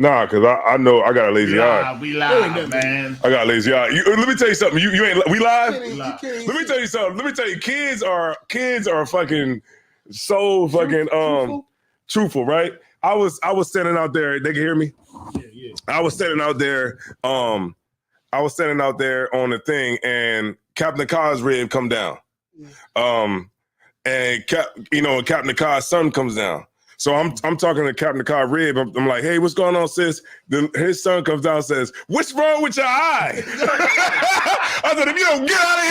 Nah, because I know I got a lazy eye. We live, man. I got a lazy eye. Let me tell you something. You ain't. We live. Let me tell you something. Let me tell you. Kids are fucking so fucking truthful, right? I was standing out there. They can hear me. Yeah. I was standing out there. I was standing out there on the thing, and Captain Car's rib come down. And Captain Car's son comes down. So I'm talking to Captain Car Rib. I'm like, hey, what's going on, sis? His son comes down and says, what's wrong with your eye? I said, if you don't get out of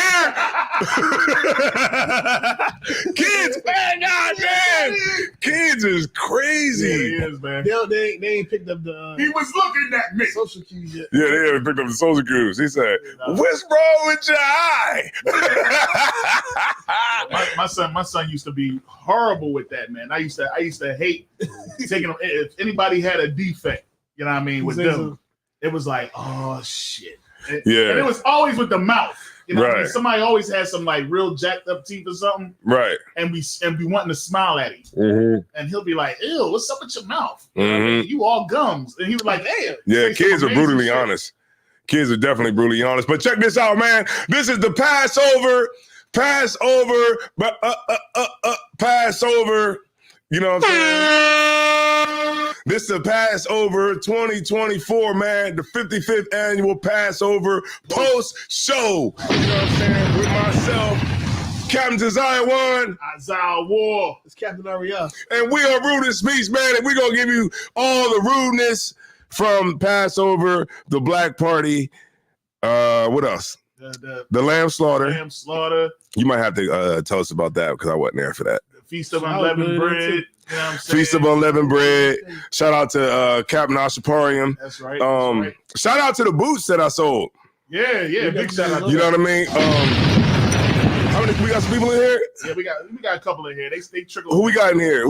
here. Kids, man, goddamn. Kids is crazy. Yeah, he is, man. They ain't picked up the... he was looking at me. Social cues yet. Yeah, they haven't picked up the social cues. He said, what's wrong with your eye? my son used to be horrible with that, man. I used to hate taking them. If anybody had a defect, you know what I mean, with them, it was like, oh shit. And it was always with the mouth. You know what I mean? Somebody always had some like real jacked up teeth or something. Right. And we wanting to smile at him. Mm-hmm. And he'll be like, ew, what's up with your mouth? Mm-hmm. I mean, you all gums. And he was like, damn. Yeah, kids are brutally honest. Kids are definitely brutally honest. But check this out, man. This is the Passover. You know what I'm saying? This is the Passover 2024, man. The 55th annual Passover post show. You know what I'm saying? With myself, Captain Isaiah One. Isaiah War. It's Captain Ariel. And we are Rudeness Speech, man. And we're going to give you all the rudeness from Passover, the Black Party. What else? The lamb slaughter. Lamb slaughter. You might have to tell us about that because I wasn't there for that. Feast of Unleavened Bread. You know what I'm saying? Feast of Unleavened Bread. Shout out to Captain Ashaparium. That's right. That's right. Shout out to the boots that I sold. Yeah. Big shout out. You know what I mean? How many? We got some people in here? Yeah, we got a couple in here. They trickle. Who we got in here?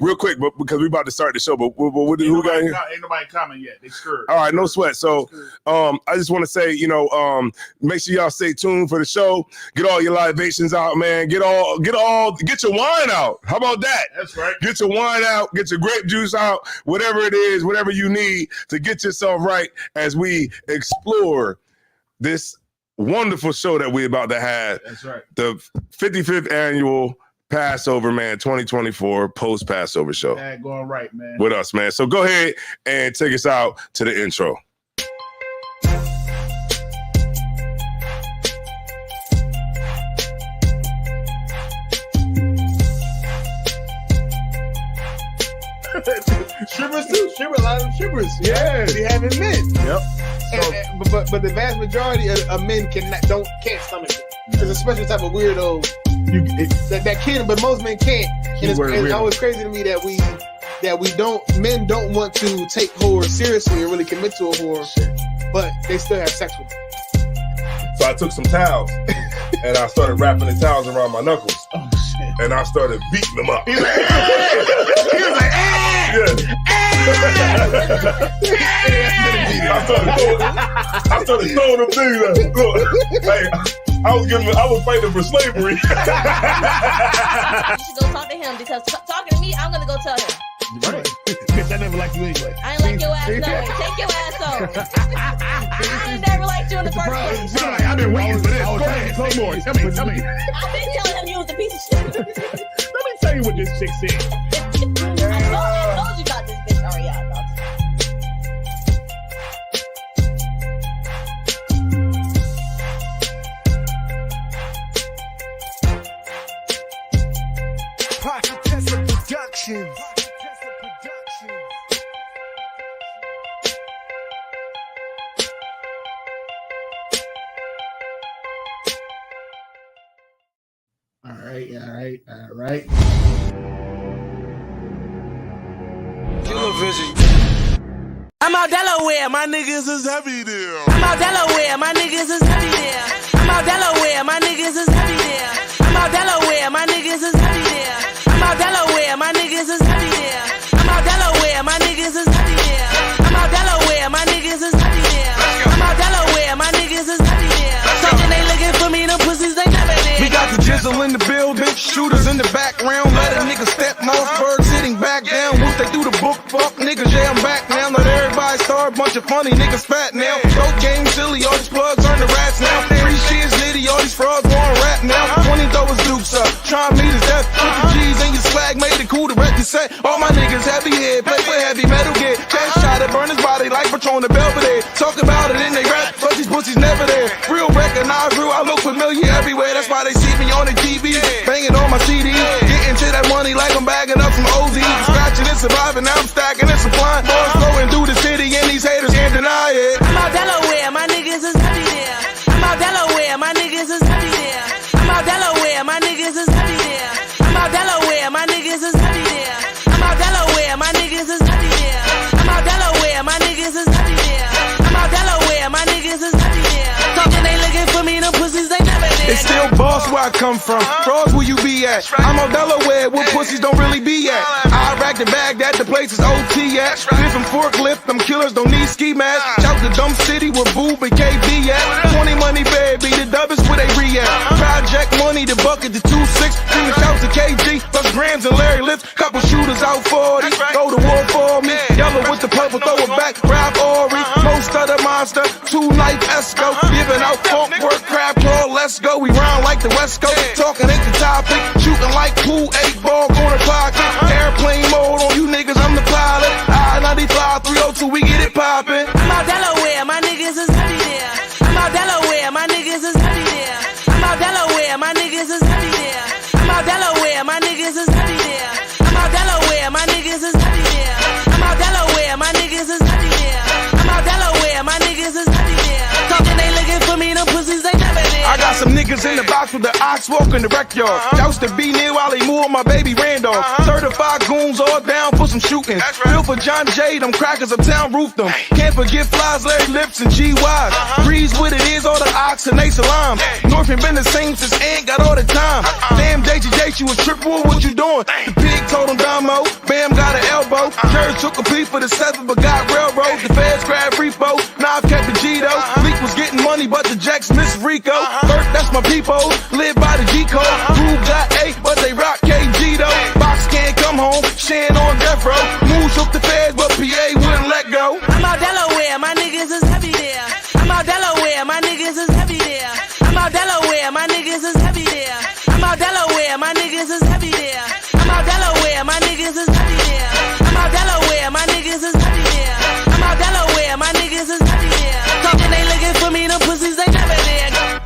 Real quick, but because we about to start the show. But who we got in here? Ain't nobody comment yet. They scared. All right, no sweat. So, I just want to say, make sure y'all stay tuned for the show. Get all your libations out, man. Get your wine out. How about that? That's right. Get your wine out. Get your grape juice out. Whatever it is, whatever you need to get yourself right as we explore this wonderful show that we're about to have. That's right. The 55th annual Passover, man, 2024 post-Passover show. Yeah, going right, man. With us, man. So go ahead and take us out to the intro. Shivers too. A lot of shivers. Yeah. We haven't men. Yep. But the vast majority of men can't stomach it. It's a special type of weirdo. That can, but most men can't. And it's always crazy to me that men don't want to take whore seriously or really commit to a whore, but they still have sex with them. So I took some towels and I started wrapping the towels around my knuckles. Oh shit! And I started beating them up. He was like, I started throwing them things. Look, like, I was fighting for slavery. You should go talk to him because talking to me, I'm gonna go tell him. right. Bitch, I never liked you anyway. I ain't like your ass no way. Take your ass home. I ain't never liked you in the first place. I've been waiting for this. Go ahead, say more. Tell me. I've been telling him you was a piece of shit. Let me tell you what this chick said. I told you about this bitch, Ariel. Passover Productions. All right. I'm out Delaware, my niggas is heavy there. I'm out Delaware, my niggas is heavy there. I'm out Delaware, my niggas is heavy there. I'm out Delaware, my niggas is heavy there. I'm out Delaware, my niggas is heavy there. I'm out Delaware, my niggas is heavy there. I'm out Delaware, my niggas is heavy there. I'm out Delaware, my niggas is heavy there. Talking they looking for me, them pussies they never there. We got the jizzle in the building, shooters in the background. Let a nigga step, Mossberg sitting back down. Once they do the book, fuck niggas, yeah, I'm back now. car, bunch of funny niggas fat now. Dope game silly, all these plugs earn the rats now. Free shit's litty, all these frauds want rap now. 20 throwers dukes up, trying me to death. Put the G's in your swag, made it cool to wreck the set. All my niggas heavy head, play for heavy metal gear. Chest shot it, burn his body like Patron the Belvedere. Talk about it in they rap, but these pussies never there. Real recognize real, I look familiar everywhere. That's why they see me on the TV, banging on my CD. Getting to that money like I'm bagging up some OZ. Scratching and surviving, now I'm stacking and supplying. Boys going through the city and these haters can't deny it. I'm out Delaware, my niggas is heavy there. I'm out Delaware, my niggas is heavy there. I'm out Delaware, my niggas is heavy there. I'm out Delaware, my niggas is heavy there. I'm out Delaware, my niggas is heavy there. I'm out Delaware, my niggas is heavy there. I'm out Delaware, my niggas is heavy there. Talking they looking for me, them pussies they never there. It's still boss where I come from. Frauds where you be at. I'm on Delaware where pussies don't really be at. I rack the bag that the place is OT at. Lift them forklift, them killers don't need ski masks. Shout the dumb city where Boob and KB at. 20 money baby, the dub is where they re at. Project money, the bucket, the 2-6. Bring the shouts to KG, plus grams and Larry Lips. Couple shooters out 40, go to war for me. Yellow with the purple, throw it back, grab Ori. Most of the monster, 2-knife Esco. Giving out funk work, crab claw, let's go. We round like the West Coast, talking ain't the topic. Shooting like pool, 8-ball, corner pocket. Airplane mode on you niggas, I'm the pilot. I-95, 302, we get it poppin'. I'm out Delaware, my niggas is heavy there. I'm out Delaware, my niggas is heavy there. I'm out Delaware, my niggas is heavy there. I'm out Delaware, my niggas is heavy there. I'm out Delaware, my niggas is heavy there. I'm out Delaware, my niggas is heavy there. I'm out Delaware, my niggas is heavy there. Talking they looking for me, them pussies they never there. I got some niggas in the box with the ox walking the rec yard. Doused to be near while they move on my baby Randolph. Certified goons all down for some shooting. Bill for John J, them crackers uptown roofed them. Can't forget Flies, Larry Lips, and G-Wise. Breeze what it is, all the ox and they salam. Northern been the same since Ant got all the time. Damn, JJ, you was triple, what you doing? The pig told him Damo, Bam got an elbow. Jerry took a peep for the 7, but got railroad. The feds grabbed repo, now I've kept the G-Do. Leak was getting money, but the Jacks miss Rico. Bert, that's my people, live by the G-code. Groove got 8, but they rock KG though. Box can't come home, Shan on death row. Moose shook the feds, but PA wouldn't let go. I'm out Delaware, my niggas is heavy there. I'm out Delaware, my niggas is heavy there. I'm out Delaware, my niggas is heavy there. I'm out Delaware, my niggas is heavy there. I'm out Delaware, my niggas is heavy there. I'm out Delaware, my niggas is heavy there. I'm out Delaware, my niggas is heavy there. Talking they looking for me, them pussies they never there.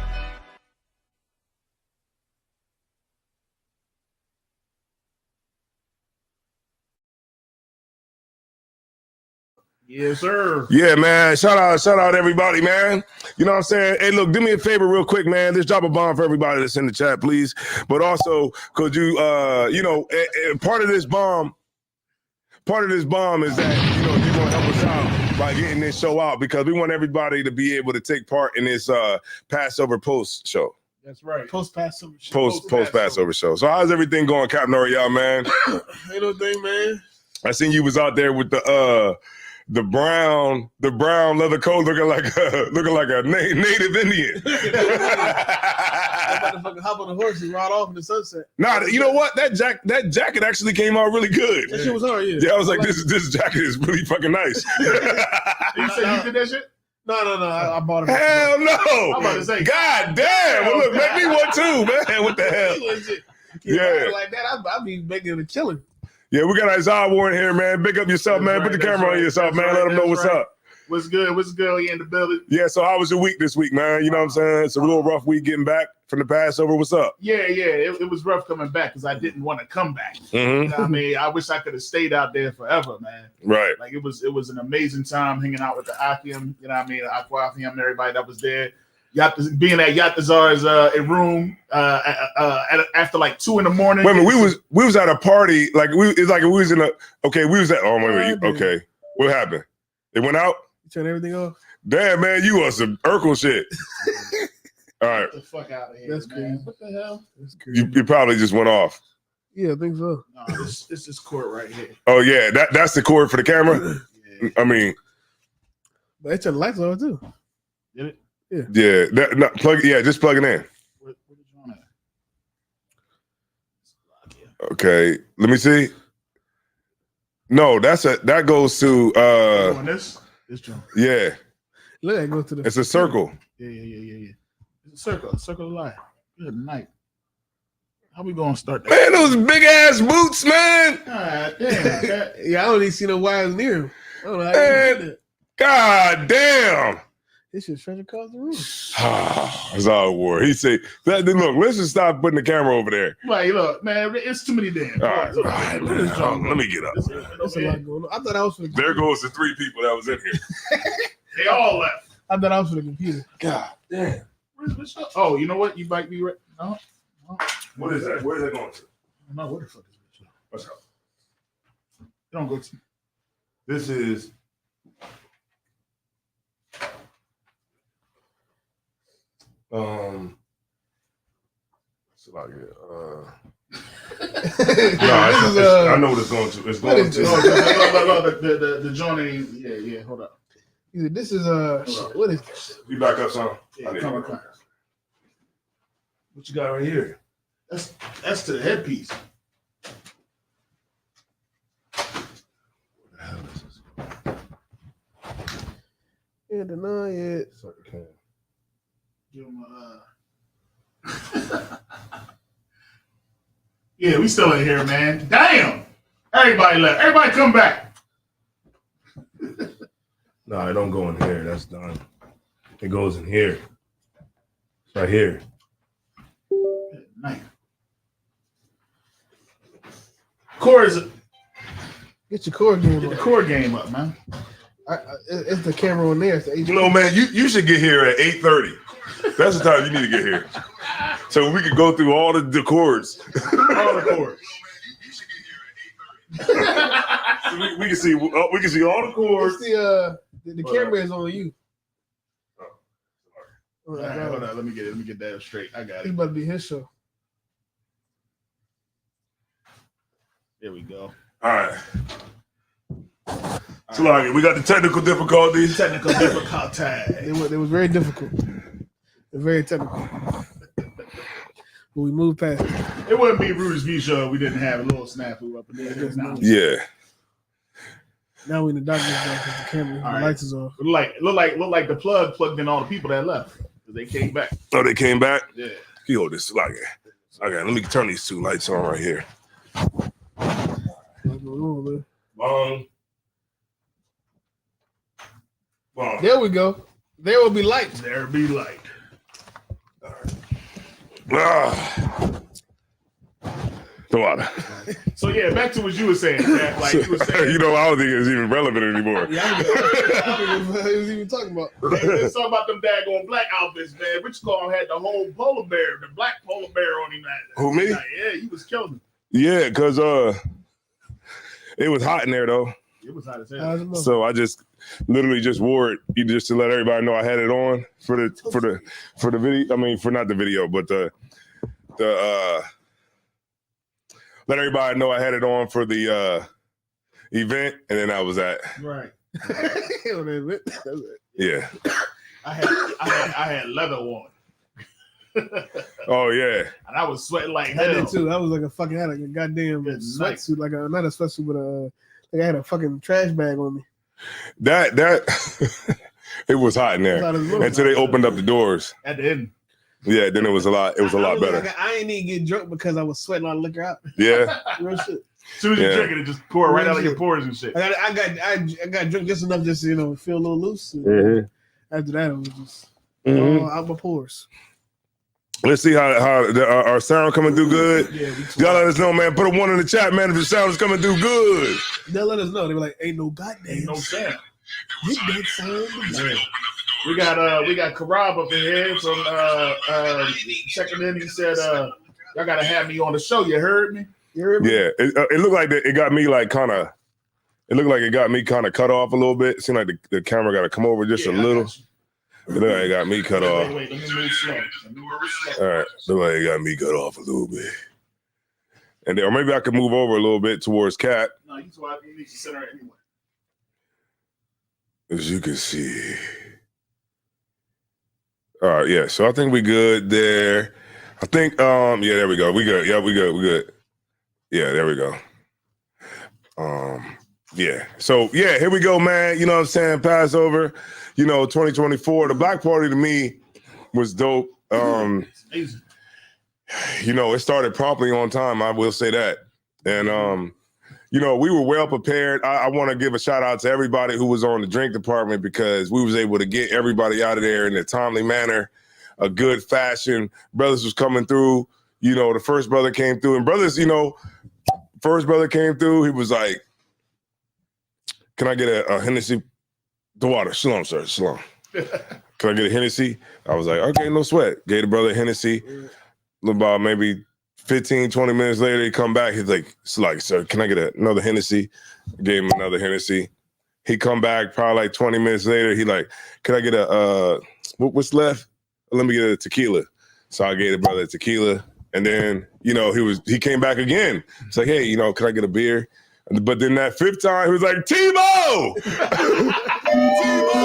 Yes, sir. Yeah, man. Shout out everybody, man. You know what I'm saying? Hey, look, do me a favor real quick, man. Just drop a bomb for everybody that's in the chat, please. But also, could you, part of this bomb is that, you're going to help us out by getting this show out because we want everybody to be able to take part in this Passover post show. That's right. Post-Passover show. Post Passover show. So how's everything going, Captain Oriel, man? Ain't no thing, man. I seen you was out there with the brown leather coat looking like a native Indian. I'm about to fucking hop on a horse and ride off in the sunset. Nah, you know what? That jacket actually came out really good. That shit was hard, yeah. Yeah, I was like, this jacket is really fucking nice. You said you did that shit? No. I bought it. Hell no. I'm about to say. God damn. Well, look, make me one too, man. What the hell? Yeah. Like that, I'd be making it a killing. Yeah, we got Isaiah Warren here, man. Big up yourself, man. Put the camera on yourself, man. Let them know what's up. What's good? You in the building? Yeah, so how was your week this week, man? You know what I'm saying? It's a real rough week getting back from the Passover. What's up? Yeah. It was rough coming back because I didn't want to come back. Mm-hmm. You know what I mean? I wish I could have stayed out there forever, man. Right. Like it was an amazing time hanging out with the Akim, you know what I mean? Aqua Akim and everybody that was there. Being at Yatazar's room after like 2 a.m. Wait a minute, we was at a party, like we was in a okay. What happened? It went out? You turn everything off? Damn, man, you on some Urkel shit. All right. Get the fuck out of here. That's man. crazy. What the hell? That's crazy. You probably just went off. Yeah, I think so. No, this is court right here. Oh yeah, that's the cord for the camera. Yeah. I mean, but they turned the lights on too. Did it? Yeah. Just plug it in. What is on that? Okay, let me see. No, that goes to On this? This joint. Yeah. Look, I go to the. It's a circle. Yeah. It's a circle of life. Good night. How we gonna start that? Man, those big ass boots, man. God damn. Yeah, I don't even see no wires near him. I don't know how you Man, do that. God damn. This shit stretch across the room. That's all it wore. He said, look, let's just stop putting the camera over there. Right, look, man, it's too many damn. All right, man. Let me get up. That's a lot going on. I thought I was for the There computer. goes the 3 people that was in here. They all left. I thought I was for the computer. God damn. What's up? Oh, you know what? You might be right. No. What is that? Where is that going to? No, where the fuck is it? What's up? Don't go to. This is. So like, I know what it's going to. It's going to. The joint. Yeah. Hold up. This is what is this? You back up, son. Yeah, come on. What you got right here? That's to the headpiece. What the hell is this? Yeah, deny it. Give him Yeah, we still in here, man. Damn! Everybody left. Everybody come back. No, it don't go in here. That's done. It goes in here. It's right here. Nice. Chords. Get your cord game Get the up. chord game up, man. It's the camera on there. It's the You know, man, you should get here at 8:30. That's the time you need to get here. So we can go through all the chords. All the chords. So we can see all the chords. It's the camera is on you. All right, hold on. Let me get that straight. I got It's it. about to be his show. There we go. All right. So like, we got the technical difficulties. Technical difficulty. It was very difficult. Very technical. But we moved past it. It wouldn't be Rudy's V show if we didn't have a little snafu up in there. Now, Yeah. Now we in the doctor's office. The camera, All the right. lights is off. look like the plug plugged in all the people that left. They came back. Oh, they came back? Yeah. You hold this like okay, let me turn these 2 lights on right here. What's going on, man? Long. There we go. There will be lights. There be light. The water. So yeah, back to what you were saying, Jack. Like you were saying. You know, I don't think it's even relevant anymore. Yeah, I don't know what he was even talking about. Let's talk about them daggone black outfits, man. Rich Call had the whole polar bear, the black polar bear on him. Who, me? Yeah, he was killing him. Yeah, because it was hot in there though. It was hot as hell. So I just literally just wore it just to let everybody know I had it on for the video. I mean, for not the video, but the let everybody know I had it on for the event, and then I was at Right. yeah. I had leather on. Oh yeah. And I was sweating like I hell. did too. I was like I had like a goddamn Good sweatsuit, like not a sweatsuit, but like I had a fucking trash bag on me. That it was hot in there until they opened up the doors. At the end. Yeah, then it was a lot. It was a lot better. Like, I ain't even get drunk because I was sweating all the liquor out. Yeah. Real shit. As soon as you Yeah. drink it just pour right out of your pores and shit. I got drunk just enough just to feel a little loose. Mhm. After that, it was just Mhm. out my pores. Let's see how our sound coming through good. Yeah, Y'all let us know, man. Put a 1 in the chat, man, if the sound is coming through good. They'll let us know. They were like, "Ain't no goddamn no sound. Get that sound." Yeah. We got Karab up in here from checking in. He said, y'all gotta have me on the show. You heard me? You heard me? Yeah, it looked like it got me like kind of. It looked like it got me kind of cut off a little bit. It seemed like the camera got to come over just a little. It looked like it got me cut off. Wait, let me move slow. All right, look like it got me cut off a little bit. And then, or maybe I could move over a little bit towards Cat, No, you need to center it anyway. as you can see. All right, yeah. So I think we good there. I think, yeah, there we go. We good. Yeah, we good. We good. Yeah, there we go. Yeah. So yeah, here we go, man. You know what I'm saying? Passover, 2024. The Black Party to me was dope. It started promptly on time. I will say that. And we were well prepared. I want to give a shout out to everybody who was on the drink department because we was able to get everybody out of there in a timely manner, a good fashion. Brothers was coming through. The first brother came through, and brothers, first brother came through. He was like, "Can I get a Hennessy? The water. Shalom, sir. Shalom. Can I get a Hennessy?" I was like, "Okay, no sweat." Gave the brother a Hennessy. About maybe 15, 20 minutes later, he come back. He's like, "Sir, can I get another Hennessy?" Gave him another Hennessy. He come back probably like 20 minutes later. He like, "Can I get what's left? Let me get a tequila." So I gave the brother a tequila. And then, he came back again. It's like, "Hey, can I get a beer?" But then that fifth time, he was like, "Tebow! Tebow!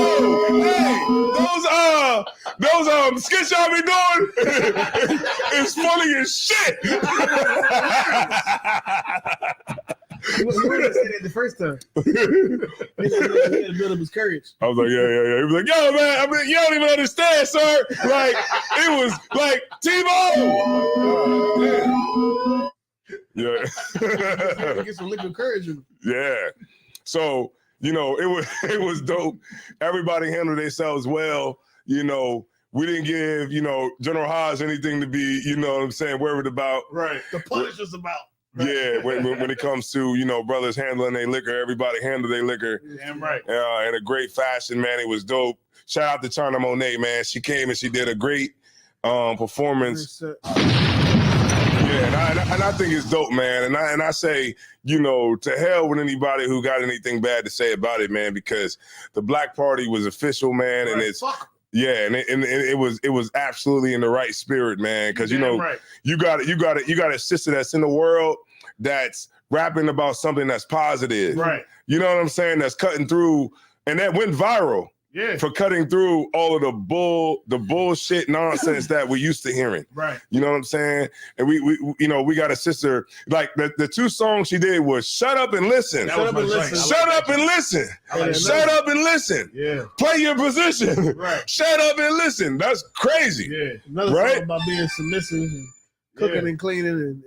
Hey, those skits y'all be doing is funny as shit." You wouldn't say that the first time. He had to build up his courage. I was like, yeah. He was like, "Yo, man, I mean, you don't even understand, sir. Like, it was like, Tebow!" Yeah. Get some liquid courage in him. Yeah. So, it was dope. Everybody handled themselves well. We didn't give, General Hodge anything to be, worried about. Right. The punish us about. Right. Yeah, when it comes to, brothers handling their liquor, everybody handled their liquor. Damn right. In a great fashion, man. It was dope. Shout out to China Monet, man. She came and she did a great performance. Yeah, and I think it's dope, man. And I say, to hell with anybody who got anything bad to say about it, man, because the Black Party was official, man, and it's yeah, and it was absolutely in the right spirit, man. Because right. you got a sister that's in the world that's rapping about something that's positive, right? You know what I'm saying? That's cutting through, and that went viral. Yeah. For cutting through all of the bullshit nonsense that we're used to hearing. Right. You know what I'm saying? And we got a sister, like the two songs she did was Shut Up and Listen. Shut Up and Listen. Shut Up and Listen. Shut Up and Listen. Yeah. Play your position. Right. Shut up and listen. That's crazy. Yeah. Another song about being submissive and cooking and cleaning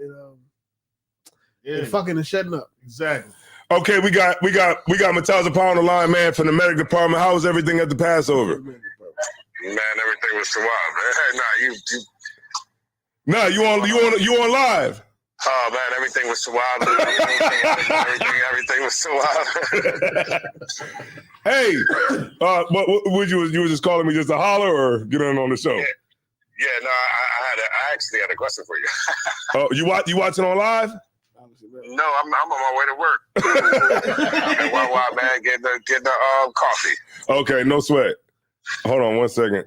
and fucking and shutting up. Exactly. Okay, we got Matazza Paul on the line, man, from the medic department. How was everything at the Passover? Man, everything was wild, man. You on live? Oh man, everything was wild. Everything was so wild. Hey, what you was just calling me just to holler or get on the show? Yeah, no, I actually had a question for you. Oh, you watching on live? No, I'm on my way to work. I'm at man, getting the coffee. Okay, no sweat. Hold on 1 second.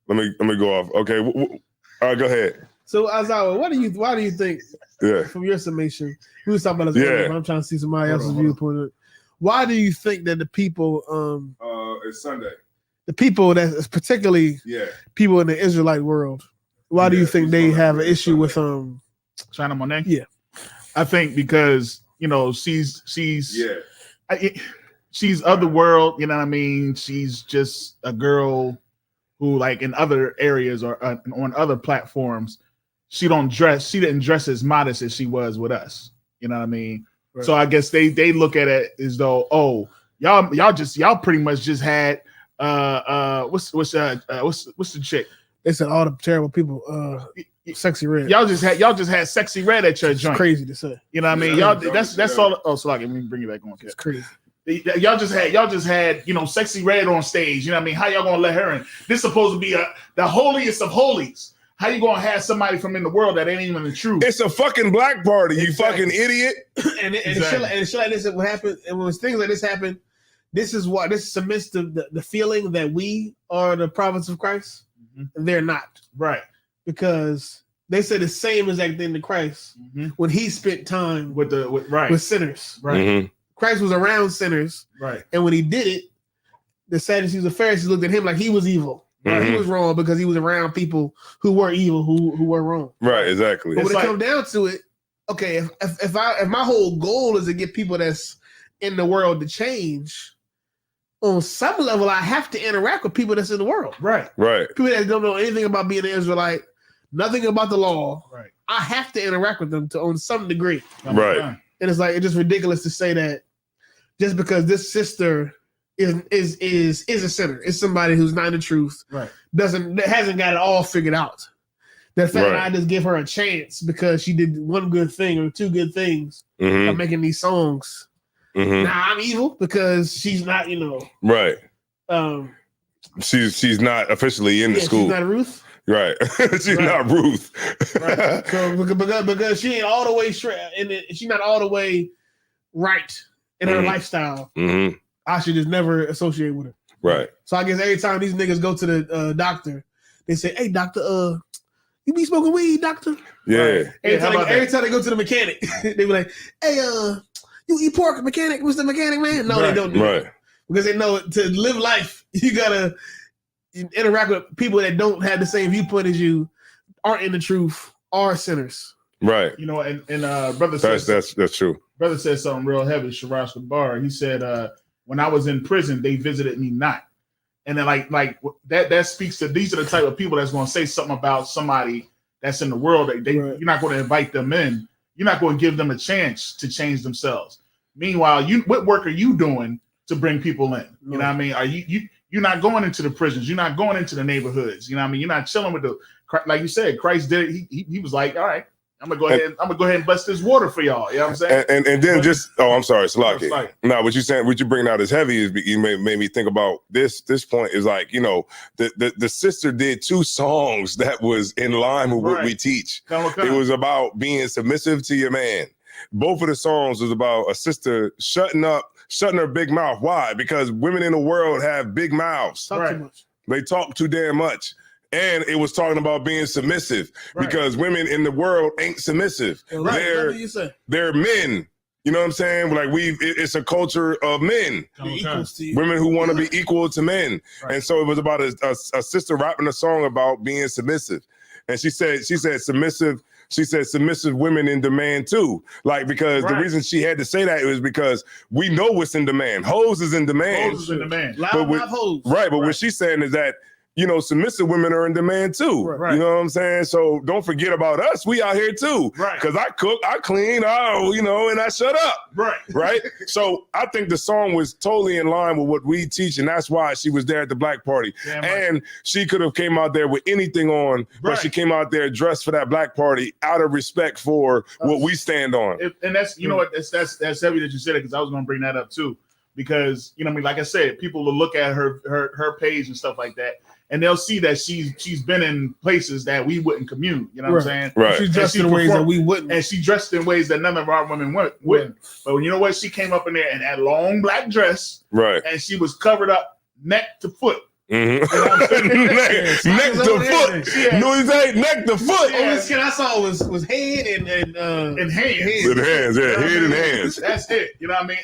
Let me go off. Okay, all right, go ahead. So Azawa, why do you think? Yeah. From your summation, we was talking about this earlier, but I'm trying to see somebody else's viewpoint. Why do you think that the people? It's Sunday. The people that's particularly people in the Israelite world. Why do you think they have an issue with China Monet? Yeah. I think because she's of the world, you know what I mean? She's just a girl who, like, in other areas or on other platforms, she didn't dress as modest as she was with us. You know what I mean? Right. So I guess they look at it as though, oh, y'all pretty much just had what's the chick? They said all the terrible people. Sexy Red. Y'all just had Sexy Red at your joint. Crazy to say. You know what I mean? Y'all that's all. Oh, so let me bring you back on. It's crazy. Y'all just had Sexy Red on stage. You know what I mean? How y'all gonna let her in? This supposed to be the holiest of holies. How you gonna have somebody from in the world that ain't even the truth? It's a fucking black party, you fucking idiot. and shit like this, what happened? And when things like this happen, this cements the feeling that we are the prophets of Christ, and they're not. Right. Because they said the same exact thing to Christ when he spent time with sinners. Right. Mm-hmm. Christ was around sinners. Right. And when he did it, the Sadducees and Pharisees looked at him like he was evil. Right? He was wrong because he was around people who were evil, who were wrong. Right, exactly. But when it comes down to it, okay, if my whole goal is to get people that's in the world to change, on some level, I have to interact with people that's in the world. Right. People that don't know anything about being an Israelite, nothing about the law. Right. I have to interact with them to on some degree. Right. And it's like it's just ridiculous to say that just because this sister is a sinner, is somebody who's not in the truth, right? Hasn't got it all figured out. The fact that I just give her a chance because she did one good thing or two good things by making these songs. Now I'm evil because she's not, right. She's not officially in the school. She's not Ruth. Right. She's not Ruth. Right. So because she ain't all the way straight and she's not all the way right in her lifestyle. I should just never associate with her. Right. So I guess every time these niggas go to the doctor, they say, "Hey, doctor, you be smoking weed, doctor?" Yeah. Right. Every time they go to the mechanic, they be like, "Hey, you eat pork, mechanic? What's the mechanic, man?" No, they don't do it. Because they know to live life, you gotta interact with people that don't have the same viewpoint as you, aren't in the truth, are sinners. Right. And brother says that's true. Brother said something real heavy. Sharash Kabar. He said, "When I was in prison, they visited me not." And then like that speaks to these are the type of people that's going to say something about somebody that's in the world. You're not going to invite them in. You're not going to give them a chance to change themselves. Meanwhile, what work are you doing to bring people in? You know what I mean? Are you're not going into the prisons? You're not going into the neighborhoods. You know what I mean? You're not chilling with like you said. Christ did it. He was like, all right. I'm gonna go ahead and bless this water for y'all. You know what I'm saying? And then I'm sorry, Salaki. No, what you bring out is heavy is you made me think about this point is like, the sister did 2 songs that was in line with what we teach. It was about being submissive to your man. Both of the songs was about a sister shutting her big mouth. Why? Because women in the world have big mouths. Talk too much. They talk too damn much. And it was talking about being submissive because women in the world ain't submissive. They're men. You know what I'm saying? Like it's a culture of men, women who want to be equal to men. Right. And so it was about a sister rapping a song about being submissive. And she said submissive. She said submissive women in demand too. Like, because the reason she had to say that was because we know what's in demand. Hoes is in demand. Hoes is in demand. Loud hoes. Right. But what she's saying is that, submissive women are in demand too. Right. You know what I'm saying? So don't forget about us. We out here too. Right. Because I cook, I clean, and I shut up. Right. Right. So I think the song was totally in line with what we teach, and that's why she was there at the black party. Damn and right. She could have came out there with anything on, but she came out there dressed for that black party out of respect for what we stand on. And that's that's heavy that you said it, because I was going to bring that up too. Because like I said, people will look at her page and stuff like that, and they'll see that she's been in places that we wouldn't commune. You know what I'm saying? Right. She dressed in ways that we wouldn't, and she dressed in ways that none of our women wouldn't. But you know what? She came up in there in that long black dress, right? And she was covered up neck to foot. Mm-hmm. You know what I'm neck to foot. No, he's ain't neck to foot. Only skin I saw was head and hands. With hands, head and hands. That's it. You know what I mean?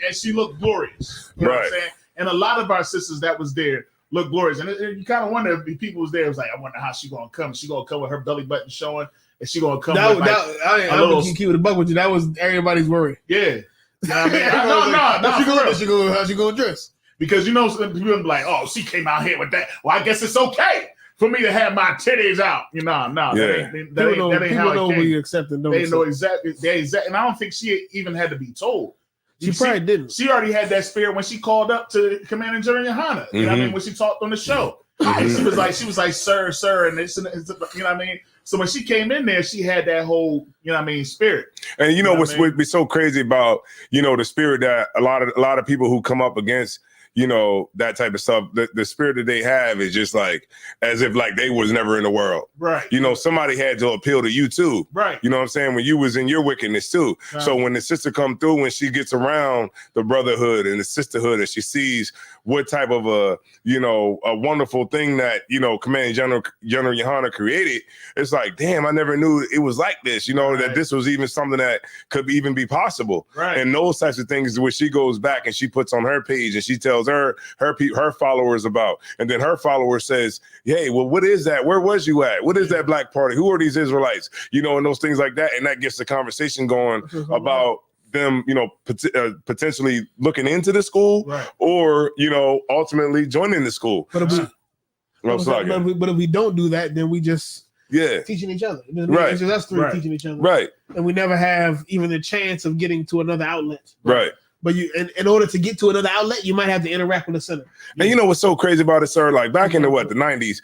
And she looked glorious. You know what I'm saying? And a lot of our sisters that was there looked glorious. And you kind of wonder if people was there. It was like, I wonder how she gonna come. She gonna come with her belly button showing, and she gonna come with I don't keep the buck with you. That was everybody's worry. Yeah. You know what I mean? How's she gonna dress? Because people be like, oh, she came out here with that. Well, I guess it's okay for me to have my titties out. That ain't how it came. We accept it. They know exactly. And I don't think she even had to be told. She probably didn't. She already had that spirit when she called up to Commander General Yohana. You know what I mean? When she talked on the show. And she was like, sir, and this, and you know what I mean? So when she came in there, she had that whole, spirit. And what's be so crazy about, the spirit that a lot of people who come up against, that type of stuff, the spirit that they have is just like as if like they was never in the world. Right. Somebody had to appeal to you too. Right. You know what I'm saying? When you was in your wickedness too. Right. So when the sister come through, when she gets around the brotherhood and the sisterhood, and she sees what type of a wonderful thing that, Commanding General Yohana created, it's like, damn, I never knew it was like this, that this was even something that could even be possible. Right. And those types of things where she goes back and she puts on her page and she tells her followers about, and then her follower says, hey, well, what is that? Where was you at? What is that black party? Who are these Israelites? And those things like that. And that gets the conversation going about them, potentially looking into the school, or ultimately joining the school. But if we don't do that, then we just teaching each other. It's just us three teaching each other, right? And we never have even the chance of getting to another outlet, right? But in order to get to another outlet, you might have to interact with the center. And you know what's so crazy about it, sir? Like back in the 90s,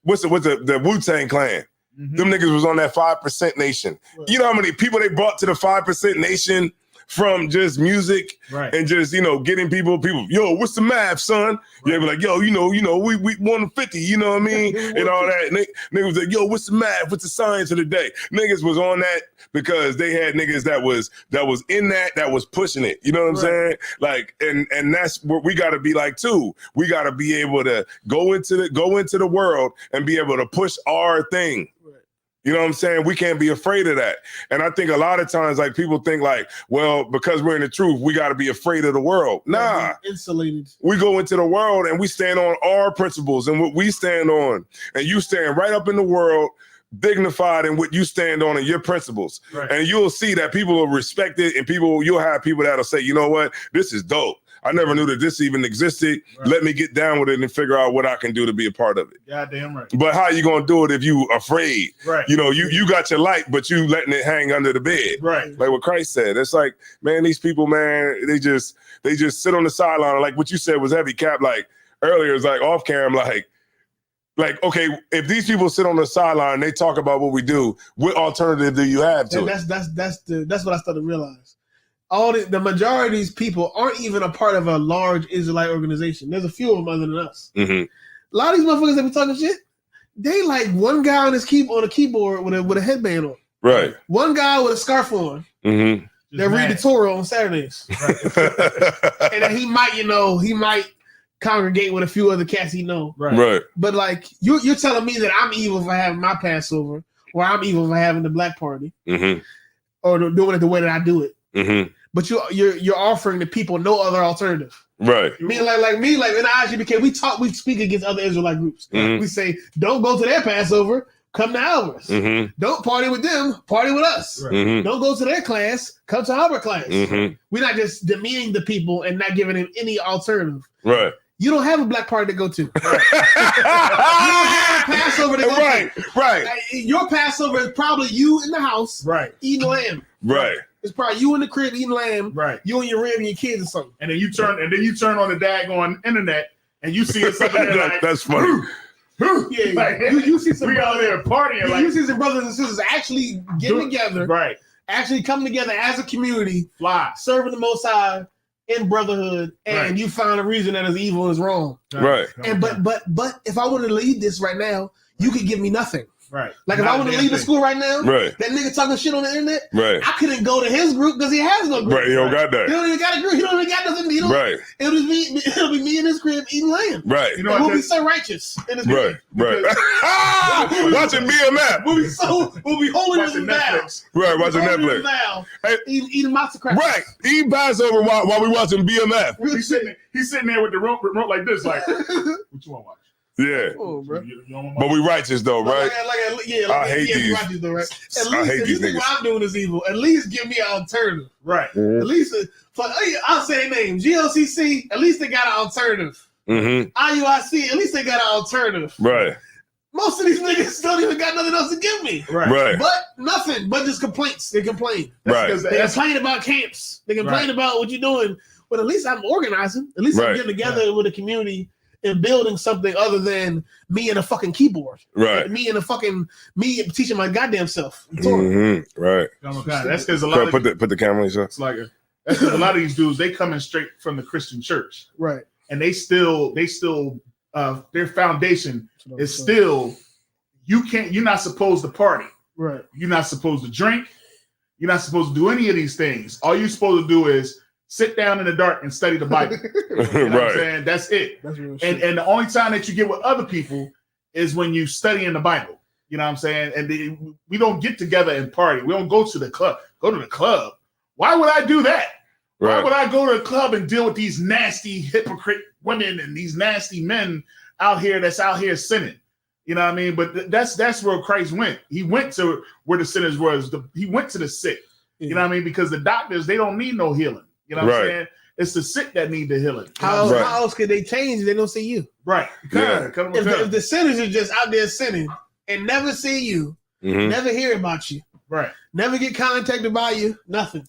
what's the Wu-Tang Clan? Them niggas was on that 5% nation. Right. You know how many people they brought to the 5% nation from just music and just, getting people, yo, what's the math, son? Yeah, be like, yo, we 150, you know what I mean? And all that. Niggas was like, yo, what's the math? What's the science of the day? Niggas was on that because they had niggas that was in that was pushing it. You know what I'm saying? Like, and that's what we gotta be like too. We gotta be able to go into the world and be able to push our thing. You know what I'm saying? We can't be afraid of that. And I think a lot of times, like, people think like, well, because we're in the truth, we got to be afraid of the world. Nah. Insulated. We go into the world and we stand on our principles and what we stand on. And you stand right up in the world, dignified in what you stand on and your principles. Right. And you'll see that people will respect it, and you'll have people that'll say, you know what? This is dope. I never knew that this even existed. Right. Let me get down with it and figure out what I can do to be a part of it. Goddamn right. But how are you gonna do it if you afraid? Right. You got your light, but you letting it hang under the bed. Right. Like what Christ said. It's like, man, these people, man, they just sit on the sideline. Like what you said was heavy, Cap. Like earlier, it's like off cam, like, okay, if these people sit on the sideline and they talk about what we do, what alternative do you have to it? That's what I started to realize. The majority of these people aren't even a part of a large Israelite organization. There's a few of them other than us. Mm-hmm. A lot of these motherfuckers that be talking shit, they like one guy on a keyboard with a headband on. Right. One guy with a scarf on. Mm-hmm. That read the Torah on Saturdays. Right. And then he might congregate with a few other cats he know. Right. But like you're telling me that I'm evil for having my Passover, or I'm evil for having the black party, or doing it the way that I do it. Mm-hmm. But you're offering the people no other alternative. Right. I mean, like me, like in the IGBK, we speak against other Israelite groups. Mm-hmm. We say, don't go to their Passover, come to ours. Mm-hmm. Don't party with them, party with us. Right. Mm-hmm. Don't go to their class, come to our class. Mm-hmm. We're not just demeaning the people and not giving them any alternative. Right. You don't have a black party to go to. Right. You don't have a Passover to go to. Right. Like, your Passover is probably you in the house, eating lamb. Right. It's probably you in the crib eating lamb. Right. You and your rib and your kids or something. And then you turn on the daggone internet and you see something there like, that's funny. Yeah, like, you see some we out there partying. You see some brothers and sisters actually getting together. Right. Actually coming together as a community. Fly. Serving the Most High in brotherhood. And you found a reason that is evil and is wrong. Right. And but if I wanted to lead this right now, you could give me nothing. Right. Like if I want to leave the school right now, that nigga talking shit on the internet, I couldn't go to his group because he has no group. Right, he don't got that. He don't even got a group. He don't even got nothing. It'll be me in his crib eating lamb. Right. You know, we'll be so righteous in his crib. Right. Watching BMF. We'll be holding his vows. Right, watching Netflix. Eating matzo crackers. Right. Eating Passover while we watching BMF. He's sitting there with the remote like this, like, what you want to watch? Yeah, but we righteous though, right? I hate these. Righteous though, right? At least if you think what I'm doing is evil, at least give me an alternative, right? Mm-hmm. At least I'll say their name. GLCC, at least they got an alternative. Mm-hmm. IUIC, at least they got an alternative, right? Most of these niggas don't even got nothing else to give me, right? But nothing, but just complaints. They complain, right? They complain about camps. They complain about what you're doing. But at least I'm organizing. At least I'm getting together with a community and building something other than me and a fucking keyboard. Right. Me teaching my goddamn self. Mm-hmm. Right. That's because a lot of put the camera in, sir. It's like that's because a lot of these dudes, they coming straight from the Christian church. Right. And they still their foundation is still you're not supposed to party. Right. You're not supposed to drink. You're not supposed to do any of these things. All you're supposed to do is sit down in the dark and study the Bible. You know what I'm saying? That's it. That's real shit. And the only time that you get with other people is when you studying the Bible. You know what I'm saying? And we don't get together and party. We don't go to the club. Go to the club. Why would I do that? Right. Why would I go to the club and deal with these nasty hypocrite women and these nasty men that's out here sinning? You know what I mean? But that's where Christ went. He went to where the sinners was. He went to the sick. You know what I mean? Because the doctors, they don't need no healing. You know what I'm saying? It's the sick that need the healing. How else could they change if they don't see you? Right. If the sinners are just out there sinning and never see you, never hear about you, right, never get contacted by you, nothing.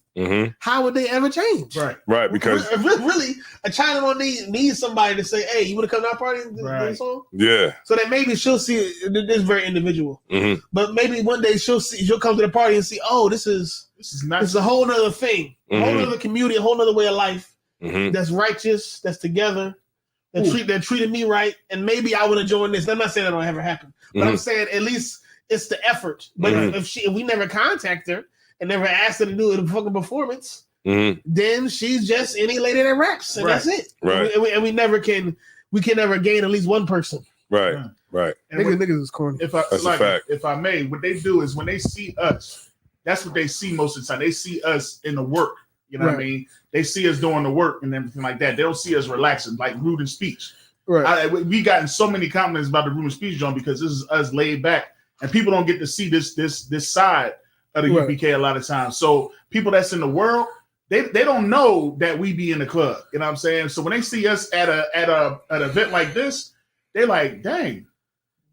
How would they ever change? Right, because really a China needs somebody to say, "Hey, you want to come to our party?" Song? Yeah. So that maybe she'll see this very individual, but maybe one day she'll come to the party and see, "Oh, this is a whole nother thing, a whole nother community, a whole nother way of life that's righteous, that's together." That treated me right, and maybe I would have joined this. I'm not saying that'll ever happen, but I'm saying at least it's the effort. But if we never contact her and never asked her to do a fucking performance, then she's just any lady that raps, and that's it. Right. And we can never gain at least one person. Right. And niggas is corny. If I may, what they do is when they see us, that's what they see most of the time. They see us in the work. You know what I mean? They see us doing the work and everything like that. They don't see us relaxing, like rude and speech. Right. We gotten so many compliments about the rude and speech, John, because this is us laid back, and people don't get to see this side of the UPK a lot of times. So people that's in the world, they don't know that we be in the club. You know what I'm saying? So when they see us at an event like this, they're like, "Dang,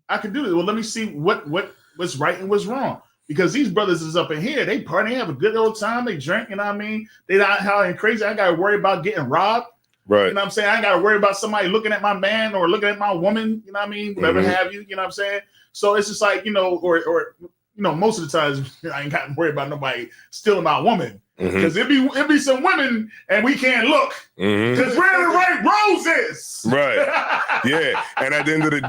I can do this." Well, let me see what's right and what's wrong. Because these brothers is up in here, they party, they have a good old time, they drink, you know what I mean? They not howling crazy. I gotta worry about getting robbed. Right. You know what I'm saying? I gotta worry about somebody looking at my man or looking at my woman, you know what I mean? Whatever have you, you know what I'm saying? So it's just like, or most of the times I ain't got to worry about nobody stealing my woman. Because it be some women and we can't look. Because we're in the right roses. Right. Yeah. And at the end of the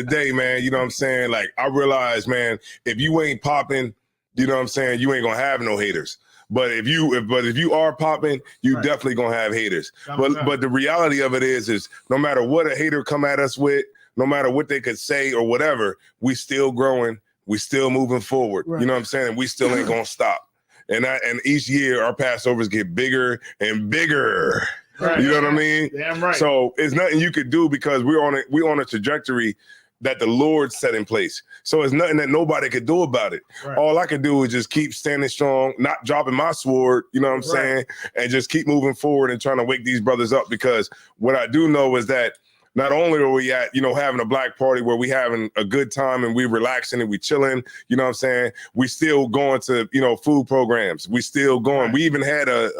day, man, you know what I'm saying? Like, I realize, man, if you ain't popping, you know what I'm saying, you ain't gonna have no haters. But if you are popping, you definitely gonna have haters. But the reality of it is no matter what a hater come at us with, no matter what they could say or whatever, we still growing, we still moving forward. You know what I'm saying? We still ain't gonna stop. And each year our Passovers get bigger and bigger. Right. You know what I mean? Damn right. So it's nothing you could do because we're on a trajectory that the Lord set in place. So it's nothing that nobody could do about it. Right. All I could do is just keep standing strong, not dropping my sword, you know what I'm saying? And just keep moving forward and trying to wake these brothers up, because what I do know is that not only are we at, having a black party where we having a good time and we relaxing and we chilling, you know what I'm saying? We still going to, food programs. We still going. Right. We even had a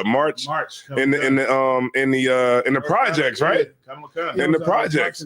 march in the projects, right? In the projects.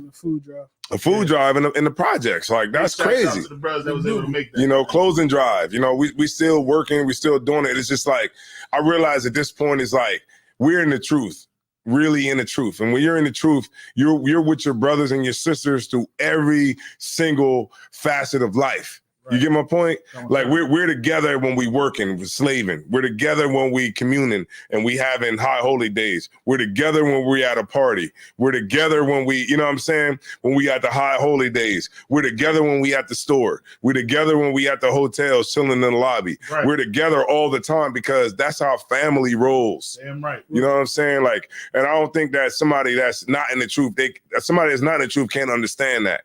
A food drive in the projects. Like, that's crazy. To the brothers that was able to make that. Closing drive. We still working, we still doing it. It's just like, I realize at this point is like, we're in the truth. Really in the truth. And when you're in the truth, you're with your brothers and your sisters through every single facet of life. Right. You get my point? Like, we're together when we working, we're slaving. We're together when we communing and we having high holy days. We're together when we at a party. We're together when we, you know what I'm saying? When we at the high holy days. We're together when we at the store. We're together when we at the hotels chilling in the lobby. Right. We're together all the time because that's how family rolls. Damn right. You know what I'm saying? Like, and I don't think that somebody that's not in the truth, somebody that's not in the truth can't understand that.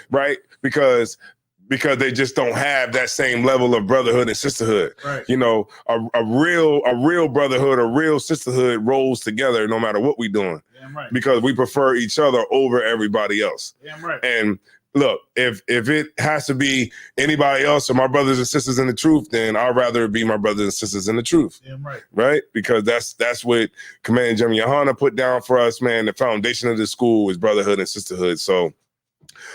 Right? Because they just don't have that same level of brotherhood and sisterhood. Right. A real brotherhood, a real sisterhood rolls together no matter what we're doing. Damn right. Because we prefer each other over everybody else. Damn right. And look, if it has to be anybody else or my brothers and sisters in the truth, then I'd rather it be my brothers and sisters in the truth. Damn right. Right? Because that's what Commandant General Yohana put down for us, man. The foundation of the school is brotherhood and sisterhood. So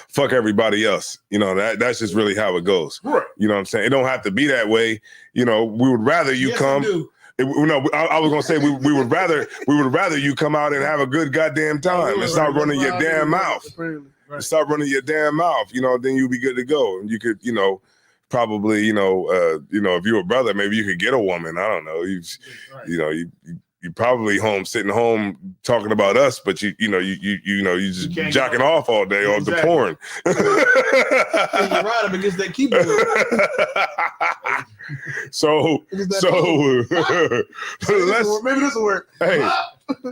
fuck everybody else. That's just really how it goes. Right. You know what I'm saying? It don't have to be that way. We would rather you come. I was gonna say we would rather you come out and have a good goddamn time and stop running your damn mouth. Stop running your damn mouth. Then you'll be good to go. And you could, probably, if you're a brother, maybe you could get a woman. I don't know. You probably sitting home talking about us, but you just jacking off all day off the porn. And you're right up against that keyboard. So maybe this will work. Hey,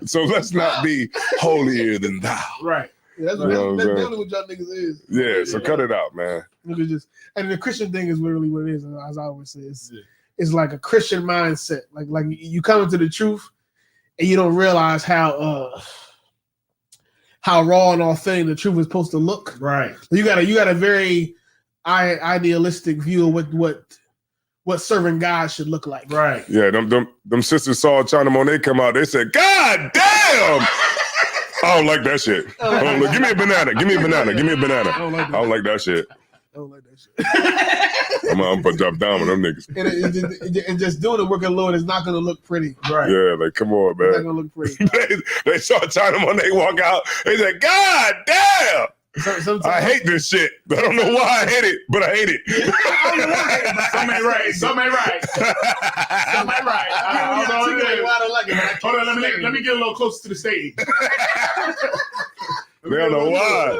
so let's not be holier than thou. Right. Yeah, that's definitely what y'all niggas is. Yeah, so cut it out, man. And the Christian thing is literally what it is, as I always say. is like a Christian mindset. Like you come into the truth and you don't realize how raw and authentic the truth is supposed to look. Right. You got a very idealistic view of what serving God should look like. Right. Yeah, them sisters saw China Monet come out. They said, "God damn." I don't like that shit. Give me a banana. Give me a banana. Give me a banana. I don't like that shit. I don't like that shit. I'm gonna drop down with them niggas. And just doing the work of the Lord is not going to look pretty. Right. Yeah, like, come on, man. It's not going to look pretty. they saw China Monet walk out. They said, "God damn." I hate this shit. I don't know why I hate it, but I hate it. Some ain't right. Some ain't right. Some ain't right. I don't like it. Hold on, let me get a little closer to the stage. They don't know why,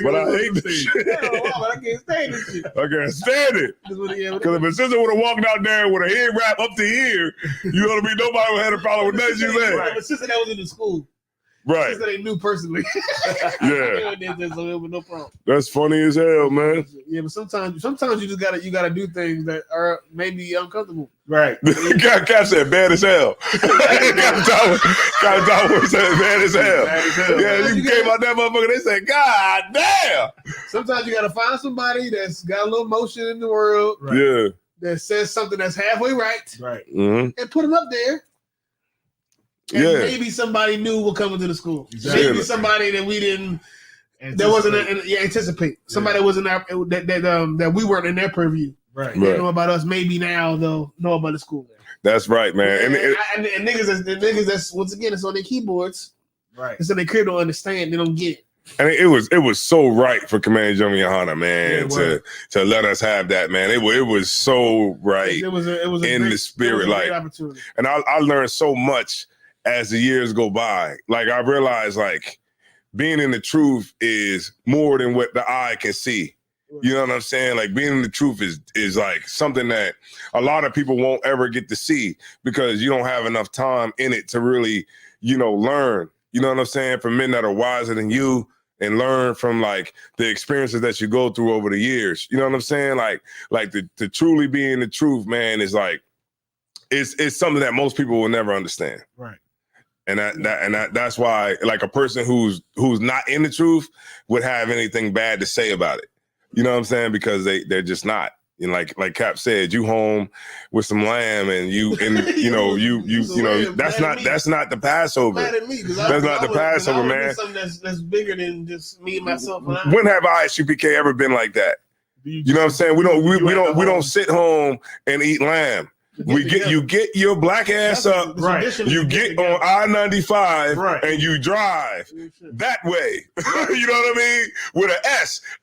but I hate this shit. I can't stand this shit. I can't stand it. Because if a sister would have walked out there with a head wrap up to here, you know what I mean? Nobody would have had a problem with nothing she said. Right. A sister that was in the school. Right. Sister they knew personally. Yeah. No problem. That's funny as hell, man. Yeah, but sometimes you just gotta do things that are maybe uncomfortable. Right. Cap said bad as hell. Captain Tower said bad as hell. Yeah, you came out that motherfucker, they said, "God damn." Sometimes you gotta find somebody that's got a little motion in the world. Right. Yeah. That says something that's halfway right. Right. Mm-hmm. And put them up there. And maybe somebody new will come into the school. Exactly. Maybe somebody that we didn't anticipate. Somebody that was in our that we weren't in their purview. Right. They know about us. Maybe now they'll know about the school. That's right, man. And niggas that's once again it's on their keyboards. Right. And so they clearly don't understand. They don't get it. And it was so right for Commander Johnny Yohana, man, to let us have that, man. It was so right. It was in the spirit, like, opportunity. And I learned so much as the years go by. Like, I realized, like, being in the truth is more than what the eye can see. You know what I'm saying? Like, being in the truth is like something that a lot of people won't ever get to see because you don't have enough time in it to really, learn. You know what I'm saying? From men that are wiser than you and learn from, like, the experiences that you go through over the years. You know what I'm saying? Like to truly be in the truth, man, is like, it's something that most people will never understand. Right. And that's why, like, a person who's not in the truth would have anything bad to say about it. You know what I'm saying? Because they're just not. And like Cap said, you home with some lamb and that's not the Passover. That's not the Passover, man. Something that's bigger than just me and myself. When have I at UPK ever been like that? You know what I'm saying? We don't sit home and eat lamb. You get your black ass up, right? You get on I-95 and you drive that way. You know what I mean? With an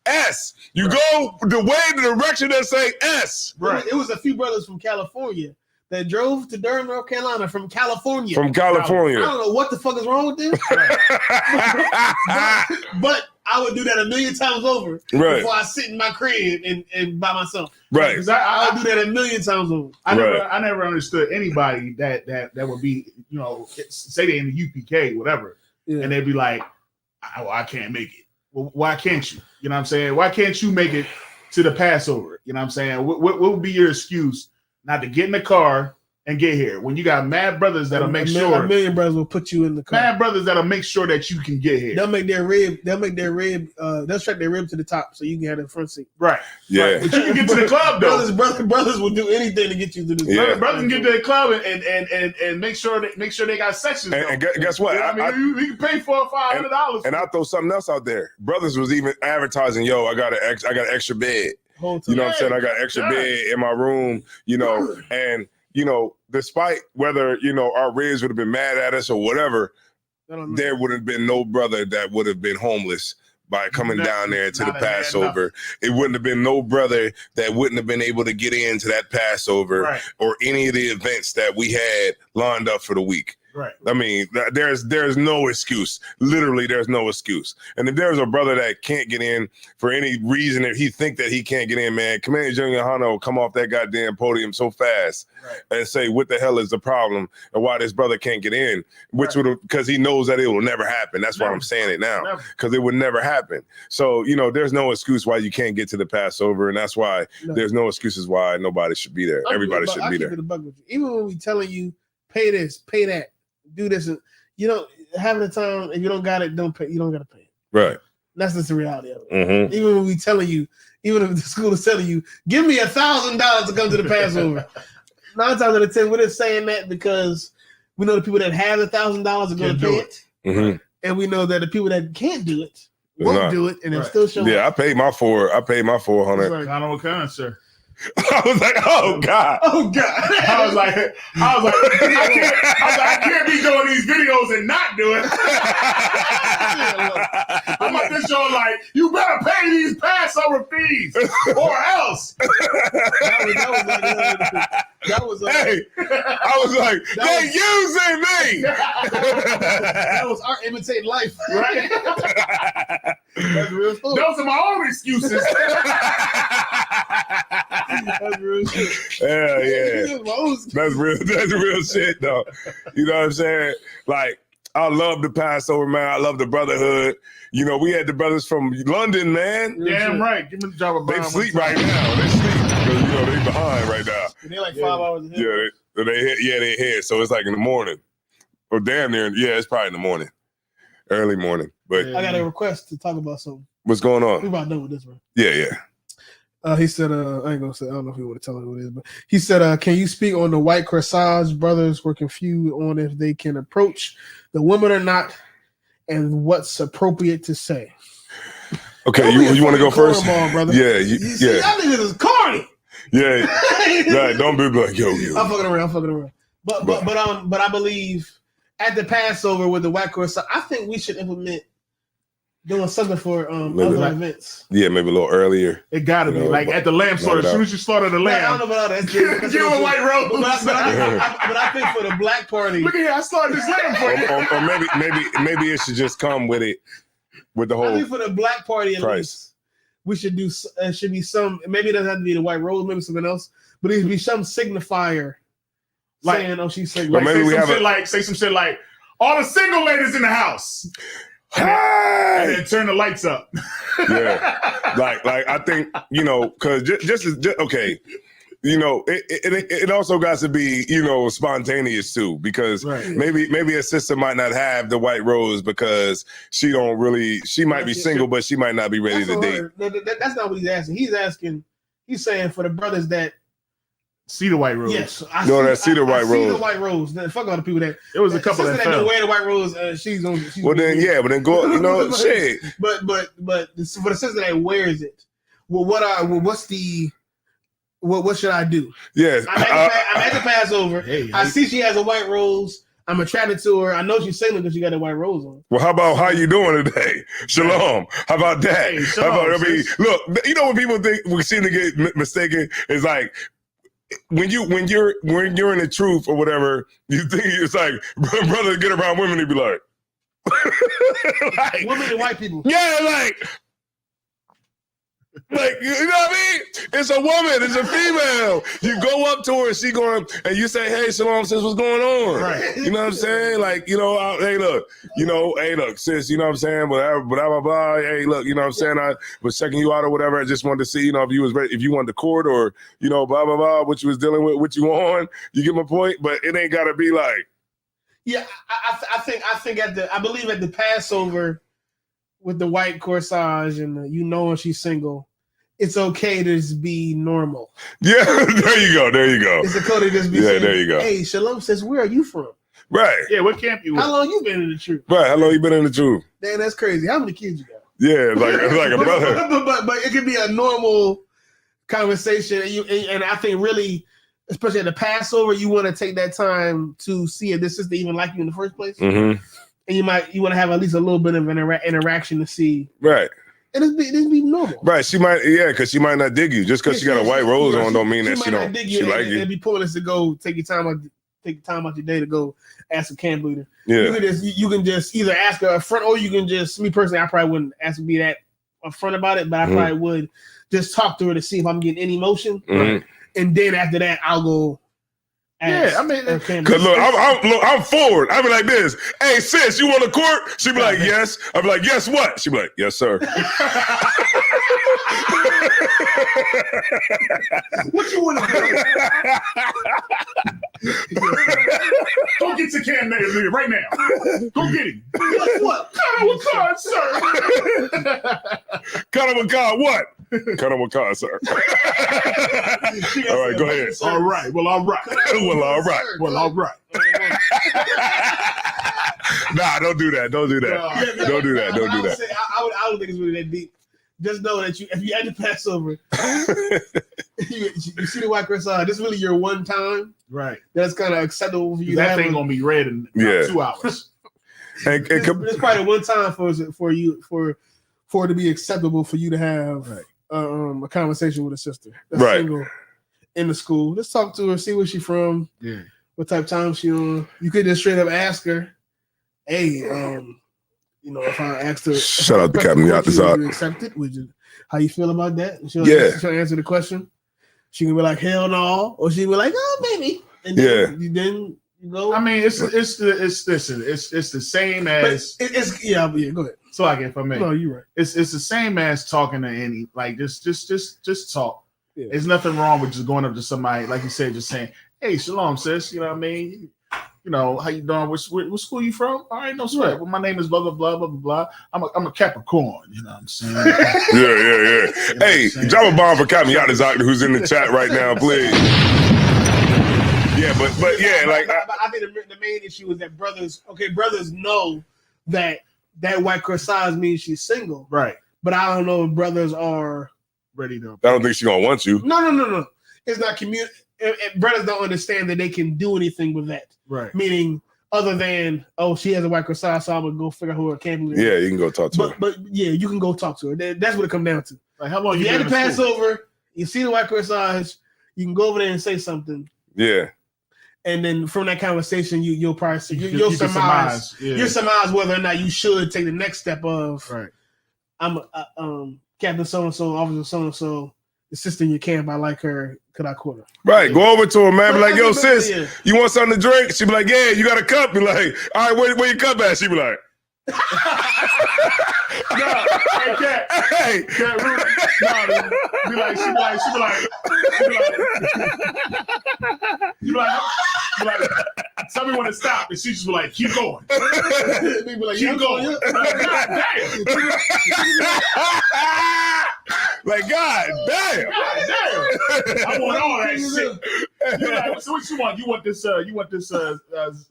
S. You go the direction that say S. Right. It was a few brothers from California that drove to Durham, North Carolina from California. I don't know what the fuck is wrong with them. but I would do that 1,000,000 times over before I sit in my crib and by myself. Right. Because I would do that 1,000,000 times over. I never understood anybody that would be, say they're in the UPK, whatever, and they'd be like, I can't make it. Well, why can't you? You know what I'm saying? Why can't you make it to the Passover? You know what I'm saying? What would be your excuse not to get in the car and get here when you got mad brothers that'll make sure 1,000,000 brothers will put you in the car. Mad brothers that'll make sure that you can get here. They'll strap their rib to the top so you can have the front seat. Right. Yeah. Right. But you can get to the club though. Brothers will do anything to get you to the club. Brothers can get to the club and make sure they got sections. And guess what? You can pay for $500. And I'll throw something else out there. Brothers was even advertising, I got an extra bed. You know what I'm saying? I got an extra bed in my room, and despite whether, our ribs would have been mad at us or whatever, there would have been no brother that would have been homeless by coming down there to the Passover. It wouldn't have been no brother that wouldn't have been able to get into that Passover or any of the events that we had lined up for the week. Right. I mean, there's no excuse. Literally, there's no excuse. And if there's a brother that can't get in for any reason, if he think that he can't get in, man, Commander Junior Hano will come off that goddamn podium so fast and say, what the hell is the problem and why this brother can't get in, which would, because he knows that it will never happen. That's why I'm saying it now, because it would never happen. So, you know, there's no excuse why you can't get to the Passover, and that's why there's no excuses why nobody should be there. Everybody should be there. Even when we telling you, pay this, pay that, do this, and you know, having the time, if you don't got it, don't pay. You don't got to pay it. Right. That's just the reality of it. Even when we telling you, even if the school is telling you, give me $1,000 to come to the Passover. 9 times out of 10, we're just saying that because we know the people that have $1,000 are going to pay it, and we know that the people that can't do it won't do it, and they'll still show up. Yeah, I paid my 400. Like, I don't kind, sir. I was like, oh God. Oh God. I was like, I can't be doing these videos and not do it. I'm like this show like, you better pay these Passover fees or else. That was hey, I was like, they using me. That was our imitating life. Right? That's real story. Those are my own excuses. That's real shit. Yeah. That's real shit, though. You know what I'm saying? Like, I love the Passover, man. I love the brotherhood. You know, we had the brothers from London, man. Damn right. Give me the job of They sleep right now. They sleep because, you know, they behind right now. They're like 5 hours ahead. Yeah, they ahead. So it's like in the morning. Or damn near. Yeah, it's probably in the morning. Early morning. But I got a request to talk about something. What's going on? We about done with this, bro. Yeah. He said, I ain't gonna say, I don't know if he want to tell me who it is, but he said, can you speak on the white corsage? Brothers were confused on if they can approach the woman or not, and what's appropriate to say. Okay, you want to go first? Brother. Yeah, see, y'all niggas is corny. Yeah, right. Don't be like, yo. I'm fucking around. But I believe at the Passover with the white corsage, I think we should implement doing something for other events. Yeah, maybe a little earlier. It gotta be like at the lamb slaughter. As soon as you slaughter the lamb, I don't know about that. Give a white robe. But I think for the black party. Look at here, I slaughtered this lamb for you. Or maybe it should just come with it, with the whole. I think for the black party at price. least, we should do. Should be some. Maybe it doesn't have to be the white rose. Maybe something else. But it should be some signifier. Like, saying, "Oh, she's single." Like, say some shit like all the single ladies in the house. Hey! And then turn the lights up. Yeah, like I think, you know, because just okay, you know, it also got to be, you know, spontaneous too, because maybe a sister might not have the white rose because she might be single, but she might not be ready to date. That's not what he's asking. He's saying for the brothers that see the white rose. Yes, see the white rose. See the white rose. Then fuck all the people that. It was a couple that don't wear the white rose. She's on. But then go. You know, shit. But for the sister that wears it, well, what should I do? Yes, I'm at the Passover. I see she has a white rose. I'm attracted to her. I know she's single because she got a white rose on. Well, how about how you doing today? Shalom. How about that? Hey, shalom, look, you know what people think we seem to get mistaken is like. When you're in the truth or whatever, you think it's like brother get around women, he'd be like, women and white people. Yeah, like you know what I mean? It's a woman, it's a female. You go up to her and she going, and you say, "Hey, shalom, sis, what's going on?" Right. You know what I'm saying? Like, you know, hey, look, sis, you know what I'm saying? Blah, blah, blah. Hey, look, you know what I'm saying? I was checking you out or whatever. I just wanted to see, you know, if you was ready, if you wanted to court or, you know, blah, blah, blah, what you was dealing with, what you on. You get my point? But it ain't got to be like. Yeah, I believe at the Passover with the white corsage and you know when she's single, it's okay to just be normal. Yeah, there you go. It's okay to just be saying, there you go. Hey, Shalom says, where are you from? Right. Yeah, what camp you with? How long you been in the truth? Right, how long you been in the truth? Damn, that's crazy. How many kids you got? Yeah, like a brother. But it could be a normal conversation, and I think really, especially at the Passover, you want to take that time to see if this sister even like you in the first place. Mm-hmm. And you want to have at least a little bit of an interaction to see. Right. And it's be normal. Right. She might, because she might not dig you. Just because she got a white rose on don't mean that she don't. She like you. It'd be pointless to go take your time take the time out your day to go ask a camp leader. Yeah. You can just either ask her up front, or you can just, me personally, I probably wouldn't ask to be that upfront about it, but I probably would just talk to her to see if I'm getting any motion. And then after that, I'll go. Yeah, I mean, because look, I'm forward. I be like this. Hey, sis, you want to court? She be like, yes. I be like, yes, what? She be like, yes, sir. What you want to do? Go get your Cam Newton right now. Go get him. Guess what? Cut him with card, sir. Cut him with card, what? Cut him with card, sir. All right, go ahead. All right. Well, all right. Well, all right. Well, all right. Nah, don't do that. Don't do that. Don't do that. Don't do that. I don't think it's really that deep. Just know that if you had to Passover, you see the white croissant. This is really your one time. Right. That's kind of acceptable for you. That thing gonna be red in 2 hours. It's probably one time for it to be acceptable for you to have a conversation with a sister that's single in the school. Let's talk to her, see where she's from, what type of time she on. You could just straight up ask her, hey, if I asked her, shout out to Captain would you accept it? How you feel about that? And she'll answer the question. She can be like, hell no, or she can be like, oh, maybe. And then you go. I mean, it's the same as it's go ahead. So I get for me. No, you're right. It's the same as talking to any, like just talk. Yeah. There's nothing wrong with just going up to somebody, like you said, just saying, hey, shalom, sis. You know what I mean? You know, how you doing? What school you from? All right, no sweat. Right. Well, my name is blah, blah, blah, blah, blah. I'm a Capricorn, you know what I'm saying? Yeah. Hey, drop a bomb for Captain Yatazak, who's in the chat right now, please. Yeah, but yeah, like I think the main issue is that brothers know that white croissant means she's single. Right. But I don't know if brothers are ready to. I don't think she's gonna want you. No. It's not brothers don't understand that they can do anything with that. Right. Meaning, other than, she has a white croissant, so I'm gonna go figure out who her camp is. Yeah, you can go talk to her. But yeah, you can go talk to her. That's what it comes down to. Like, how long you had to pass over, you see the white croissant, you can go over there and say something. Yeah. And then from that conversation, you'll probably you'll surmise whether or not you should take the next step of I'm Captain so and so, Officer so and so, assisting your camp. I like her. Could I quote her? Right. Go over to her, man. Be like, yo, sis, you want something to drink? She be like, yeah. You got a cup? Be like, all right, where your cup at? She be like. Cat, she be like, tell me when to stop, and she just be like, keep going. Keep going. Like, God damn. I want all that shit. Like, so what you want? You want this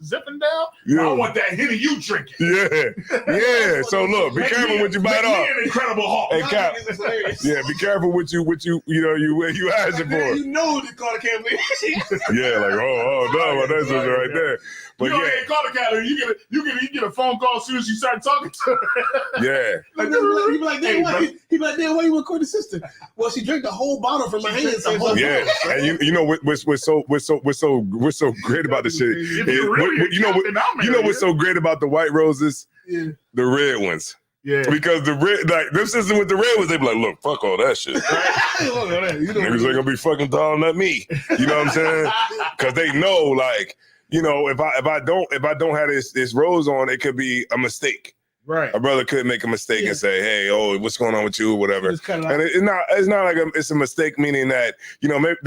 zipping down? Yeah. I want that Henny you drinking. Yeah. So look, be careful what you bite off. An Incredible Hulk. Hey, Cap. Yeah, be careful what you asking for. You know they call the camp leader. Yeah, like no, that's just right there. But you ain't call the cat leader. You get a phone call as soon as you start talking to her. Yeah. He be like, damn, why you want to call the sister? Well, she drank the whole bottle from my hand. Yeah, and you know what's so great about this shit. You know what's so great about the white roses? Yeah. The red ones. Yeah. Because the red, like them sisters with the red ones, they be like, look, fuck all that shit. Niggas ain't gonna be fucking calling at me. You know what I'm saying? Because they know, like, you know, if I don't have this rose on, it could be a mistake. Right. A brother could make a mistake and say, hey, what's going on with you or whatever. It's kind of and it's not like it's a mistake, meaning that, you know, maybe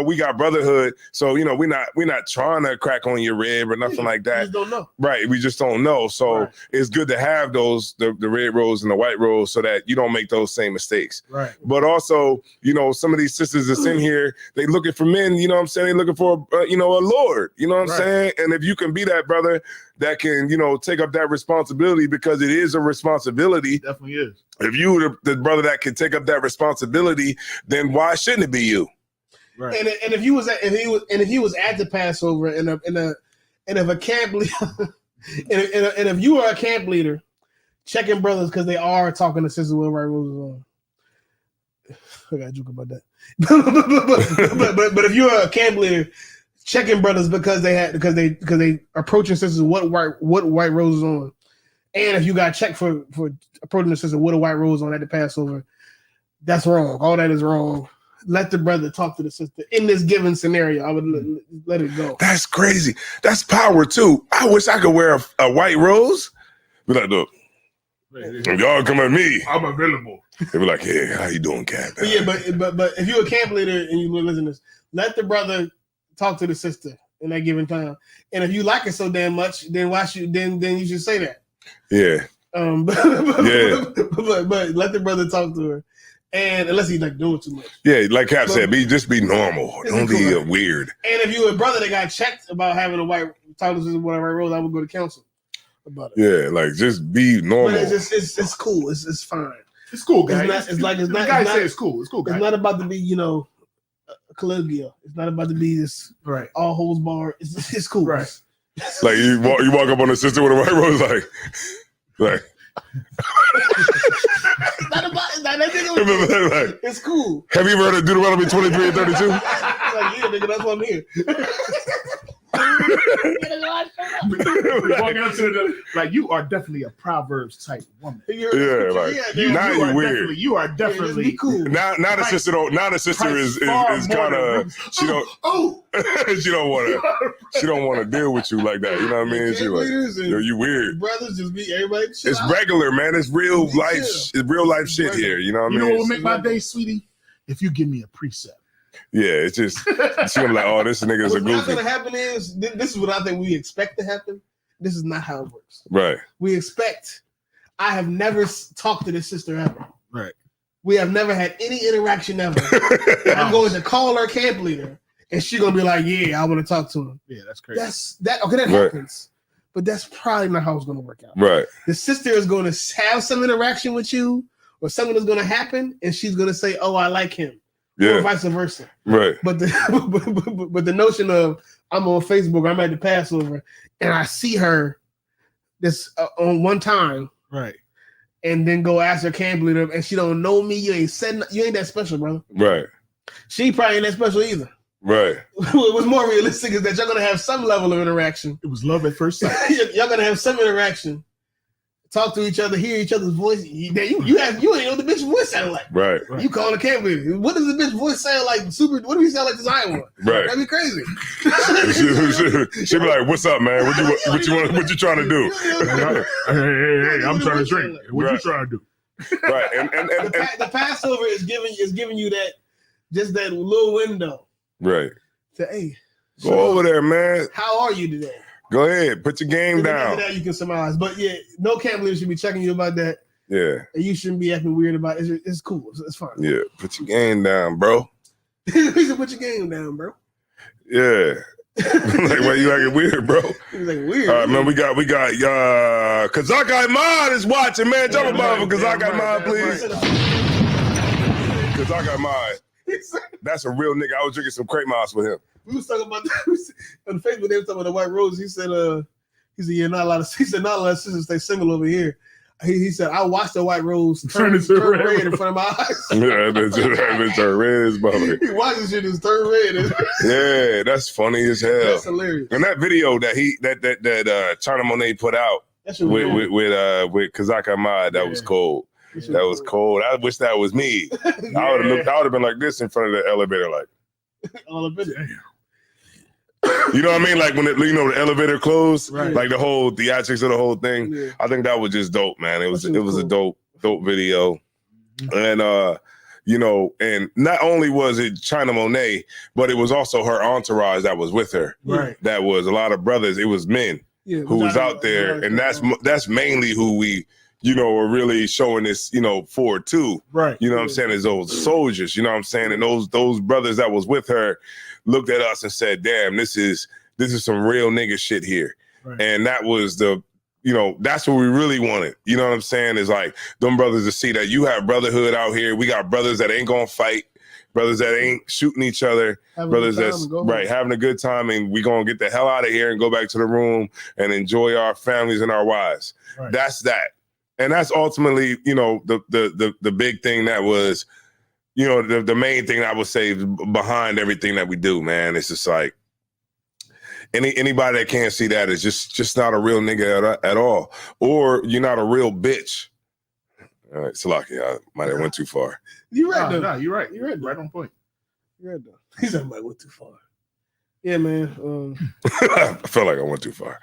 we got brotherhood. So, you know, we're not trying to crack on your rib or nothing like that. We just don't know. Right. We just don't know. So it's good to have those, the red rose and the white rose, so that you don't make those same mistakes. Right. But also, you know, some of these sisters that's in here, they looking for men, you know what I'm saying? They looking for, a Lord, you know what I'm saying? And if you can be that brother that can, you know, take up that responsibility, because it is a responsibility. It definitely is. If you the brother that can take up that responsibility, then why shouldn't it be you? Right. And if he was at the Passover and if a camp leader and if you are a camp leader checking brothers because they are talking to sisters with white roses on. I got a joke about that. but if you're a camp leader checking brothers because they approaching sisters what white rose is on, and if you got checked for approaching the sister what a white rose on at the Passover, that's wrong. All that is wrong. Let the brother talk to the sister in this given scenario. I would let it go. That's crazy. That's power too. I wish I could wear a white rose. Be like, look, if y'all come at me, I'm available. They be like, yeah, how you doing, Cap? But yeah, but if you're a camp leader and you listen to this, let the brother talk to the sister in that given time. And if you like it so damn much, then then you should say that. Yeah. But let the brother talk to her. And unless he's like doing too much. Yeah, like Cap said, just be normal. Don't be weird. And if you're a brother that got checked about having a white title system, whatever role, I would go to counsel about it. Yeah, like just be normal. But it's cool. It's fine. It's cool, guys. It's not. It's cool. It's cool, guys. It's not about to be, collegial. It's not about to be this all holds bar. It's cool. Right. Like you walk up on the sister with a white rose, like. It's cool. Have you ever heard of Deuteronomy 23 and 32? Like, yeah, nigga, that's why I'm here. Walking up to the like, you are definitely a Proverbs type woman. You weird. You are definitely cool. Now the sister don't. Now the sister is kind of she don't want to deal with you like that. You know what I mean? She like, you weird. Brothers just be everybody. It's regular, man. It's real life. It's real life shit here. You know what I mean? You know what will make my day, sweetie? If you give me a precept. Yeah, it's just she's gonna be like, oh, this nigga's a goofy. What's gonna happen is this is what I think we expect to happen. This is not how it works. Right. We expect. I have never talked to this sister ever. Right. We have never had any interaction ever. I'm going to call her camp leader, and she's gonna be like, "Yeah, I want to talk to him." Yeah, that's crazy. That happens, but that's probably not how it's gonna work out. Right. The sister is going to have some interaction with you, or something is going to happen, and she's going to say, "Oh, I like him." Yeah. Or vice versa. Right. But the notion of I'm on Facebook, I'm at the Passover, and I see her this on one time, right, and then go ask her camp leader, and she don't know me. You ain't that special, brother. Right. She probably ain't that special either. Right. What's more realistic is that you're gonna have some level of interaction. It was love at first sight. You're gonna have some interaction. Talk to each other, hear each other's voice. You ain't know the bitch's voice sounded like. Right. You call the camp leader. What does the bitch voice sound like? What do we sound like this Iowa? Right. That'd be crazy. She'd be like, "What's up, man? What you trying to do?" Hey, I'm trying to drink. What you trying to do? Right. And the Passover is giving you that little window. Right. To hey, go over there, man. How are you today? Go ahead, put your game down. After that, you can surmise. But yeah, no camp leader should be checking you about that. Yeah. And you shouldn't be acting weird about it. It's cool. It's fine. Yeah, put your game down, bro. You should put your game down, bro. Yeah. Like, why you acting weird, bro? He's like weird. All right, man, we got Kazak Ahmad is watching, man. Drop a bomb for Kazak Ahmad, please. Kazak Ahmad. That's a real nigga. I was drinking some crepe mouse with him. We was talking about on Facebook. They were talking about the white rose. He said, yeah, not a lot of sisters stay single over here. He said, I watched the white rose turn red in front of my eyes. Yeah, that turn red as mother. He watched this shit just turn red. Yeah, that's funny as hell. That's hilarious. And that video that China Monet put out with Kazak Ahmad, that was cold. That was cold. I wish that was me. Yeah. I would have been like this in front of the elevator, like. All of it. You know what I mean? Like when the elevator closed, right. Like the whole theatrics of the whole thing. Yeah. I think that was just dope, man. It was a dope video. Mm-hmm. And and not only was it China Monet, but it was also her entourage that was with her. Right. That was a lot of brothers. It was men who was out there, and that's mainly who we are really showing this, for too. Right. You know what I'm saying? Is those soldiers, you know what I'm saying? And those brothers that was with her looked at us and said, damn, this is some real nigga shit here. Right. And that was that's what we really wanted. You know what I'm saying? Is like them brothers to see that you have brotherhood out here. We got brothers that ain't gonna fight, brothers that ain't shooting each other, brothers that's having a good time, and we gonna get the hell out of here and go back to the room and enjoy our families and our wives. Right. That's that. And that's ultimately, the big thing that was, the main thing I would say behind everything that we do, man. It's just like, anybody that can't see that is just not a real nigga at all, or you're not a real bitch. All right, Salaki, I might have went too far. You're right, though. No, you're right. You're right on point. You're right, though. He said I might went too far. Yeah, man. I felt like I went too far.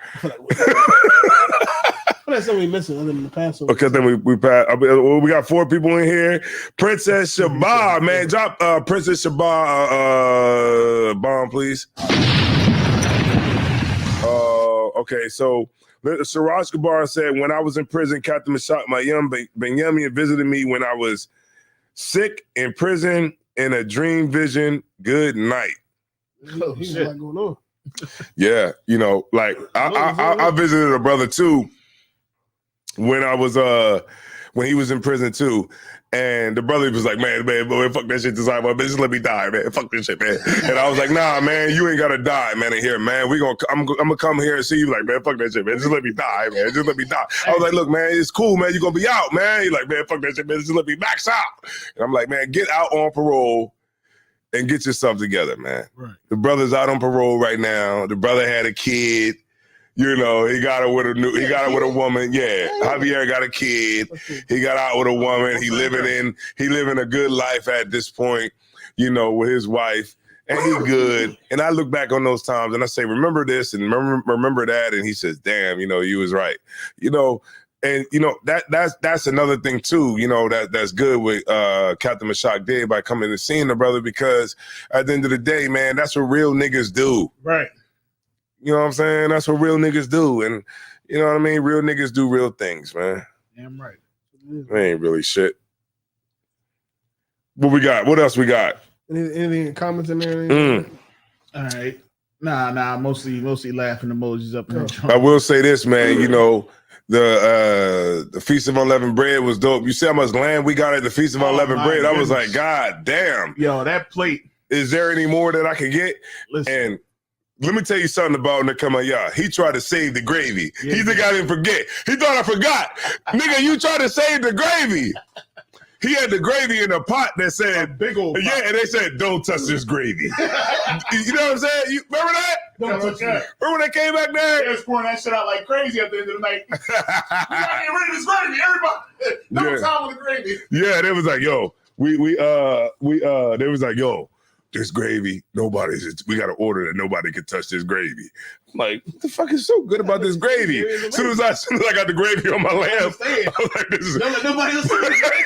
What else are we missing other than the Passover? Okay, then we got 4 people in here. Princess Shabba, man, drop Princess Shabba bomb, please. Okay, so Siraj Kabar said, when I was in prison, Captain Mashak Mayum Benyamin visited me when I was sick in prison in a dream vision. Good night. Oh, he's a lot going on. Yeah, you know, like I visited a brother too when I was when he was in prison too. And the brother was like, man, fuck that shit, desire, man, just let me die, man. Fuck this shit, man. And I was like, nah, man, you ain't gotta die, man, in here, man. I'm gonna come here and see you. Like, man, fuck that shit, man. Just let me die, man. Just let me die. I was like, look, man, it's cool, man. You're gonna be out, man. He's like, man, fuck that shit, man. Just let me max out. And I'm like, man, get out on parole and get yourself together, man. Right. The brother's out on parole right now. The brother had a kid. You know, he got it with a woman. Yeah, Javier got a kid. He got out with a woman. He living a good life at this point, you know, with his wife, and he good. And I look back on those times and I say, remember this and remember that. And he says, damn, you know, you was right. You know, and you know that's another thing too. You know that's good with Captain Mashak did by coming and seeing the brother, because at the end of the day, man, that's what real niggas do. Right. You know what I'm saying? That's what real niggas do. And you know what I mean? Real niggas do real things, man. Damn right. They ain't really shit. What we got? What else we got? Anything comments in there? All right. Nah. Mostly laughing emojis up in there. I will say this, man. You know, the Feast of Unleavened Bread was dope. You see how much lamb we got at the Feast of Unleavened Bread? Goodness. I was like, God damn. Yo, that plate. Is there any more that I can get? Listen. And let me tell you something about Nakamaya. He tried to save the gravy. Yeah, he think I didn't forget. He thought I forgot. Nigga, you tried to save the gravy. He had the gravy in a pot that said, big old pot. Yeah, and they said, don't touch this gravy. You know what I'm saying? You remember that? Don't touch that. Remember when they came back there? They was pouring that shit out like crazy at the end of the night. We gotta get rid of this gravy, everybody. No time with the gravy. Yeah, they was like, yo, they was like, yo, this gravy, we got to order that nobody can touch this gravy. I'm like, what the fuck is so good about this gravy? As soon as I got the gravy on my lamb, I was like, this is... Don't let nobody else touch this gravy.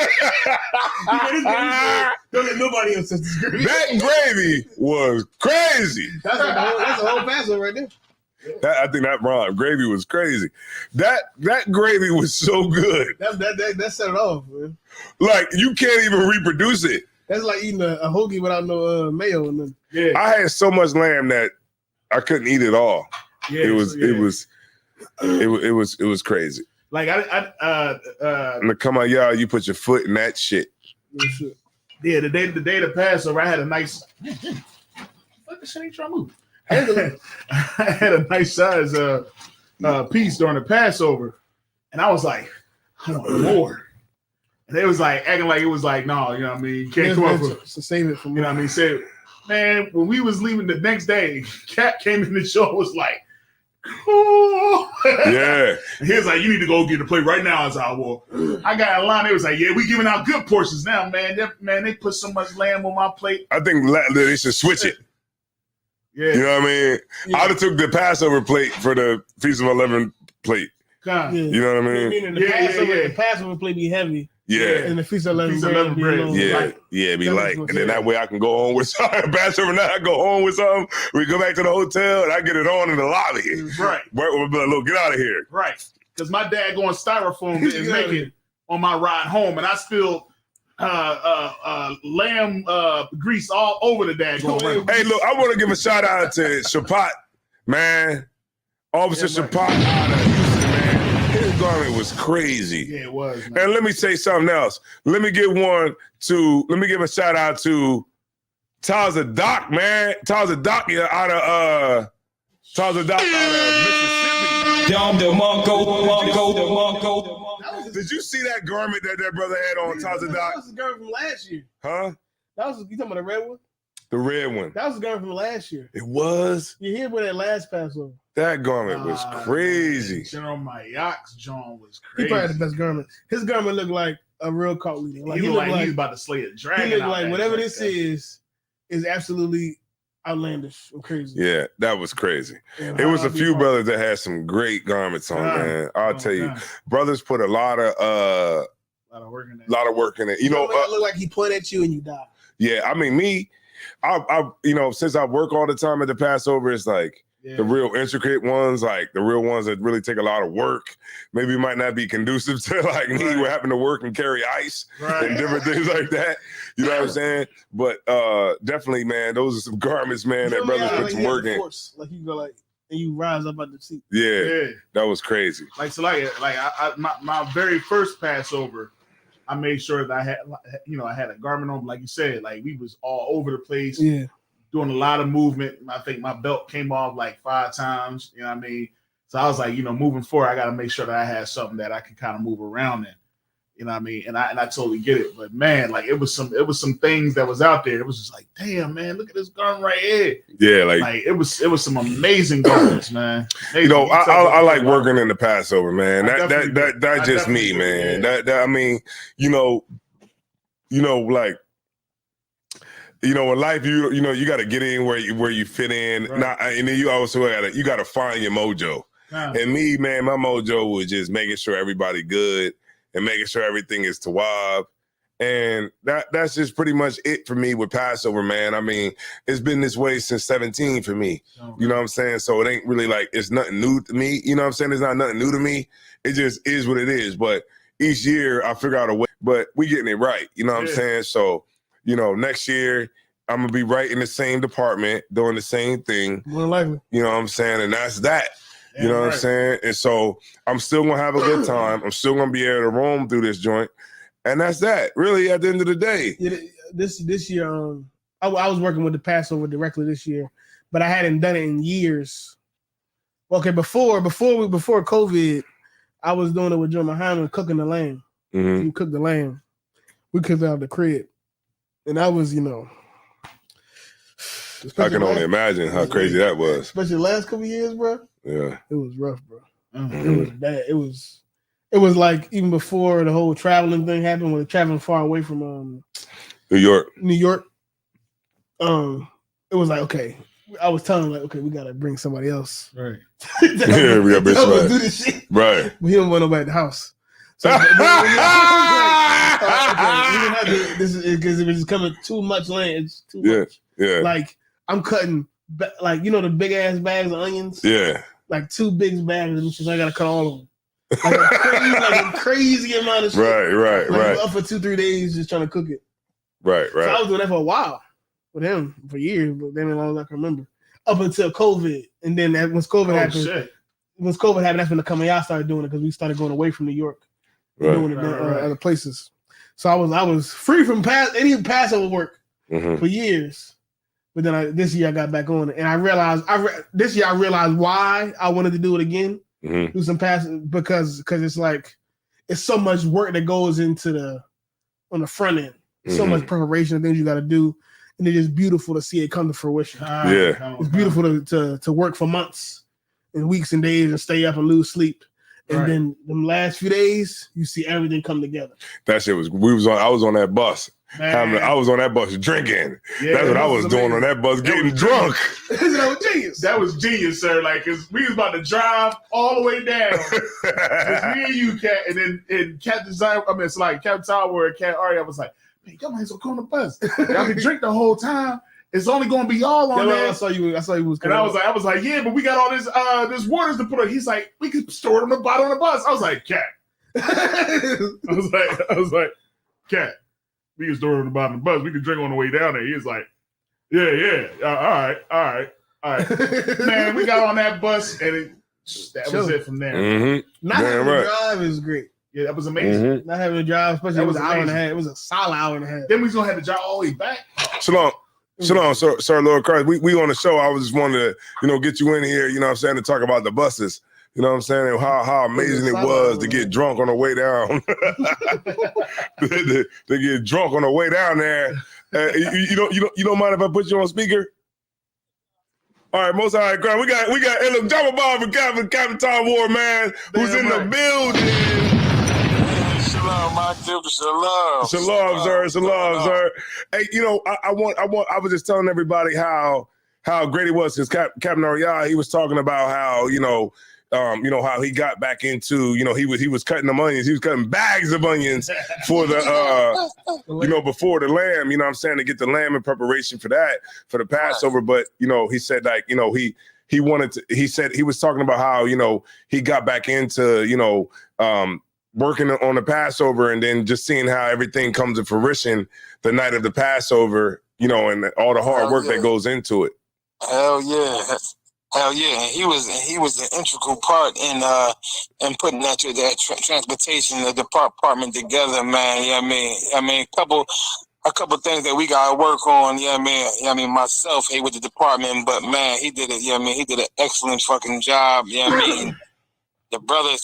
Don't let nobody else touch this gravy. That gravy was crazy. That's a whole Passover right there. I think that rhyme. Gravy was crazy. That gravy was so good. That set it off, man. Like, you can't even reproduce it. That's like eating a hoagie without no mayo in them. Yeah. I had so much lamb that I couldn't eat it all. Yeah, it was crazy. Like Come on, y'all, you put your foot in that shit. Yeah, the day of Passover, I had a nice. What the shit ain't trying to move? I had a nice size piece during the Passover, and I was like, I want more. And they was like acting like it was like, no, you know what I mean? You can't come up with to save it from you know what I mean? Say, man, when we was leaving the next day, Cat came in the show and was like, oh. Yeah. And he was like, you need to go get a plate right now. As I will. I got a line. They was like, yeah, we giving out good portions now, man. They put so much lamb on my plate. I think they should switch it. Yeah. You know what I mean? Yeah. I'd have took the Passover plate for the Feast of Unleavened plate. Yeah. You know what I mean? Meaning the Passover plate be heavy. Yeah. And the Feast of Unleavened Bread. Be light. And then that way I can go home with something. Passover night, I go home with something. We go back to the hotel and I get it on in the lobby. Right. We'll be like, look, get out of here. Right. Because my dad going styrofoam and make it on my ride home. And I spilled lamb grease all over the dad. Hey, look, I want to give a shout out to Shapat, man. Officer Shapat out of Houston, man. His garment was crazy. Yeah, it was, man. And let me say something else. Let me give a shout out to Taza Doc, man. Taza Doc out of Mississippi. Did you see that garment that brother had on, Taza Doc? That was the garment from last year. Huh? You talking about the red one? The red one. That was a garment from last year. It was? You hear about that last Passover. That garment was crazy. Man, General Mayak's John was crazy. He probably had the best garment. His garment looked like a real cult leader. Like, he looked like he's about to slay a dragon. He looked like whatever this is absolutely outlandish and crazy. Yeah, that was crazy. It was a few brothers that had some great garments on, man. I'll tell you, brothers put a lot of work in it. You know, it looked like he pointed at you and you died. Yeah, I mean, I since I work all the time at the Passover, it's like the real intricate ones, like the real ones that really take a lot of work. Maybe might not be conducive to like me who happen to work and carry ice and different things like that. You know what I'm saying? But definitely, man, those are some garments, man, that brothers put some work in. Like you go like and you rise up out the seat. Yeah, that was crazy. My very first Passover, I made sure that I had a garment on, like you said, like we was all over the place. Yeah. Doing a lot of movement. I think my belt came off like 5 times. You know what I mean? So I was like, moving forward, I got to make sure that I had something that I can kind of move around in. You know what I mean? And I totally get it. But man, like it was some things that was out there. It was just like, damn, man, look at this garment right here. Yeah, like it was some amazing garments, man. Amazing. I like working in the Passover, man. That's just me, man. Yeah. That I mean, like. In life, you got to get in where you fit in. Right. And then you also got to find your mojo. Yeah. And me, man, my mojo was just making sure everybody good and making sure everything is tawab. And that's just pretty much it for me with Passover, man. I mean, it's been this way since 17 for me. Oh, you know what I'm saying? So it ain't really like it's nothing new to me. You know what I'm saying? It's not nothing new to me. It just is what it is. But each year I figure out a way. But we getting it right. You know what I'm saying? So. Next year, I'm going to be right in the same department, doing the same thing. More likely. You know what I'm saying? And that's that. You know what I'm saying? And so I'm still going to have a good time. I'm still going to be able to roam through this joint. And that's that, really, at the end of the day. Yeah, this year, I was working with the Passover directly this year, but I hadn't done it in years. Okay, before COVID, I was doing it with Joe Muhammad, cooking the lamb. Mm-hmm. We cooked the lamb. We cooked it out of the crib. And I was, I can only imagine how crazy that was. Especially the last couple of years, bro. Yeah. It was rough, bro. Mm-hmm. It was bad. It was like even before the whole traveling thing happened, when traveling far away from New York. It was like, okay. I was telling him, like, okay, we gotta bring somebody else. Right. We gotta bring somebody. Do this shit. Right. But he don't want nobody at the house. So this is because it was coming too much land. It's too much. Yeah. Like I'm cutting, like the big ass bags of onions. Yeah. Like 2 big bags, and so I gotta cut all of them. Like a crazy amount of shit. Right. Up for 2-3 days just trying to cook it. Right. So I was doing that for a while with him for years, but then as long as I can remember, up until COVID, and then once COVID happened, that's when the Kamayah started doing it because we started going away from New York. Doing it other places. So I was free from any Passover work for years. But then this year I got back on it, and I realized this year I realized why I wanted to do it again. Mm-hmm. Do some passing because it's like it's so much work that goes into on the front end. So much preparation and things you got to do, and it's just beautiful to see it come to fruition. It's beautiful to work for months and weeks and days and stay up and lose sleep. And then the last few days, you see everything come together. That shit was. I was on that bus. I was on that bus drinking. Yeah, that's what I was doing on that bus, getting drunk. That was genius. That was genius, sir. Like, cause we was about to drive all the way down. It's me and you, Cat, and then Captain Zion. I mean, it's like Captain Tower and Cat Ari. I was like, man, y'all might as well go on the bus. Y'all can drink the whole time. It's only gonna be y'all on there. I saw you was. And I was like, yeah, but we got all this waters to put on. He's like, we can store it on the bottom of the bus. I was like, Cat. I was like, Cat. We can store it on the bottom of the bus. We can drink on the way down there. He was like, yeah. All right. Man, we got on that bus, and that was it from there. Mm-hmm. Not having to drive is great. Yeah, that was amazing. Mm-hmm. Not having to drive, especially it was an hour and a half. It was a solid hour and a half. Then we was gonna have to drive all the way back. Shalom, sir, Lord Christ. We on the show. I was just wanting to, get you in here, you know what I'm saying, to talk about the buses. You know what I'm saying? And how amazing it was to get drunk on the way down. to get drunk on the way down there. You don't mind if I put you on speaker? All right, most all right, Grant. We got. Hey, look, drop a bomb for Captain Tom Ward, man, who's in the building. Shalom, my dude. Shalom. Shalom, sir. Hey, I was just telling everybody how great it was because Captain Ariah, he was talking about how how he got back into, he was cutting them onions. He was cutting bags of onions for the, before the lamb, what I'm saying, to get the lamb in preparation for the Passover. But, he said he said he was talking about how, he got back into, working on the Passover and then just seeing how everything comes to fruition the night of the Passover, and all the hard work that goes into it. Hell yeah. He was an integral part in putting that transportation, the department together, man. I mean, a couple things that we gotta work on. Myself, with the department, but man, he did it. He did an excellent fucking job. The brothers,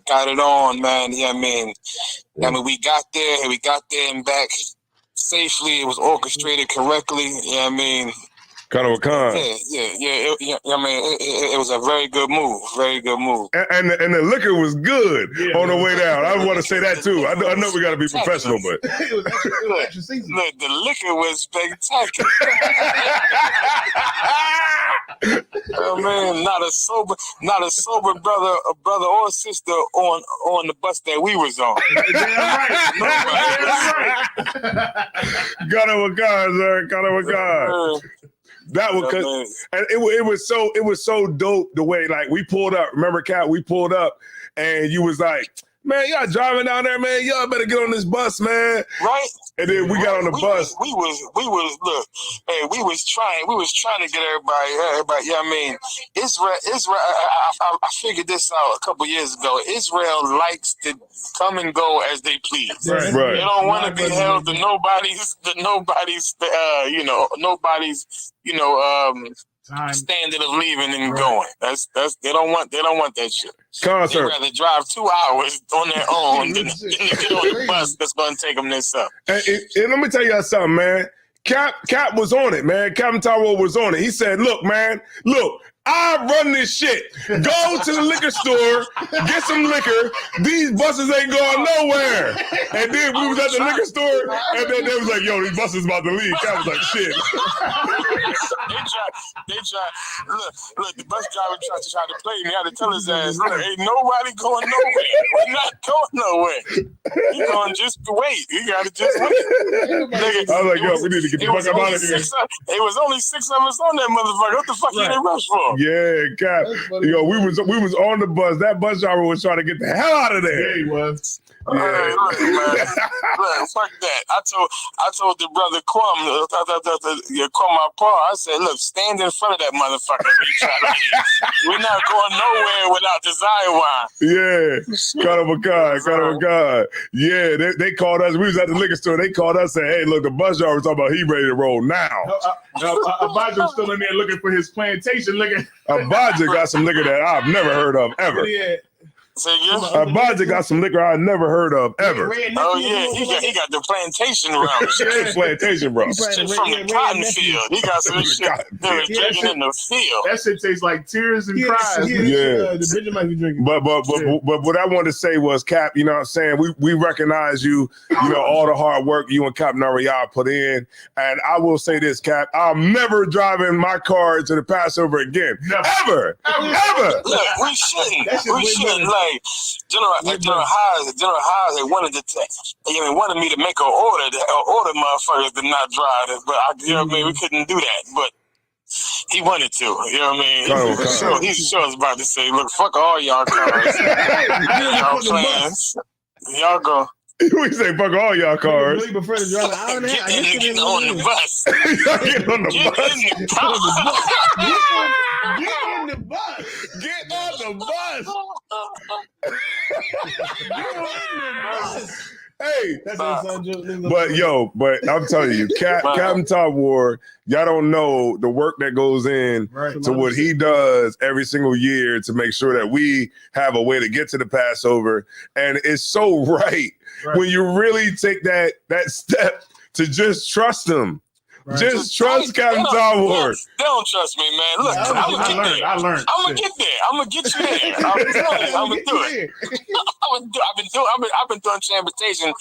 got it on, man. We got there and back safely. It was orchestrated correctly. Kind of a con. Yeah. It was a very good move. And the liquor was good on the way down. I want to say that too. I know we got to be professional, but it was extra season. Look, the liquor was spectacular. Oh man, not a sober brother or sister on the bus that we was on. Got it with God, sir. Got it with God. That was and it was so dope the way we pulled up. Remember, Cat? We pulled up and you was like, "Man, y'all driving down there, man. Y'all better get on this bus, man." Right. And then we got on the bus. We was trying to get everybody. Israel. I figured this out a couple years ago. Israel likes to come and go as they please. Right. They don't want to be held to nobody's standard of leaving and going. That's they don't want that shit. They'd rather drive 2 hours on their own than get on the bus that's gonna take them this up. And let me tell y'all something, man. Cap was on it, man. Captain Taro was on it. He said, "Look, man, I run this shit. Go to the liquor store, get some liquor. These buses ain't going nowhere." And then we was at the liquor store, and then they was like, "Yo, these buses about to leave." Cap was like, "Shit." They try. Look, the bus driver tried to play me. I had to tell his ass, "Look, ain't nobody going nowhere. We're not going nowhere. You gonna just wait. You gotta just wait." I was like, "Yo, we need to get the fuck out of here." It was only 6 of us on that motherfucker. What the fuck you in rush for? Yeah, Cap. Yo, we was on the bus. That bus driver was trying to get the hell out of there. Yeah, he was. Yeah. Look, man. Look, fuck that. I told the brother Kwame, my paw. I said, "Look, stand in front of that motherfucker. We're not going nowhere without the Zion." Yeah, kind of a God. Yeah, they called us. We was at the liquor store. They called us and said, "Hey, look, the bus driver was talking about he ready to roll now." Abadja's still in there looking for his plantation liquor. Abadja got some liquor that I've never heard of ever. Yeah. Abadja got some liquor I've never heard of ever. Oh yeah, he got the plantation rum. Plantation rum. Shit from the cotton field. He got some shit they was drinking in the field. That shit tastes like tears and cries. Yeah. The bitch might be drinking. But what I wanted to say was, Cap, you know what I'm saying? We recognize you, all the hard work you and Captain Ariah put in. And I will say this, Cap, I'm never driving my car to the Passover again. Ever. Look, we shouldn't. Like General Haas, they wanted me to make an order motherfuckers to not drive it, but we couldn't do that. But he wanted to, He's sure was about to say, "Look, fuck all y'all cars, y'all plans, y'all go." We say fuck all y'all cars. Get on the bus. Get on the bus. Get on the bus. Hey, That's inside joke. But I'm telling you, Captain Top War, y'all don't know the work that goes in to what he does every single year to make sure that we have a way to get to the Passover. And it's so right when you really take that step to just trust him. Right. Just trust Captain Top War. They don't trust me, man. Look, I'm gonna get there. I'm gonna get there. I'm gonna get you there. I'm gonna do it. I've been doing transportation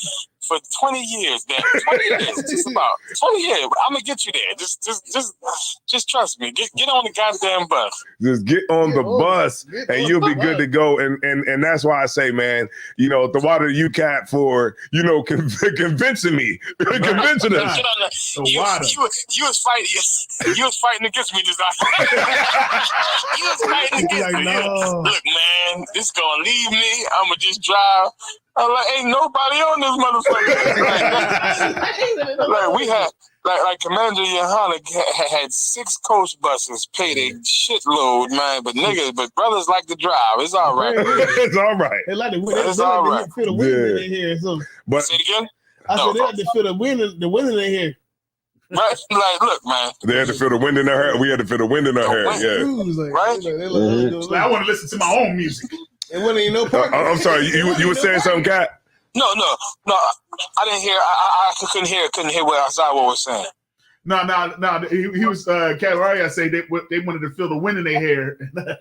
for 20 years, man. 20 years, just about 20 years. I'm gonna get you there. Just trust me. Get on the goddamn bus. Just get on the bus, and you'll be good to go. And that's why I say, man, the water you Cap for, convincing me, convincing us. You was fighting against me this time. You was fighting against me. No. Look, man, this gonna leave me. I'm gonna just drive. I'm like, ain't nobody on this motherfucker. Like we had, like Commander Yohana had 6 coach buses, paid a shitload, man. But brothers like to drive. It's all right. It's all right. It's all right. Feel the wind in here. But say it again. I said they had to feel the wind in here. Right, like, look, man. They had to feel the wind in their hair. We had to feel the wind in our hair. Yeah. Right. I want to listen to my own music. And when ain't no parking. I'm sorry. You were saying something, Cat? No. I didn't hear. I couldn't hear what Azawa was saying. No. He was Calaria say they wanted to feel the wind in their hair. You know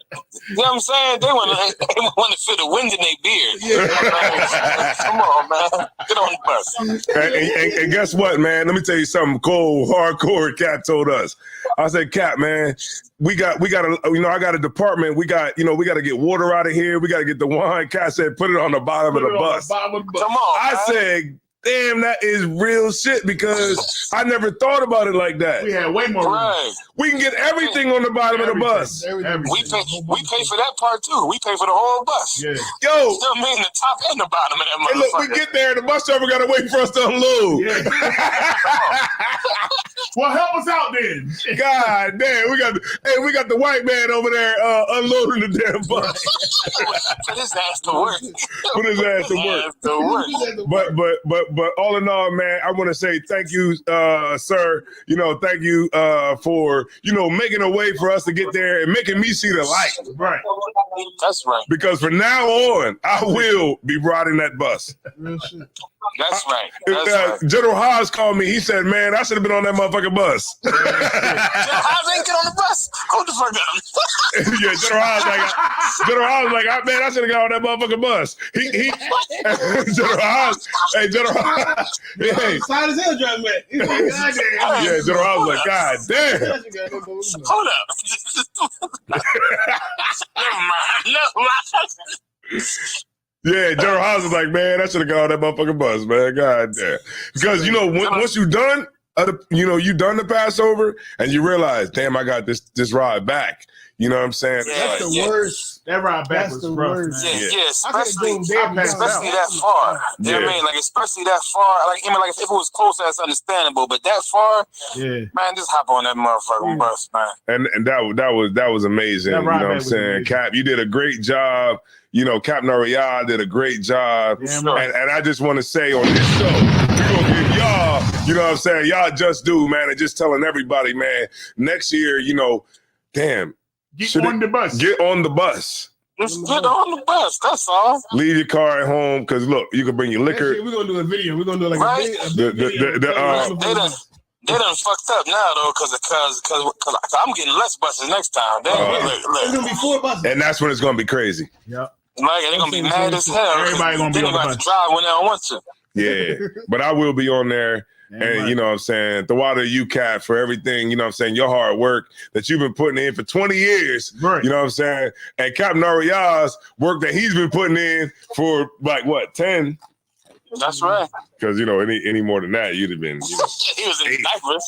what I'm saying? They want to feel the wind in their beard. Yeah. Come on, man. Get on the bus. And guess what, man? Let me tell you something cold, hardcore. Cat told us. I said, Cat, man, we got I got a department. We got to get water out of here. We got to get the wine. Cat said, put it on the bottom of the bus. Come on. I said, damn, that is real shit because I never thought about it like that. We had way more. Right. We can get everything on the bottom of the bus. Everything. We pay for that part too. We pay for the whole bus. Yeah. Yo. You know what I mean? The top and the bottom of that motherfucker. Hey, look, we get there, the bus driver got to wait for us to unload. Yeah. Well, help us out then. God damn, we got the white man over there unloading the damn bus. Put his ass to work. Put his ass to work. But all in all, man, I want to say thank you, sir. Thank you for making a way for us to get there and making me see the light. Right. That's right. Because from now on, I will be riding that bus. That's right. Right. General Haas called me. He said, "Man, I should have been on that motherfucking bus." General Haas ain't get on the bus. Hold the fuck up. Yeah, General Haas was like, man, I should have got on that motherfucking bus. He General Haas. Hey, General Haas. Hey. Side his head driving back. He's like, God damn. Yeah, General Haas was like, God damn. Hold up. Never mind. Yeah, General Haas was like, man, I should have got on that motherfucking bus, man. God damn. Because once you done, you done the Passover and you realize, damn, I got this ride back. You know what I'm saying? Yeah, that's the worst. That ride back was rough, man. Yeah, especially that far. You know what I mean? Like, especially that far. Like, even like if it was close, that's understandable. But that far, man, just hop on that motherfucking bus, man. And that was amazing. You know what I'm saying? Cap, you did a great job. Captain Ariad did a great job. Yeah, and I just want to say on this show, we're going to give y'all, you know what I'm saying? Y'all just do, man. And just telling everybody, man, next year, damn. Get on the bus. Get on the bus. Just get on the bus. That's all. Leave your car at home because, look, you can bring your liquor. We're going to do a video. We're going to do like a video. They done fucked up now though, because I'm getting less buses next time. It's gonna be 4 buses, and that's when it's gonna be crazy. Yep. Like they're gonna be mad as hell. Everybody gonna be on the bus. Drive when they don't want to. Yeah, but I will be on there. And you know what I'm saying, the water you Cap for everything, you know what I'm saying, your hard work that you've been putting in for 20 years, right. You know what I'm saying, and Captain Ariad's work that he's been putting in for like what, 10? That's right. Because any more than that, you'd have been. He was in diapers.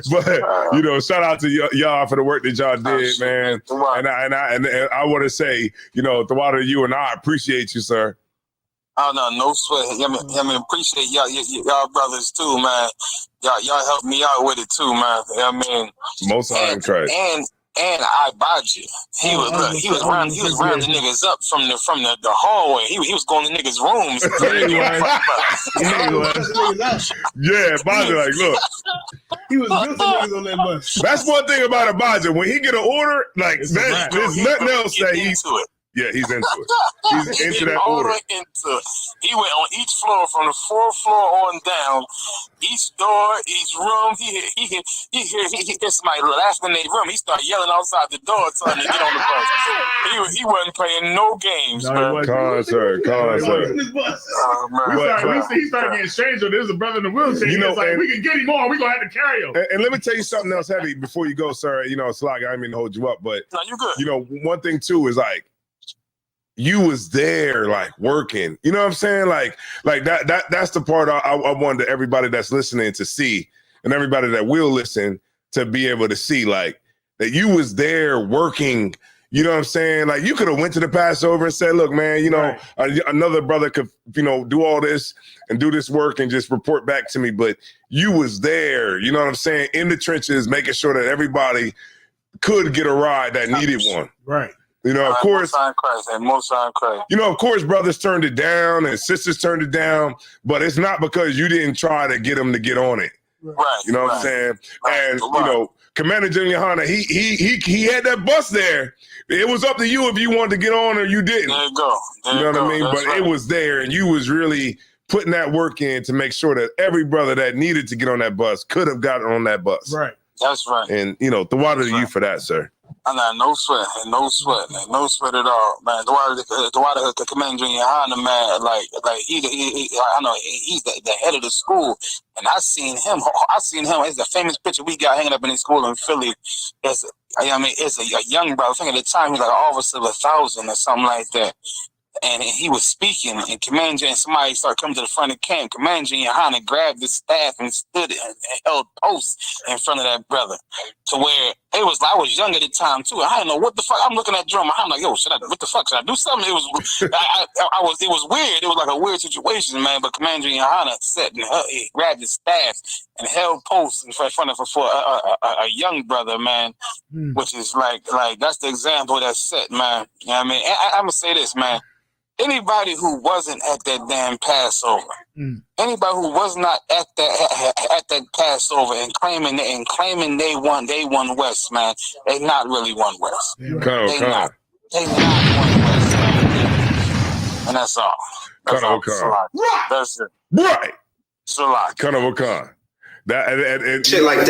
But shout out to y'all for the work that y'all did, man. And I want to say, the water you and I appreciate you, sir. Oh no sweat. I mean, appreciate y'all brothers too, man. Y'all helped me out with it too, man. I mean, most high in Christ. and Ibaji. He was rounding niggas up from the hallway. He was going to niggas' rooms. Yeah, Baja, like, look. He was good for niggas on that bus. That's one thing about Abaja. When he get an order, like, there's nothing else that he's into it. Yeah, he's into it. He's into that order. He went on each floor from the 4th floor on down. Each door, each room. He hears somebody laughing in their room. He started yelling outside the door, telling them to get on the bus. He wasn't playing no games, man. Concert. He started getting strange. There's a brother in the wheelchair. You know, like, we can get him on. We're going to have to carry him. And let me tell you something else heavy before you go, sir. You know, it's like I didn't mean to hold you up, but no, you good. You know, one thing too is like, you was there, like, working. You know what I'm saying? Like that's the part I wanted everybody that's listening to see, and everybody that will listen to be able to see, like, that you was there working. You know what I'm saying? Like, you could have went to the Passover and said, look, man, you know, another brother could, you know, do all this and do this work and just report back to me. But you was there, you know what I'm saying, in the trenches, making sure that everybody could get a ride that needed one. Right. You know, of course, you know, of course, brothers turned it down and sisters turned it down, but it's not because you didn't try to get them to get on it. Right. You know what I'm saying? And you know, Commander Junior Hanna, he had that bus there. It was up to you if you wanted to get on or you didn't. There you go. You know what I mean? But it was there, and you was really putting that work in to make sure that every brother that needed to get on that bus could have gotten on that bus. Right. That's right. And you know, the water to you for that, sir. No sweat at all, man. The water Commander Junior Hanna, man, like I know he's the head of the school, and I seen him. It's a famous picture we got hanging up in the school in Philly. It's a young brother. I think at the time he was like an officer of 1,000 or something like that. And he was speaking, and Commander and somebody started coming to the front of camp. Commander Junior Hanna grabbed the staff and stood and held posts in front of that brother, to where it was like, I was young at the time too. I didn't know what the fuck. I'm looking at drum. I'm like, yo, what the fuck? Should I do something? It was, it was weird. It was like a weird situation, man. But Commander Junior Hanna sat and he grabbed his staff and held posts in front of for a young brother, man, which is like that's the example that's set, man. You know what I mean? I'm gonna say this, man. Anybody who wasn't at that damn Passover, anybody who was not at that Passover and claiming they won West, man, they not really won West. They not won West, man. And that's all. That's all. Right. That's it. Right. Salah. That shit like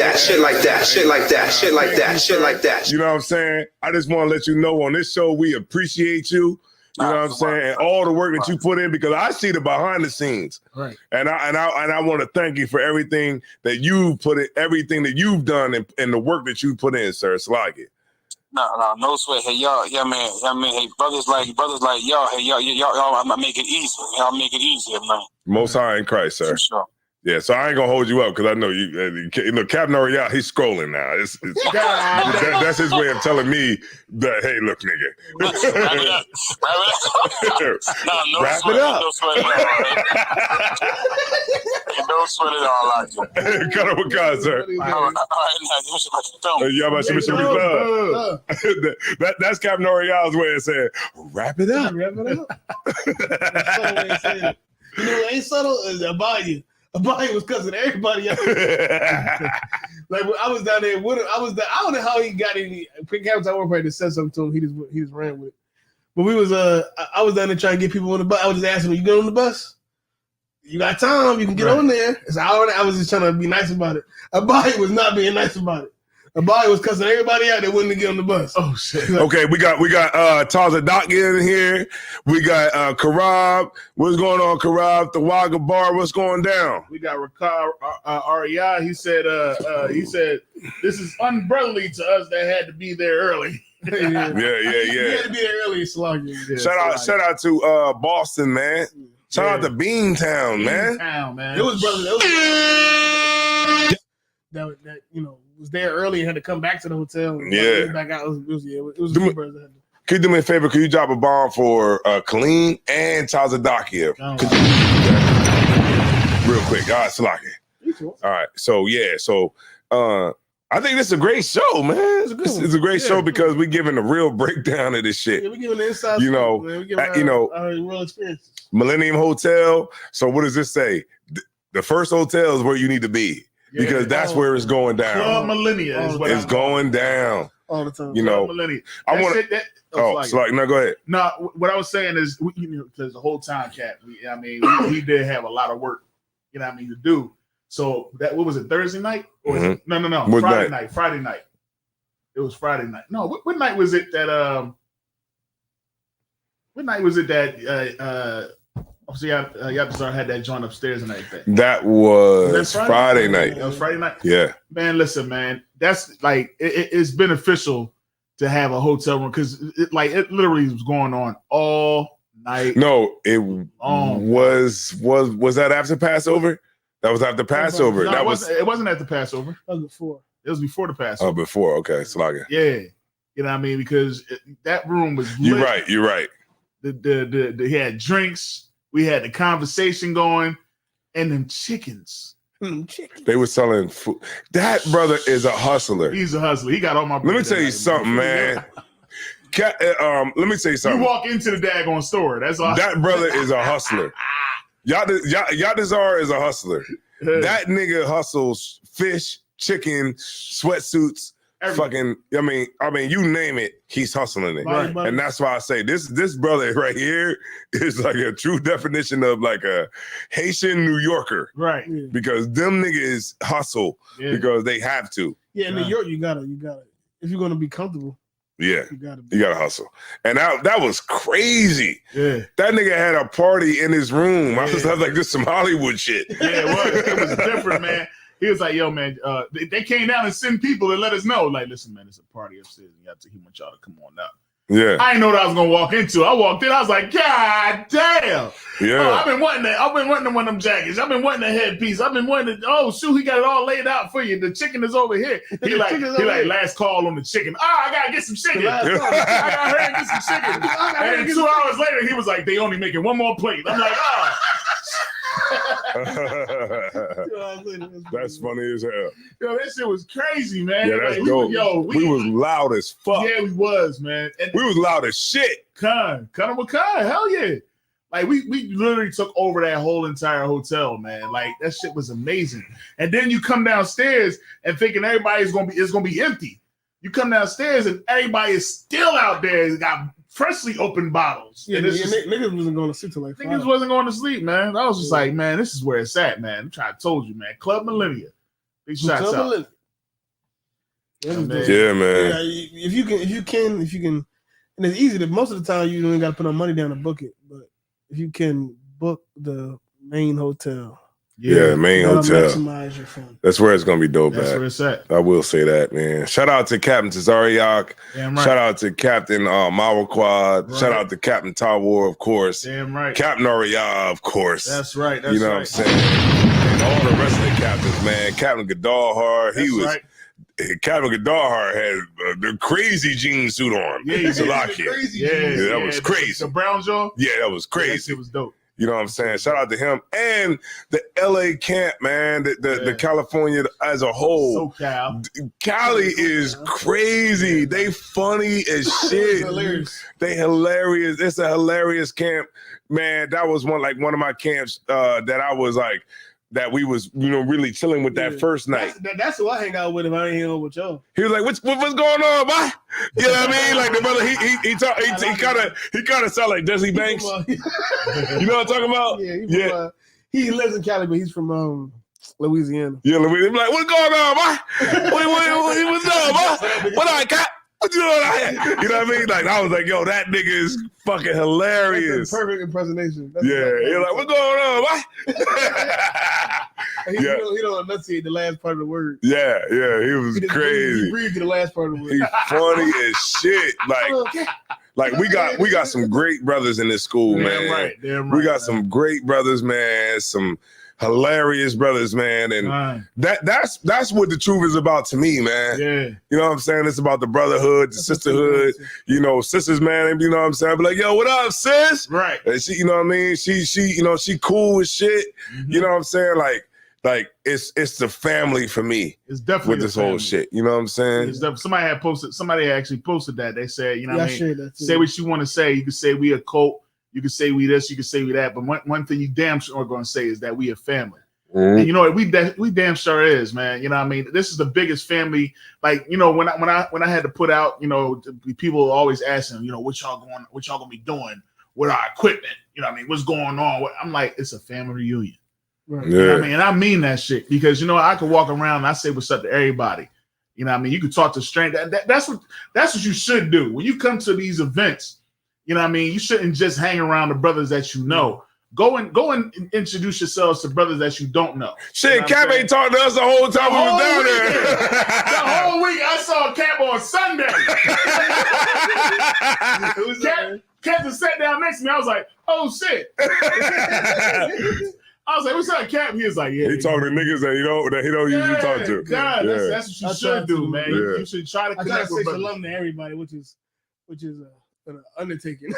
that. You know what I'm saying? I just want to let you know on this show we appreciate you. You know what I'm saying? And all the work that you put in, because I see the behind the scenes. Right. And I want to thank you for everything that you put in, everything that you've done and the work that you put in, sir. It's like it. No sweat. Hey, y'all, man. Hey, brothers like y'all. Hey, y'all make it easy. Y'all make it easier, man. Most High in Christ, sir. For sure. Yeah, so I ain't gonna hold you up because I know you. Look, Captain Oriel, he's scrolling now. That's his way of telling me that, hey, look, nigga. Wrap it up. Don't sweat it all like you. Cut up with God, sir. All right, that's Captain Oriel's way of saying, wrap it up. Wrap it up. You know what ain't subtle is Abaya. Abaya was cussing everybody else. Like when I was down there with him, I don't know how he got any. Captain I probably just said something to him. He just ran with it. But we was I was down there trying to get people on the bus. I was just asking him, "You get on the bus? You got time? You can get on there." So I was just trying to be nice about it. Abaya was not being nice about it. Abaya was cussing everybody out that wouldn't get on the bus. Oh shit! Okay, we got Taza Doc in here. We got Karab. What's going on, Karab? The Wagga Bar. What's going down? We got Rakar Arya. He said this is unbrotherly to us that had to be there early. Yeah. You had to be there early, Sluggy. Shout out to Boston, man. Shout out to Beantown, man. Beantown, man. It was brothers. That was there early and had to come back to the hotel. Yeah. Back out. It was two brothers. Could you do me a favor? Could you drop a bomb for Kaleem and Tazadakia? Real quick. All right, Salaki. All right. So, yeah. So, I think this is a great show, man. It's a great show because we're giving a real breakdown of this shit. Yeah, we're giving the inside you know, our real experiences. Millennium Hotel. So what does this say? The first hotel is where you need to be because that's where it's going down. Club Millennia is what it's going down all the time. You know, Millennia. I want to. Oh, so like, no, go ahead. No, what I was saying is, because the whole time, Cat. We did have a lot of work. To do. So what was it? Thursday night? Or was it, no. Friday night. Friday night. It was Friday night. No, what night was it that? What night was it that? Obviously, Yapazar had that joint upstairs and everything. That was Friday night. That was Friday night. Yeah. Man, listen, man. That's like it's beneficial to have a hotel room because it literally was going on all night. No, it was that after Passover? That was after Passover. No, it wasn't after Passover. That was before. It was before the Passover. Oh, before. Okay, Slaga. Yeah, you know what I mean, because that room was lit. You're right. He had drinks. We had the conversation going, and them chickens. They were selling food. That brother is a hustler. He's a hustler. He got all my. Let me tell you something, man. Let me tell you something. You walk into the daggone store. That's all. That brother is a hustler. Yadazar is a hustler. That nigga hustles fish, chicken, sweatsuits, fucking. I mean, you name it, he's hustling it, right. And that's why I say this brother right here is like a true definition of like a Haitian New Yorker, right? Yeah. Because them niggas hustle because they have to. Yeah, in New York, you gotta. If you're gonna be comfortable. Yeah, you gotta hustle, and that was crazy. Yeah, that nigga had a party in his room. I was like, this some Hollywood shit. Yeah, it was different, man. He was like, yo, man, they came down and sent people and let us know, like, listen, man, it's a party upstairs. He want y'all to come on up. Yeah, I didn't know what I was gonna walk into. I walked in, I was like, God damn. Yeah, I've been wanting one of them jackets. I've been wanting a headpiece. I've been wanting. Oh shoot, he got it all laid out for you. The chicken is over here. He like last call on the chicken. I gotta get some chicken. I gotta hurry and get some chicken. And 2 hours later, he was like, they only making one more plate. I'm like, That's funny as hell. Yo, that shit was crazy, man. Yeah, that's dope. We was loud as fuck. Yeah, we was, man. And we was loud as shit. Con, hell yeah. Like we literally took over that whole entire hotel, man. Like that shit was amazing. And then you come downstairs and thinking it's gonna be empty. You come downstairs and everybody is still out there. It's got freshly opened bottles. Yeah, niggas wasn't going to sleep till like 5. Niggas wasn't going to sleep, man. I was just like, man, this is where it's at, man. I told you, man. Club Millennia. Big shots out. Yeah, man. Yeah, if you can, and it's easy. Most of the time, you don't got to put no money down to book it. But if you can book the main hotel. Yeah, main hotel. Maximize your fun. That's where it's gonna be dope. That's where it's at. I will say that, man. Shout out to Captain Tazariak. Damn right. Shout out to Captain Mawaquad. Right. Shout out to Captain Tawar, of course. Damn right. Captain Aria, of course. That's right. You know what I'm saying? And all the rest of the captains, man. Captain Gadalhar, Captain Gadalhar had the crazy jean suit on. Yeah, that was crazy. The brown jaw. Yeah, that was crazy. It was dope. You know what I'm saying? Shout out to him and the LA camp, man. The California as a whole. SoCal. Cali is crazy. They funny as shit. They hilarious. It's a hilarious camp, man. That was one of my camps that I was like. That we was, really chilling with that first night. That's who I hang out with if I ain't hanging out with y'all. He was like, what's going on, boy? You know what I mean? Like the brother, he kind of sound like Desi Banks. You know what I'm talking about? He lives in Cali, but he's from Louisiana. Yeah, Louisiana. I'm like, what's going on, boy? What's up, boy? What I got? What you doing out here? You know what I mean? Like I was like, yo, that nigga is fucking hilarious. That's a perfect impersonation. He's like, what's going on, boy? He don't enunciate the last part of the word. Yeah, he was crazy. He breathed the last part of the word. He's funny as shit. Like we got some great brothers in this school, man. Damn right. We got some great brothers, man. Some hilarious brothers, man. And that's what the truth is about to me, man. Yeah. You know what I'm saying? It's about the brotherhood, the sisterhood, sisters, man. You know what I'm saying? Be like, yo, what up, sis? Right. And she, you know what I mean? She cool as shit. Mm-hmm. You know what I'm saying? Like, like it's the family for me. It's definitely with this whole shit. You know what I'm saying? Somebody actually posted that. They said, you know what I mean? Say what you want to say. You can say we a cult. You can say we this. You can say we that. But one thing you damn sure are going to say is that we a family. Mm-hmm. And you know we damn sure is, man. You know what I mean? This is the biggest family. Like, you know, when I had to put out, you know, people always asking, you know, what y'all gonna be doing with our equipment? You know what I mean? What's going on? I'm like, it's a family reunion. Right. Yeah. You know what I mean? And I mean that shit because, you know, I could walk around and I say what's up to everybody. You know what I mean? You could talk to strangers. That's what you should do. When you come to these events, you know what I mean? You shouldn't just hang around the brothers that you know. Go and introduce yourselves to brothers that you don't know. Shit, you know Cap ain't talked to us the whole time we was down there. The whole week I saw Cap on Sunday. Cap just sat down next to me. I was like, oh shit. I was like, what's up, Cap? He was like, yeah. He talking to niggas that he don't usually talk to. God, that's what you should do, man. Yeah. You should try to connect with brothers. Shalom to everybody, which is an undertaking.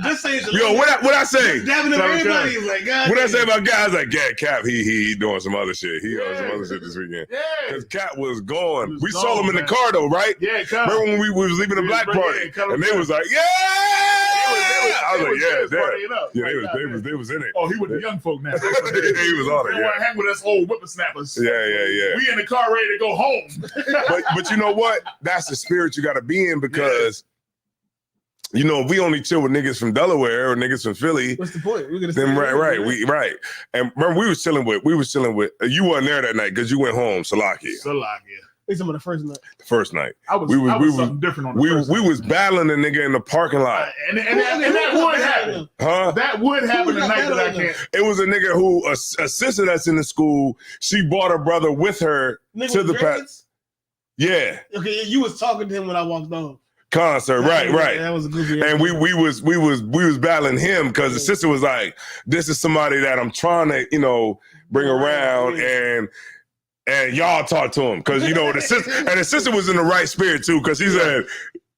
Just say yo, what I say? Dabbing up everybody. Like, God. What I say about guys like Cap? He doing some other shit. He doing some other shit this weekend. Yeah, because Cap was gone. We saw him in the car though, right? Yeah, remember when we was leaving the black party and they was like, yeah. I was like, yeah, they was in it. Oh, he with the young folk now. He was on it. They want to hang with us old whippersnappers. Yeah. We in the car ready to go home. but you know what? That's the spirit you got to be in because. You know, if we only chill with niggas from Delaware or niggas from Philly. What's the point? We're gonna then right. And remember, we was chilling with. You wasn't there that night because you went home, Salakia. It's on the first night. The first night. I was something different on the first night. We was battling a nigga in the parking lot. And that would happen. Huh? That would happen the night that I can't. It was a nigga who assisted us in the school. She brought her brother with her to the past. Yeah. Okay, you was talking to him when I walked on. Concert, right. That was a goofy. And we was battling him because the sister was like, "This is somebody that I'm trying to, you know, bring around and y'all talk to him because you know the sister was in the right spirit too because he said."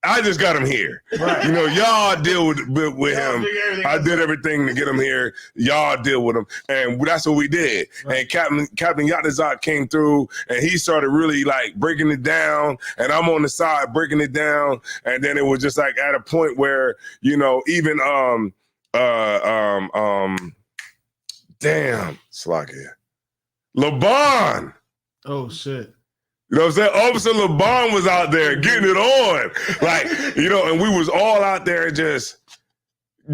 I just got him here. Right. You know, y'all deal with him. I did everything to get him here. Y'all deal with him. And that's what we did. Right. And Captain Yatazak came through and he started really like breaking it down. And I'm on the side breaking it down. And then it was just like at a point where, you know, even damn, Slakia. LeBron. Oh shit. You know what I'm saying? Officer LeBron was out there getting it on. Like, you know, and we was all out there just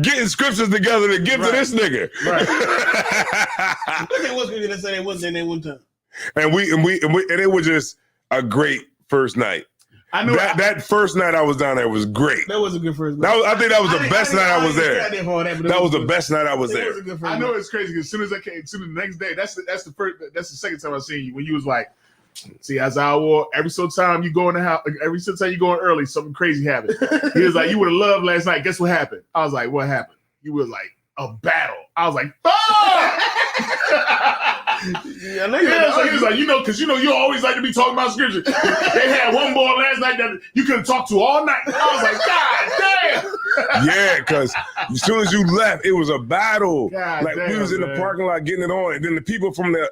getting scriptures together to give to this nigga. Right. They was going to say they wasn't there one time. And it was just a great first night. I know that first night I was down there was great. That was a good first night. I think that was the best night I was there. That was the best night I was there. I know it's crazy because as soon as the next day, that's the second time I seen you when you was like, see, as I wore every single time you go in the house, every single time you going early, something crazy happened. He was like, you would have loved last night. Guess what happened? I was like, what happened? He was like, a battle. I was like, fuck! Yeah, he was like, you know, because you know, you always like to be talking about scripture. They had one boy last night that you could have talked to all night. I was like, God damn! Yeah, because as soon as you left, it was a battle. God like damn, we was in the parking lot getting it on, and then the people from the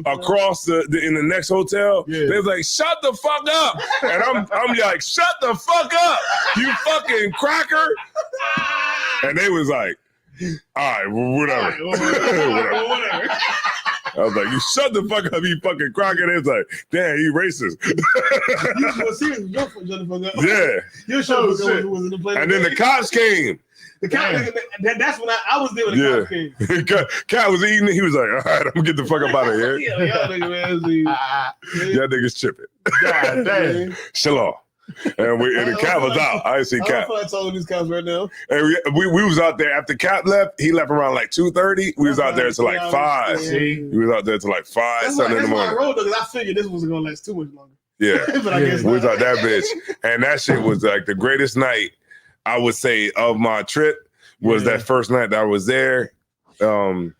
across in the next hotel, they was like, "Shut the fuck up!" And I'm like, "Shut the fuck up, you fucking cracker!" And they was like, "All right, well, whatever." Whatever. I was like, you shut the fuck up, you fucking cracker. They was like, damn, he racist. Yeah. You showed was in the place. And then the cops came. The cops, that's when I was there when the cops came. Cat was eating it. He was like, all right, I'm gonna get the fuck up out of here. Y'all niggas tripping. God damn. Shalom. And the Cap was out. I didn't see Cap. I told these cops right now. And we was out there after Cap left. He left around like 2:30. We was out there till like 5. See? We was out there till like 5, 7 in the morning. That's why I rode though, because I figured this wasn't gonna last too much longer. Yeah, but I guess we was out that bitch, and that shit was like the greatest night I would say of my trip was that first night that I was there, and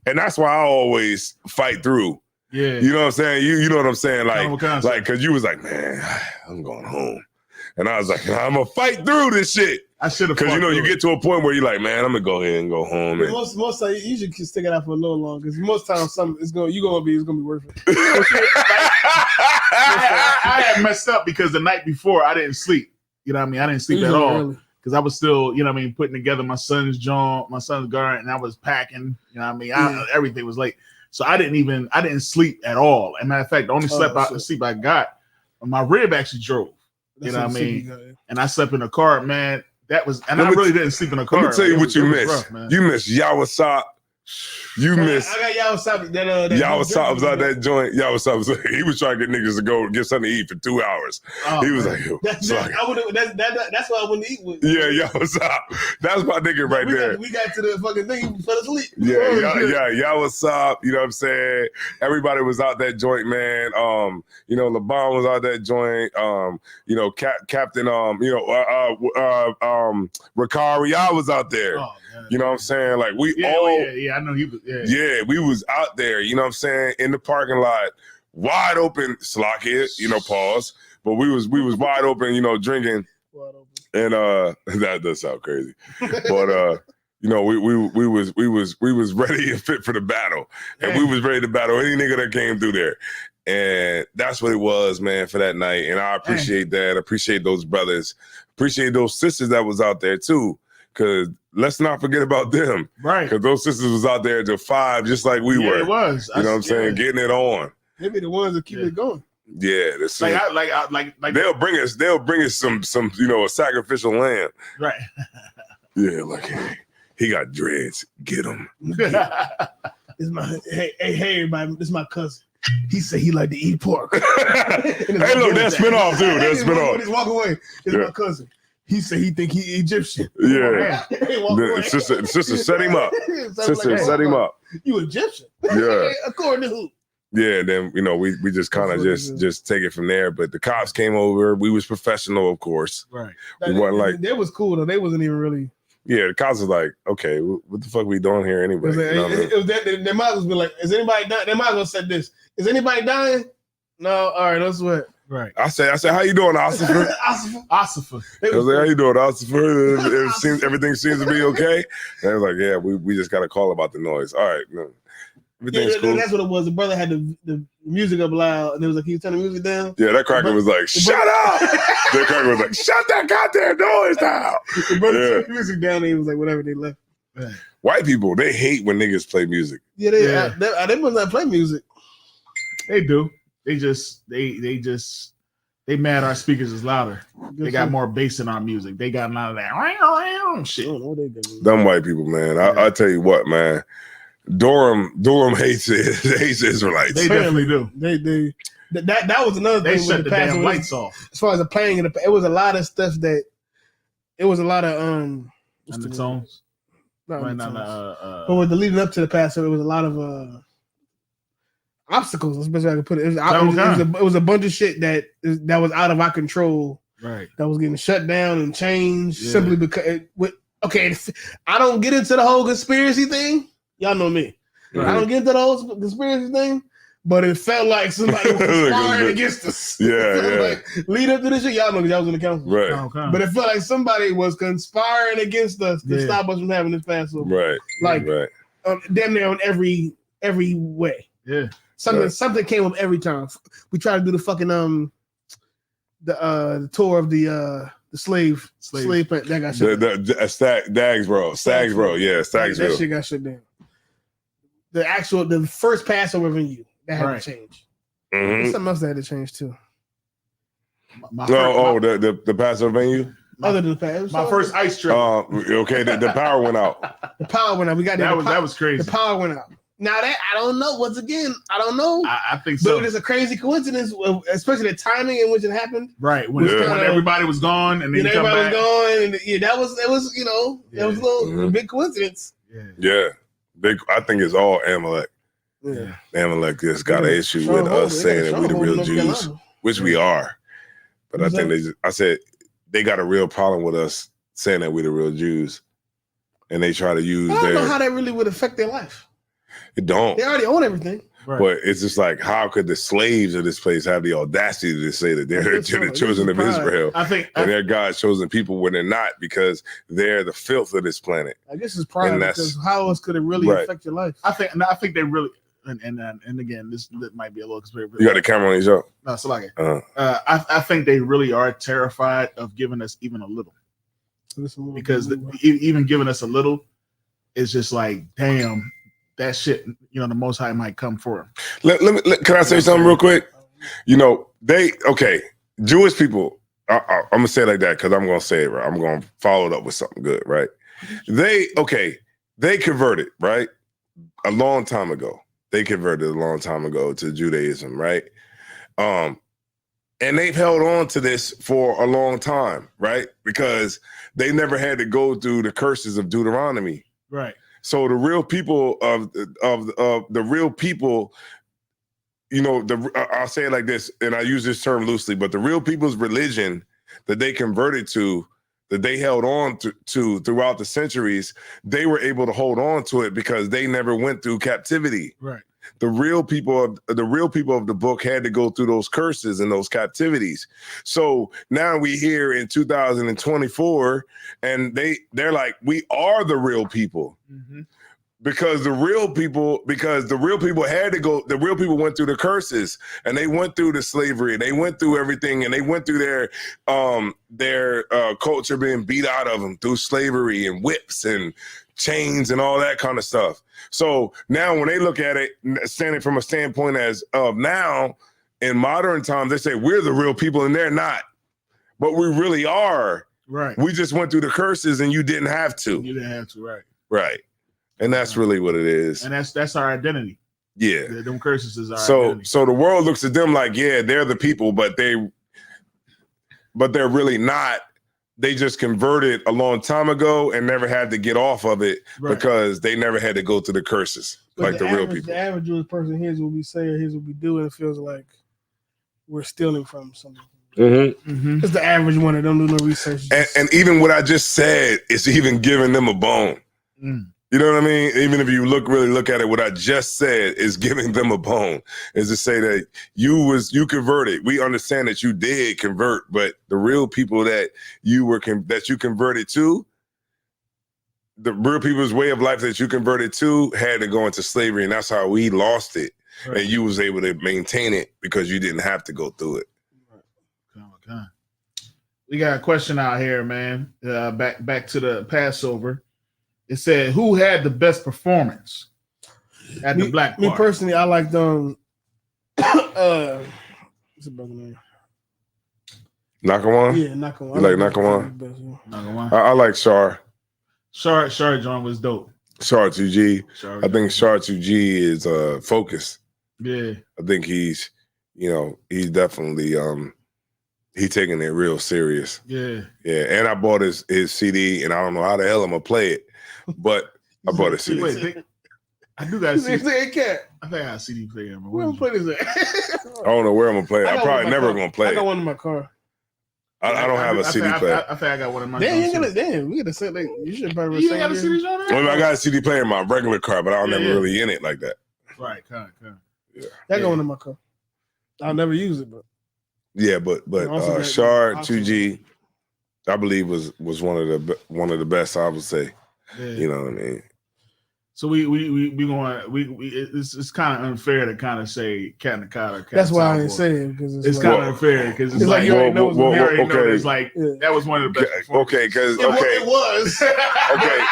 that's why I always fight through. Yeah, you know what I'm saying. You know what I'm saying, like because you was like, man, I'm going home, and I was like, I'm gonna fight through this shit. I should have. Because you get to a point where you're like, man, I'm gonna go ahead and go home. And... Most times you should stick it out for a little long because most times it's gonna be worth it. I had messed up because the night before I didn't sleep. You know what I mean? I didn't sleep at all because I was still, you know what I mean, putting together my son's garment, and I was packing. You know what I mean? Everything was late, so I didn't sleep at all. As a matter of fact, the only sleep I got, my rib actually drove. You know what I mean? And I slept in the car, man. That was, and I really didn't sleep in the car. Let me tell you what you missed. You missed Yawasop. You missed. I got Yawasop. Yawasop was out that joint. Yawasop was he was trying to get niggas to go get something to eat for 2 hours. He was like, yo, that's why I wouldn't eat with. Yeah, Yawasop. That's my nigga right there. We got to the fucking thing. He fell asleep. Yeah, Yawasop. You know what I'm saying? Everybody was out that joint, man. LeBron was out that joint. Captain. Ricari, I was out there. You know what I'm saying? Like I know he was. Yeah, we was out there, you know what I'm saying, in the parking lot, wide open, slockhead, pause. But we was wide open, drinking. And that does sound crazy. But we was ready and fit for the battle. And we was ready to battle any nigga that came through there. And that's what it was, man, for that night. And I appreciate that. I appreciate those brothers. Appreciate those sisters that was out there too. Because let's not forget about them. Right. Because those sisters was out there till 5, just like we were. It was. You know what I'm saying? Getting it on. They be the ones that keep it going. Yeah. Like they'll bring us some a sacrificial lamb. Right. Yeah, like, hey, he got dreads. Get him. Hey, everybody, this is my cousin. He said he like to eat pork. Hey, look, that's spin off, dude. That's spin off. Just walk away. It's my cousin. He said he think he Egyptian. Yeah. Sister set him up. Sister set him up. You Egyptian? Yeah. According to who? Yeah, then we just kind of just take it from there. But the cops came over. We was professional, of course. Right. We weren't like they was cool though. They wasn't even really. Yeah, the cops was like, okay, what the fuck we doing here anyway? They might as well be like, is anybody dying? They might as well said this. Is anybody dying? No. All right, that's what. Right. I said, how you doing, Ossifer? Ossifer. I was like, how you doing, Ossifer? Everything seems to be okay. And I was like, yeah, we just got a call about the noise. All right, everything's cool. That's what it was. The brother had the music up loud, and it was like, "Can you turn the music down?" Yeah, that cracker was like, "Shut up!" That cracker was like, "Shut that goddamn noise down!" The brother turned the music down, and he was like, "Whatever." They left. Right. White people, they hate when niggas play music. Yeah, they must not play music. They do. They mad our speakers is louder. They got more bass in our music. They got none of that shit. Dumb white people, man. I tell you what, man. Durham hates Israelites. They definitely do. That was another thing. They shut the damn lights off. As far as the playing, it was a lot of stuff that. It was a lot of undertones. But with the leading up to the Passover, it was a lot of obstacles. That's the best way I could put it. It was a bunch of shit that was out of our control. Right. That was getting shut down and changed simply because. I don't get into the whole conspiracy thing. Y'all know me. Right. I don't get into the whole conspiracy thing, but it felt like somebody was conspiring against us. Yeah. Lead up to this shit, y'all know because y'all was in the council. Right. Okay. But it felt like somebody was conspiring against us to stop us from having this Passover. Right. Like, damn near on every way. Yeah. Something came up every time. We tried to do the fucking the tour of the slave plant. That got shut down. Stagsboro. Yeah, Stagsboro. That shit got shut down. The first Passover venue that had to change. Mm-hmm. Something else that had to change too. The Passover venue. Other than the Passover, my first ice trip. Okay, the power went out. The power went out. We got that was crazy. The power went out. Now that I don't know. Once again, I don't know. I think so. But it's a crazy coincidence, especially the timing in which it happened. Right when everybody was gone and then everybody was gone, and that was that was a little big coincidence. Yeah, big. I think it's all Amalek. Yeah, Amalek just got an issue with us saying that we the real Jews, which we are. But I think I said they got a real problem with us saying that we the real Jews, and they try to use. I don't know how that really would affect their life. It don't. They already own everything. But it's just like, how could the slaves of this place have the audacity to say that they're the children of Israel? And they're God's chosen people when they're not, because they're the filth of this planet. I guess it's pride, because how else could it really affect your life? I think they really, and again, this might be a little conspiracy. You got the camera on your show? No, so like, I think they really are terrified of giving us even a little, because even giving us a little is just like, damn, that shit, the Most High might come for them. Can I say something real quick? Jewish people, I'm going to say it like that because I'm going to say it right. I'm going to follow it up with something good, right? They converted, right? A long time ago. They converted a long time ago to Judaism, right? And they've held on to this for a long time, right? Because they never had to go through the curses of Deuteronomy. Right. So the real people of the real people, I'll say it like this, and I use this term loosely, but the real people's religion that they converted to, that they held on to throughout the centuries, they were able to hold on to it because they never went through captivity. Right. The real people of the book had to go through those curses and those captivities. So now we here in 2024, and they're like, we are the real people. Mm-hmm. Because the real people had to go, the real people went through the curses, and they went through the slavery, and they went through everything, and they went through their culture being beat out of them through slavery and whips and chains and all that kind of stuff. So now when they look at it, standing from a standpoint as of now, in modern times, they say we're the real people and they're not. But we really are. Right. We just went through the curses and you didn't have to. You didn't have to, right. Right. And that's really what it is. And that's our identity. Yeah. Them curses is our identity. So the world looks at them like, yeah, they're the people, but they're really not. They just converted a long time ago and never had to get off of it because they never had to go through the curses like the real people. The average Jewish person hears what we say or hears what we do, and it feels like we're stealing from something. Mm-hmm. Mm-hmm. It's the average one that don't do no research. And even what I just said is even giving them a bone. Mm. You know what I mean? Even if you really look at it, what I just said is giving them a bone, is to say that you converted. We understand that you did convert, but the real people that you converted to, the real people's way of life that you converted to had to go into slavery, and that's how we lost it. Right. And you was able to maintain it because you didn't have to go through it. Okay. We got a question out here, man. Back to the Passover. It said, who had the best performance at the Black Party? Me personally, I like them. What's the brother name? Nakawan? Yeah, Nakawan. You like Nakawan? Nakawan. I like Shar. Shar John was dope. Shar 2G. I think Shar 2G is focused. Yeah. I think he's definitely he's taking it real serious. Yeah. Yeah. And I bought his CD, and I don't know how the hell I'm gonna play it. But I bought a CD. Wait, I do got a CD. I think I got a CD player. Where am I play this at? I don't know where I'm gonna play it. I'm probably never gonna play it. I got one in my car. I don't have a CD player. I think I got one in my car. Damn, we gotta say like you should probably. You got a CD on there? I got a CD player in my regular car, but I'm never really in it like that. Right, kind. Yeah. I got one in my car. I'll never use it, but. Yeah, but Shard 2G, I believe was one of the best. I would say, you know what I mean. So it's kind of unfair to kind of say Cat Nakata. That's why I didn't say it, because it's kind of unfair because it's like you already know. It's like that was one of the best. Okay, because it was. Okay,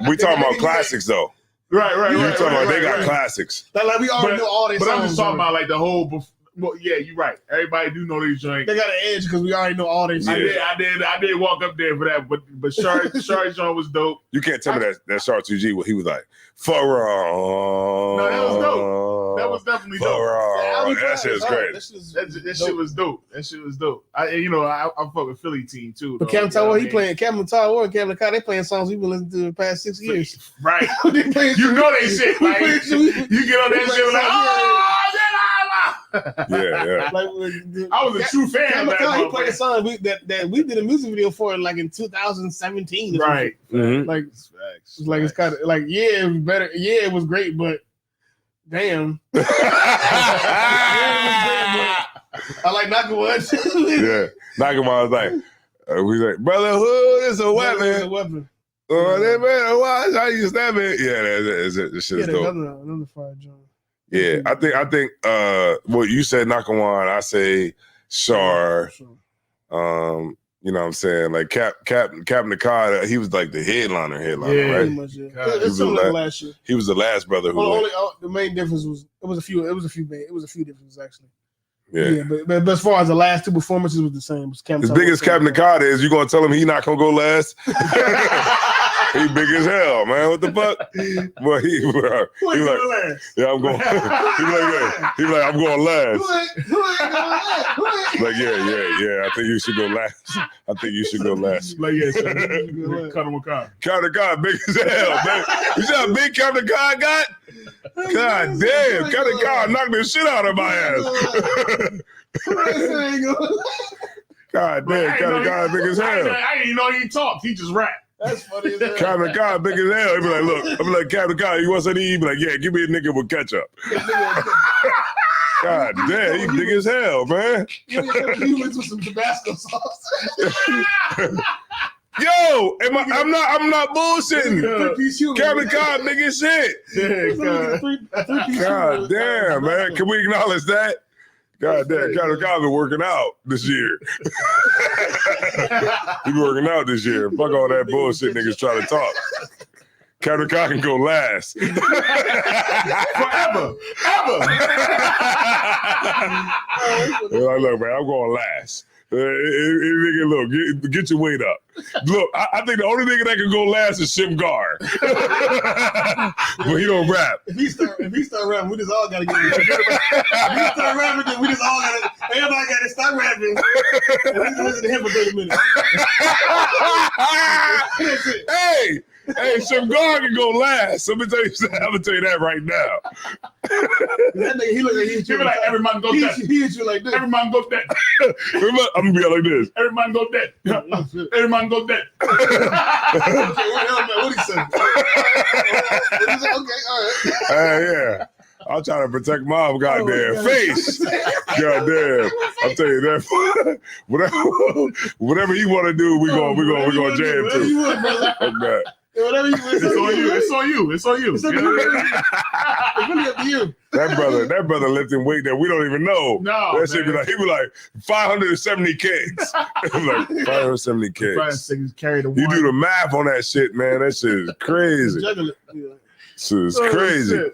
we talking about classics though. Right. You talking about they got classics. Like we already know all these. But I'm just talking about like the whole. Well, yeah, you're right. Everybody do know these joints. They got an edge because we already know all these. I did walk up there for that, but Shard John was dope. You can't tell me that Shard 2G. What he was like, for no, that was dope. That was definitely dope. That shit was great. That shit was dope. That shit was dope. I fuck with Philly team too. But Cam Tower, he playing Cam Tower and Cam Nakata. They playing songs we've been listening to the past 6 years. Right. You know they shit. Like you get on that shit like yeah. Like, I was a true fan of that. He played a song that we did a music video for like in 2017. Right. Mm-hmm. Like it's kind of like it was better. Yeah, it was great, but Damn. I like Nakamura. Yeah, Nakamura was like, we like, brotherhood is a weapon. It's a weapon. Oh, that man, why how you stab it? Yeah, that shit is dope. Another fire John. Yeah, I think. Well, you said Nakamura, I say Shar. You know what I'm saying? Like Captain Nakada, he was like the headliner, right? Much, yeah. It's similar to last year. He was the last brother who the main difference was it was a few differences actually. Yeah, but as far as the last two performances was the same. Was as big as Captain Nakada is, you gonna tell him he not gonna go last? He big as hell, man. What the fuck? Boy, he like, yeah, I'm going. He like, I'm going last. Like, yeah. I think you should go last. Like, yeah, cut him a car. Captain Nakada, big as hell, man. You see how big Captain Nakada got? God damn, Captain Nakada knocked the shit out of my ass. God damn, Captain Nakada big as hell. I didn't even know he talked. He just rapped. That's funny as hell. Captain Nakada big as hell. He be like, look, I be like, Captain Nakada, you want something to eat? He be like, yeah, give me a nigga with ketchup. God damn, he big as hell, man. Give me a humans with some Tabasco sauce. Yo, I'm not bullshitting. Captain Nakada big as shit. God damn, man. Can we acknowledge that? God damn, Captain Nakada been working out this year. He been working out this year. Fuck all that bullshit niggas try to talk. Captain Nakada can go last. Forever. Like, look, man, I'm going last. Nigga, look, get your weight up. Look, I think the only nigga that can go last is Shimgar. But he don't rap. If he start rapping, we just all gotta get it. If he start rapping, then we just all gotta. Everybody gotta stop rapping. And we can listen to him for 30 minutes. Hey, Shimgar can go last. I'm gonna tell you that right now. That nigga, he look like he hit you like every man go that. He hit you like this. Every man go that. I'm gonna be like this. Every man go that. Every man go that. What he say? Okay, all right. Yeah. I'm trying to protect my goddamn face. Goddamn. I'll tell you that. Whatever you want to do, we're gonna jam to. Okay. Whatever you It's on you. It's really up to you. That brother lifting weight that we don't even know. No, that shit be like, he be like 570 kgs. Like 570 kgs. You do the math on that shit, man. That shit is crazy. It's crazy.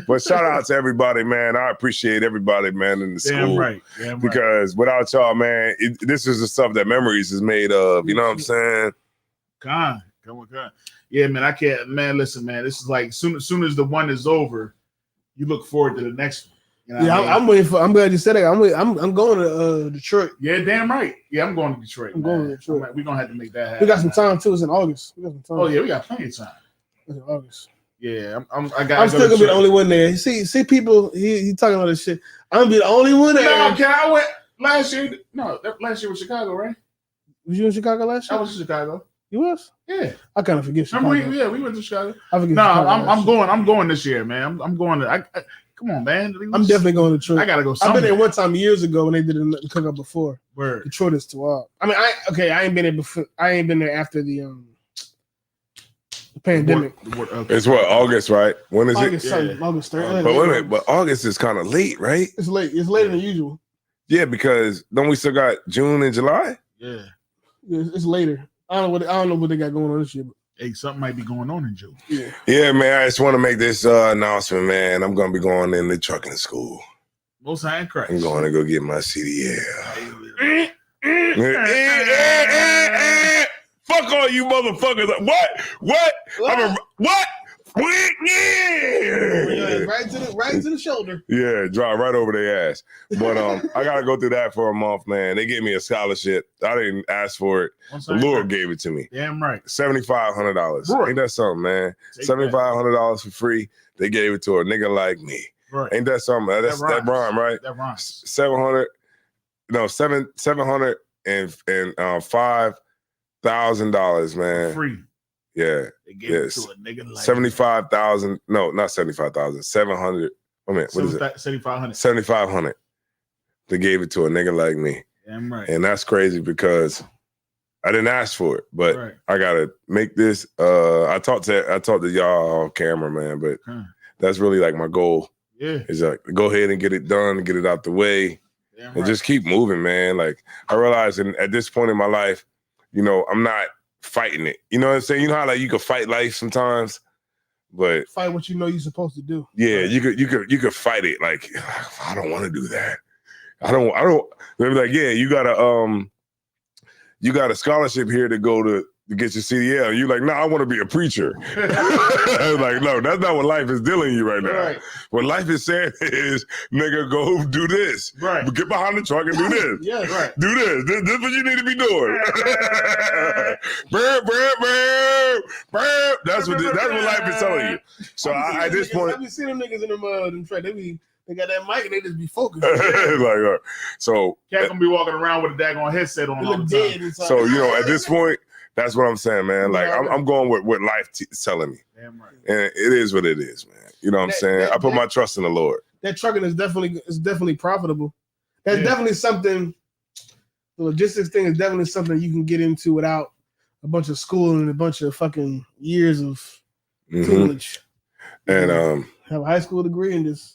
But shout out to everybody, man. I appreciate everybody, man, in the school. Damn right. Because without y'all, man, this is the stuff that Memories is made of. You know what I'm saying? Come on. Yeah, man, I can't. Man, listen, man. This is like soon as the one is over, you look forward to the next one. You know yeah, I'm waiting for. I'm glad you said that. I'm going to Detroit. Yeah, damn right. Yeah, I'm going to Detroit. Going to Detroit. We're gonna have to make that happen. We got some time too. It's in August. We got some time. Oh yeah, we got plenty of time. It's in August. Yeah, I'm still gonna be the only one there. See, people. He talking about this shit. I'm gonna be the only one there. No, okay, I went last year. No, last year was Chicago, right? Was you in Chicago last year? I was in Chicago. You was? Yeah. I kind of forget Chicago. We went to Chicago. I forget. No, Chicago I'm going this year, man. I'm going to. Come on, man. I'm definitely going to Detroit. I gotta go. I've been there one time years ago when they did a cookout before. Word. Detroit is too wild. I mean, I ain't been there before. I ain't been there after the pandemic. It's what, August, right? When is August it? 7th, August 3rd. But wait a minute, but August is kind of late, right? It's late. It's later than usual. Yeah, because don't we still got June and July? Yeah. It's later. I don't know what they got going on this year. But hey, something might be going on in June. Yeah, man. I just want to make this announcement, man. I'm gonna be going in the trucking school. Most High in Christ. I'm going to go get my CDL. Fuck all you motherfuckers! What? What? Right to the shoulder. Yeah, drive right over their ass. But I gotta go through that for a month, man. They gave me a scholarship. I didn't ask for it. The Lord gave it to me. Damn right. $7,500. Right. Ain't that something, man? $7,500 for free. They gave it to a nigga like me. Right. Ain't that something? That rhyme, right? That rhymes. $5,000, man. Free. Yeah. They gave it to a nigga like 75,000. No, not 75,000. 700 I mean, what is it? 7,500. 7,500. They gave it to a nigga like me. Damn right. And that's crazy because I didn't ask for it, but I gotta make this. I talked to y'all on camera, man, but that's really like my goal. Yeah, is like go ahead and get it done, get it out the way, and just keep moving, man. Like I realized at this point in my life, you know, I'm not fighting it. You know what I'm saying? You know how like you can fight life sometimes, but fight what you know you're supposed to do. Yeah, you could fight it. Like I don't want to do that. I don't. They're like, yeah, you got a scholarship here to go to get your CDL. You're like, no, I want to be a preacher. Like, no, that's not what life is dealing you right now. Right. What life is saying is, nigga, go do this. Right. Get behind the truck and do this. Yes. Right. Do this. This is what you need to be doing. That's what life is telling you. So at this point, I be seeing them niggas in them track. They got that mic and they just be focused. So Cat gonna be walking around with a daggone headset on all the time. So you know, at this point, that's what I'm saying, man. Like I'm going with what life is telling me. Damn right. And it is what it is, man. You know what I'm saying? I put my trust in the Lord. That trucking is definitely profitable. That's definitely something. The logistics thing is definitely something you can get into without a bunch of school and a bunch of fucking years of tutelage. And have a high school degree and just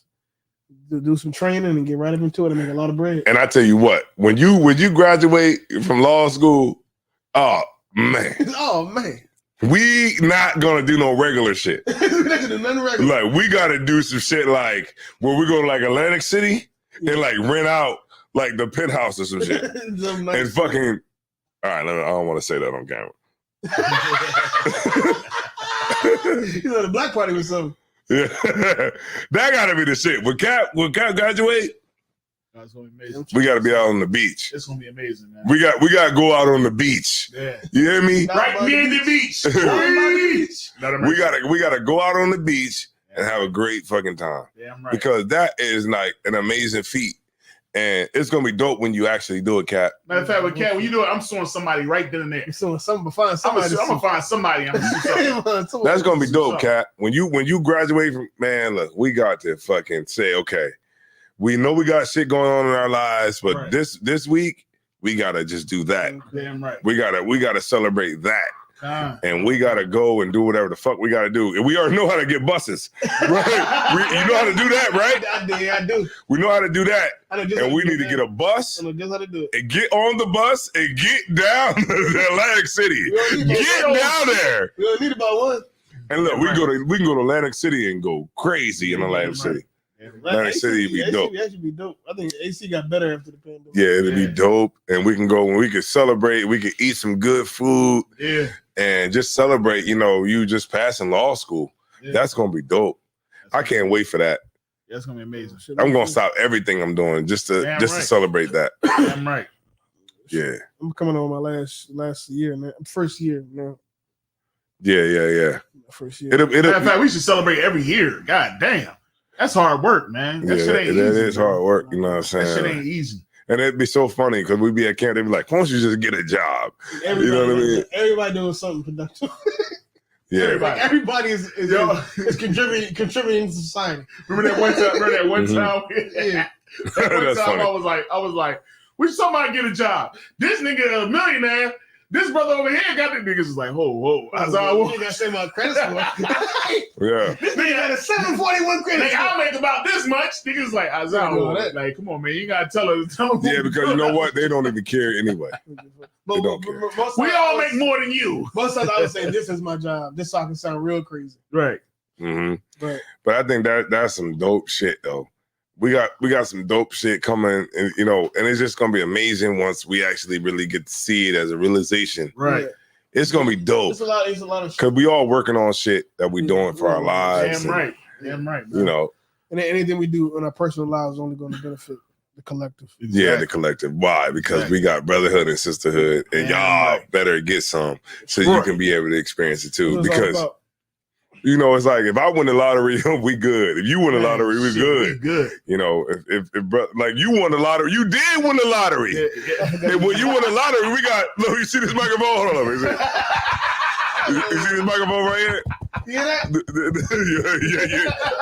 do some training and get right up into it and make a lot of bread. And I tell you what, when you graduate from law school, oh man, we not gonna do no regular shit. We're not gonna do nothing regular. Like we gotta do some shit like where we go to like Atlantic City and like rent out like the penthouse or some shit and fucking. All right, I don't want to say that on camera. You know, the black party was something. Yeah, that gotta be the shit. When Cap graduate, that's gonna be amazing. We gotta be out on the beach. It's gonna be amazing, man. We got to go out on the beach. Yeah, you hear me? Right near the beach. We gotta go out on the beach and have a great fucking time. Damn right. Because that is like an amazing feat. And it's gonna be dope when you actually do it, Cat. Matter of fact, with Cat, when you do it, I'm suing somebody right then and there. I'm suing somebody. I'm gonna find somebody. That's gonna be dope, Cat. When you graduate from, man, look, we got to fucking say, okay, we know we got shit going on in our lives, but this week we gotta just do that. Damn right. We gotta celebrate that. And we gotta go and do whatever the fuck we gotta do. And we already know how to get buses, right? You know how to do that, right? I do. We know how to do that. And we need to get a bus. I know just how to do it. And get on the bus and get down to Atlantic City. Get down there. We don't need about one. And look, we can go to Atlantic City and go crazy in Atlantic City. Atlantic City would be dope. That should be dope. I think AC got better after the pandemic. Yeah, it'd be dope. And we can go and we can celebrate. We can eat some good food. Yeah. And just celebrate, you know, you just passing law school. Yeah. That's going to be dope. I can't wait for that. That's going to be amazing. I'm going to stop everything I'm doing just to celebrate that. Damn right. Yeah. I'm coming on my last year, man. First year now. Yeah. First year. Matter of fact, we should celebrate every year. God damn. That's hard work, man. That shit ain't easy. That is hard work, you know what I'm saying? That shit ain't easy. And it'd be so funny because we'd be at camp, they'd be like, why don't you just get a job? You know what I mean? Everybody doing something productive. Yeah. Everybody is contributing to society. Remember that one time? Yeah. That one time I was like, we should somebody get a job. This nigga a millionaire. This brother over here got the niggas is like, whoa. I was like, you gotta say my credit score. Yeah. This nigga got a 741 credit score. I'll make about this much. Niggas like, like, come on, man, you gotta tell them. Yeah, because you know what? They don't even care anyway. But we all make more than you. Most times I would say, this is my job. This so I can sound real crazy. Right. Mm-hmm. But I think that's some dope shit though. We got some dope shit coming, and you know, and it's just gonna be amazing once we actually really get to see it as a realization. Right. Yeah. It's gonna be dope. It's a lot of shit. Cause we all working on shit that we doing for our lives. Damn right. You know. And anything we do in our personal lives is only gonna benefit the collective. Yeah, the collective. Why? Because we got brotherhood and sisterhood, and y'all better get some so you can be able to experience it too. Because you know, it's like if I win the lottery, we good. If you win the lottery, we good. We good. You know, if like you won the lottery, you did win the lottery. Yeah. And when you won the lottery, we got. Look, you see this microphone? Hold on, you see this microphone right here? hear that?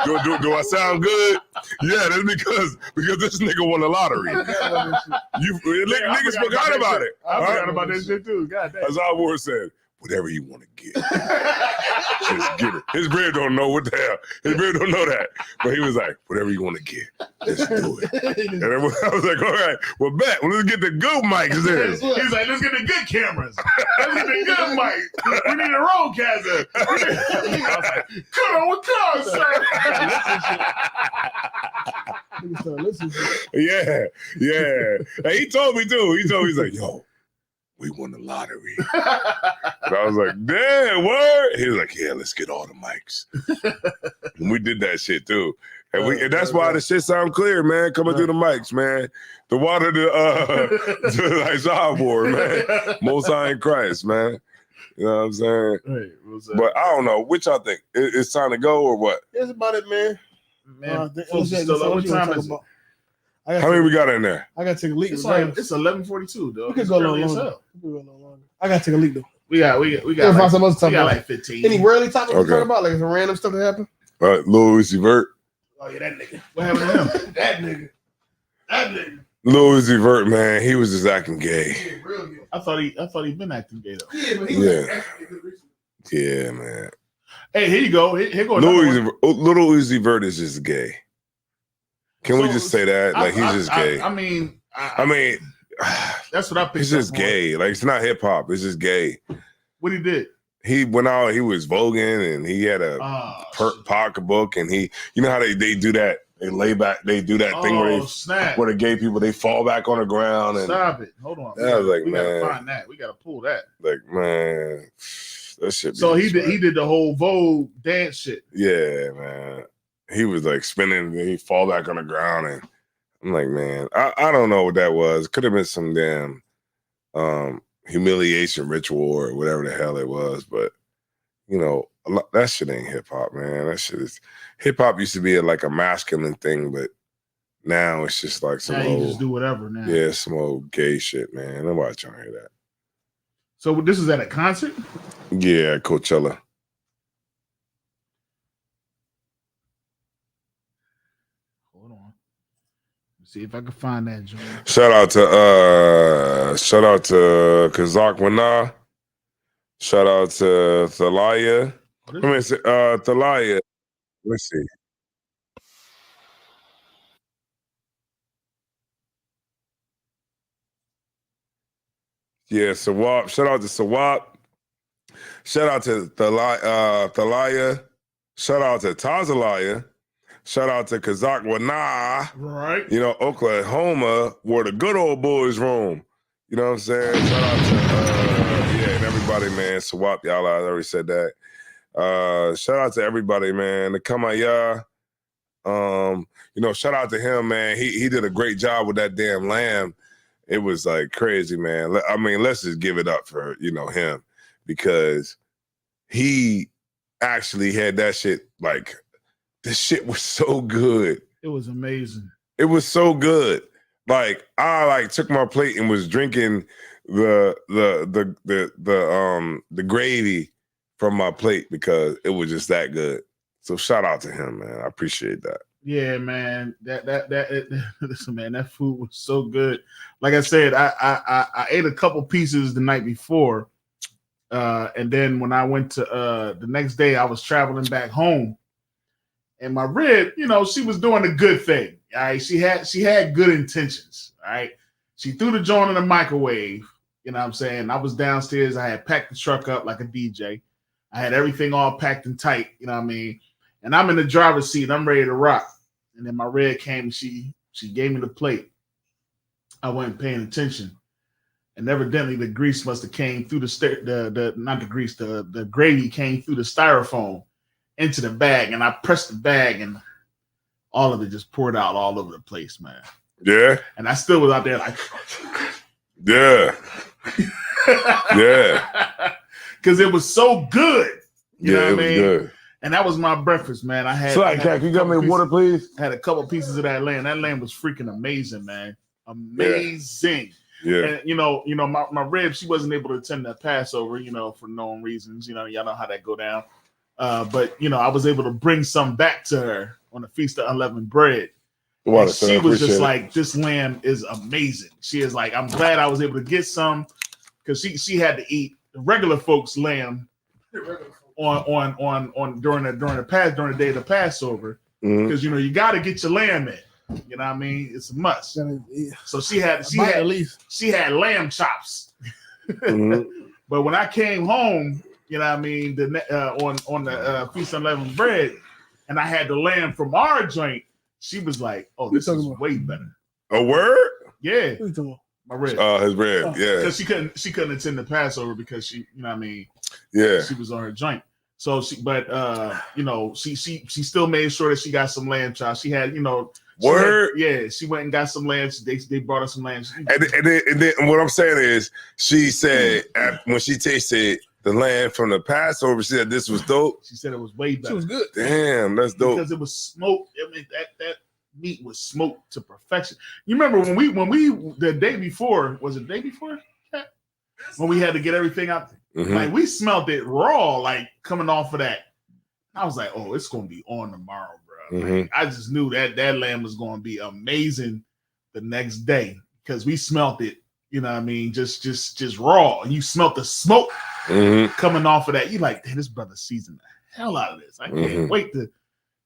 Yeah. Do I sound good? Yeah, that's because this nigga won the lottery. Niggas forgot about it. I forgot about that shit too. God damn. As Alvor said, whatever you want to get, just get it. His brother don't know what the hell. His brother don't know that. But he was like, whatever you want to get, just do it. And I was like, all right, well, bet. Well, let's get the good mics then. He's like, let's get the good cameras. Let's get the good mics. We need a roadcaster. I was like, come on, what car, sir? Yeah. And he told me too. He's like, yo, we won the lottery. And I was like, damn, word? He was like, yeah, let's get all the mics. And we did that shit too. And that's why the shit sound clear, man, coming through the mics, man. The water to like Zahboard, man. Most High in Christ, man. You know what I'm saying? Right, but I don't know. Which y'all think? It's time to go or what? That's about it, man. What time is it? How many we got in there? I gotta take a leak. It's 11:42, though. We could go a little longer. I gotta take a leak though. We got find some other stuff. We got like 15. Any worldly topics to talk about, like some random stuff that happened? Lil Uzi Vert. Oh yeah, that nigga. What happened to him? That nigga. Lil Uzi Vert, man, he was just acting gay. I thought he'd been acting gay though. Yeah, but he was acting gay recently. Yeah, man. Hey, here you go. Here go. Little Uzi Vert is just gay. Can we just say that? Like he's just gay. I mean, that's what I picked. He's just gay. Like it's not hip hop. It's just gay. What he did? He went out. He was voguing, and he had a pocketbook, and you know how they do that. They lay back. They do that thing where the gay people they fall back on the ground. And stop it. Hold on. I was like, we man, gotta find that. We gotta pull that. Like, man, that shit. So he did the whole Vogue dance shit. Yeah, man. He was like spinning, and he fall back on the ground, and I'm like, man, I don't know what that was. Could have been some damn humiliation ritual or whatever the hell it was, but you know, that shit ain't hip hop, man. That shit is hip hop used to be like a masculine thing, but now it's just like some old, you just do whatever now. Yeah, some old gay shit, man. Nobody trying to hear that. So this is at a concert? Yeah, Coachella. See if I can find that joint. Shout out to Kazak Wana. Shout out to Thalia. Thalia. Let's see. Yeah, Sawap. Shout out to Sawap. Shout out to Thalia. Shout out to Tazalaya. Shout out to Kazak Wana. Right. You know, Oklahoma, where the good old boys roam. You know what I'm saying? Shout out to, and everybody, man. Sawap, y'all, I already said that. Shout out to everybody, man. The Kamaya. You know, shout out to him, man. He did a great job with that damn lamb. It was like crazy, man. I mean, let's just give it up for, you know, him because he actually had that shit like, this shit was so good. It was amazing. It was so good. Like I took my plate and was drinking the gravy from my plate because it was just that good. So shout out to him, man. I appreciate that. Yeah, man. Listen, man, that food was so good. Like I said, I ate a couple pieces the night before. And then when I went to the next day, I was traveling back home. And my rib, you know, she was doing a good thing. All right. She had good intentions. All right. She threw the joint in the microwave. You know what I'm saying? I was downstairs. I had packed the truck up like a DJ. I had everything all packed and tight. You know what I mean? And I'm in the driver's seat. I'm ready to rock. And then my red came and she gave me the plate. I wasn't paying attention. And evidently the grease must have came through the gravy came through the styrofoam into the bag, and I pressed the bag, and all of it just poured out all over the place, man. Yeah. And I still was out there like, yeah, yeah, because it was so good. You know what I mean? Good. And that was my breakfast, man. I had. Can you got me water, please? Had a couple pieces of that lamb. That lamb was freaking amazing, man. Amazing. Yeah. And you know, my rib, she wasn't able to attend that Passover, you know, for known reasons. You know, y'all know how that go down. But I was able to bring some back to her on the Feast of Unleavened Bread. And she was just like, this lamb is amazing. She is like, I'm glad I was able to get some, because she had to eat the regular folks' lamb on during the day of the Passover, because you got to get your lamb in. You know what I mean? It's a must. So she had lamb chops. But when I came home, you know what I mean, on the Feast of Unleavened Bread, and I had the lamb from our joint, she was like, "Oh, this is way better." A word? Yeah. My rib. His rib. Yeah. Because she couldn't attend the Passover because she, you know what I mean? Yeah. She was on her joint. So she still made sure that she got some lamb chops. She had, word. She went and got some lambs. They brought her some lambs. And then what I'm saying is, she said when she tasted the lamb from the Passover, she said this was dope. She said it was way better. She was good. Damn, that's dope. Because it was smoked. I mean, that meat was smoked to perfection. You remember when we the day before, was it the day before? When we had to get everything out, like we smelled it raw, like coming off of that. I was like, oh, it's gonna be on tomorrow, bro. Like, I just knew that lamb was gonna be amazing the next day because we smelled it. You know what I mean? Just raw. And you smelt the smoke coming off of that. You like, hey, this brother seasoned the hell out of this. I can't wait to,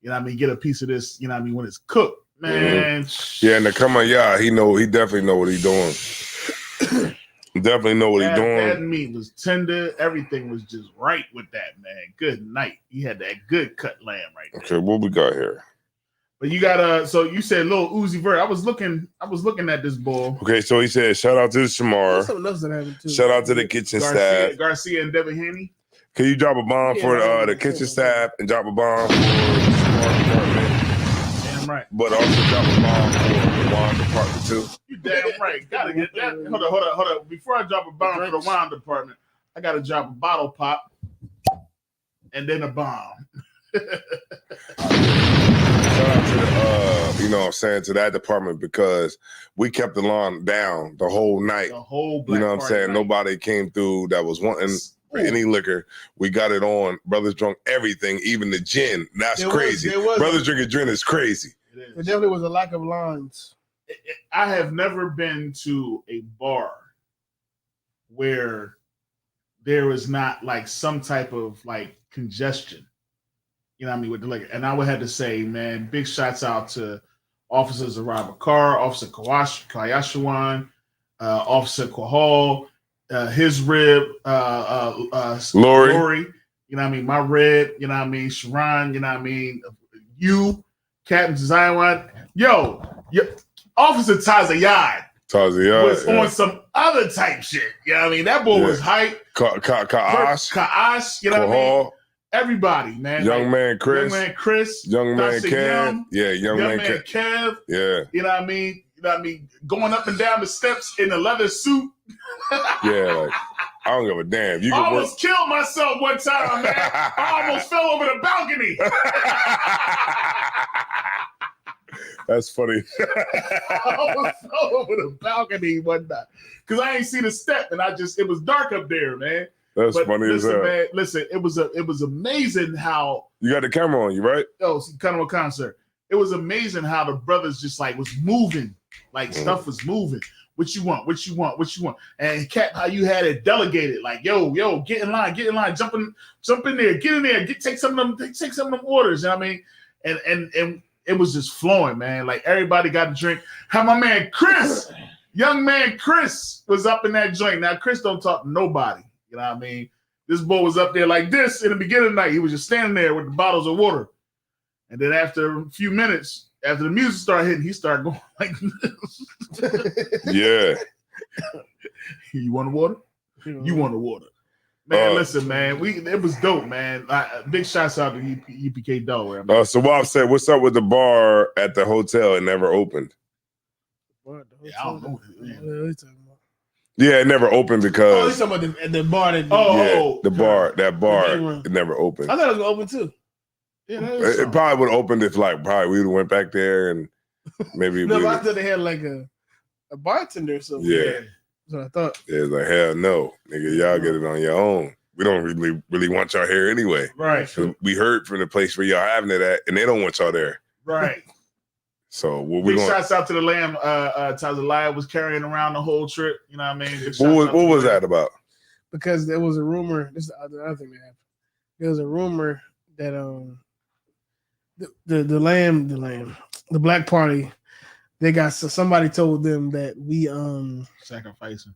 get a piece of this, when it's cooked. Man. Yeah, and to come on, he definitely know what he's doing. Definitely know what he's doing. That meat was tender. Everything was just right with that, man. Good night. He had that good cut lamb right there. Okay, what we got here? But you got so you said Lil Uzi Vert. I was looking at this bull. Okay, so he said, shout out to the Shamar. Something else that happened too. Shout out to the kitchen staff. Garcia and Devin Haney. Can you drop a bomb for the kitchen staff and drop a bomb for the Shamar department? Damn right. But also drop a bomb for the wine department too. You damn right. Gotta get that. Hold up. Before I drop a bomb for the wine department, I gotta drop a bottle pop and then a bomb. Shout out to the, to that department, because we kept the lawn down the whole night. The whole Black night. Nobody came through that was wanting any liquor. We got it on. Brothers drunk everything, even the gin. That's crazy. Brothers drinking gin is crazy. There definitely was a lack of lines. I have never been to a bar where there was not like some type of like congestion. You know what I mean, with the liquor. And I would have to say, man, big shots out to Officers Araba Bakar, Officer Kayashawan, Officer Quahal, his rib, Lori, you know what I mean, my rib, you know what I mean, Sharon, you know what I mean, you, Captain Zion, yo, Officer Tazayad was on some other type shit. You know what I mean? That boy was hype. Ka'ash, you know what I mean? Everybody, man. Young man Chris. Young man Kev. Young man Kev. Yeah. You know what I mean? Going up and down the steps in a leather suit. Yeah, I don't give a damn. You I almost killed myself one time, man. I almost fell over the balcony. That's funny. I almost fell over the balcony one night because I ain't see the step, and it was dark up there, man. That's funny as hell. Man, listen, it was amazing how you got the camera on you, right? Oh, kind of a concert. It was amazing how the brothers just like was moving, like stuff was moving. What you want? And Cat, how you had it delegated, like yo, get in line, jump in there, get in there, take some of them orders. You know what I mean? And it was just flowing, man. Like everybody got a drink. How my man Chris, young man Chris, was up in that joint. Now Chris don't talk to nobody. You know what I mean? This boy was up there like this in the beginning of the night. He was just standing there with the bottles of water. And then after a few minutes, after the music started hitting, he started going like this. Yeah. You want the water? You want the water. Man, listen, man. It was dope, man. Big shouts out to UPK Delaware. So Bob said, what's up with the bar at the hotel? It never opened. Yeah, I don't know. Yeah, it never opened because. Oh, he's talking about the bar. That bar, it never opened. I thought it was open too. Yeah, it probably would have opened if, we would have went back there and maybe. No, I thought they had like a bartender or something. Yeah. That's what I thought. Yeah, it's like, hell no, nigga, y'all get it on your own. we don't really want y'all here anyway. Right. We heard from the place where y'all having it at, and they don't want y'all there. Right. So what we big shouts out to the lamb. Tazaliah was carrying around the whole trip. You know what I mean? What was that about? Because there was a rumor. This is the other thing that happened. There was a rumor that the Black Party, they got somebody told them that we sacrificing.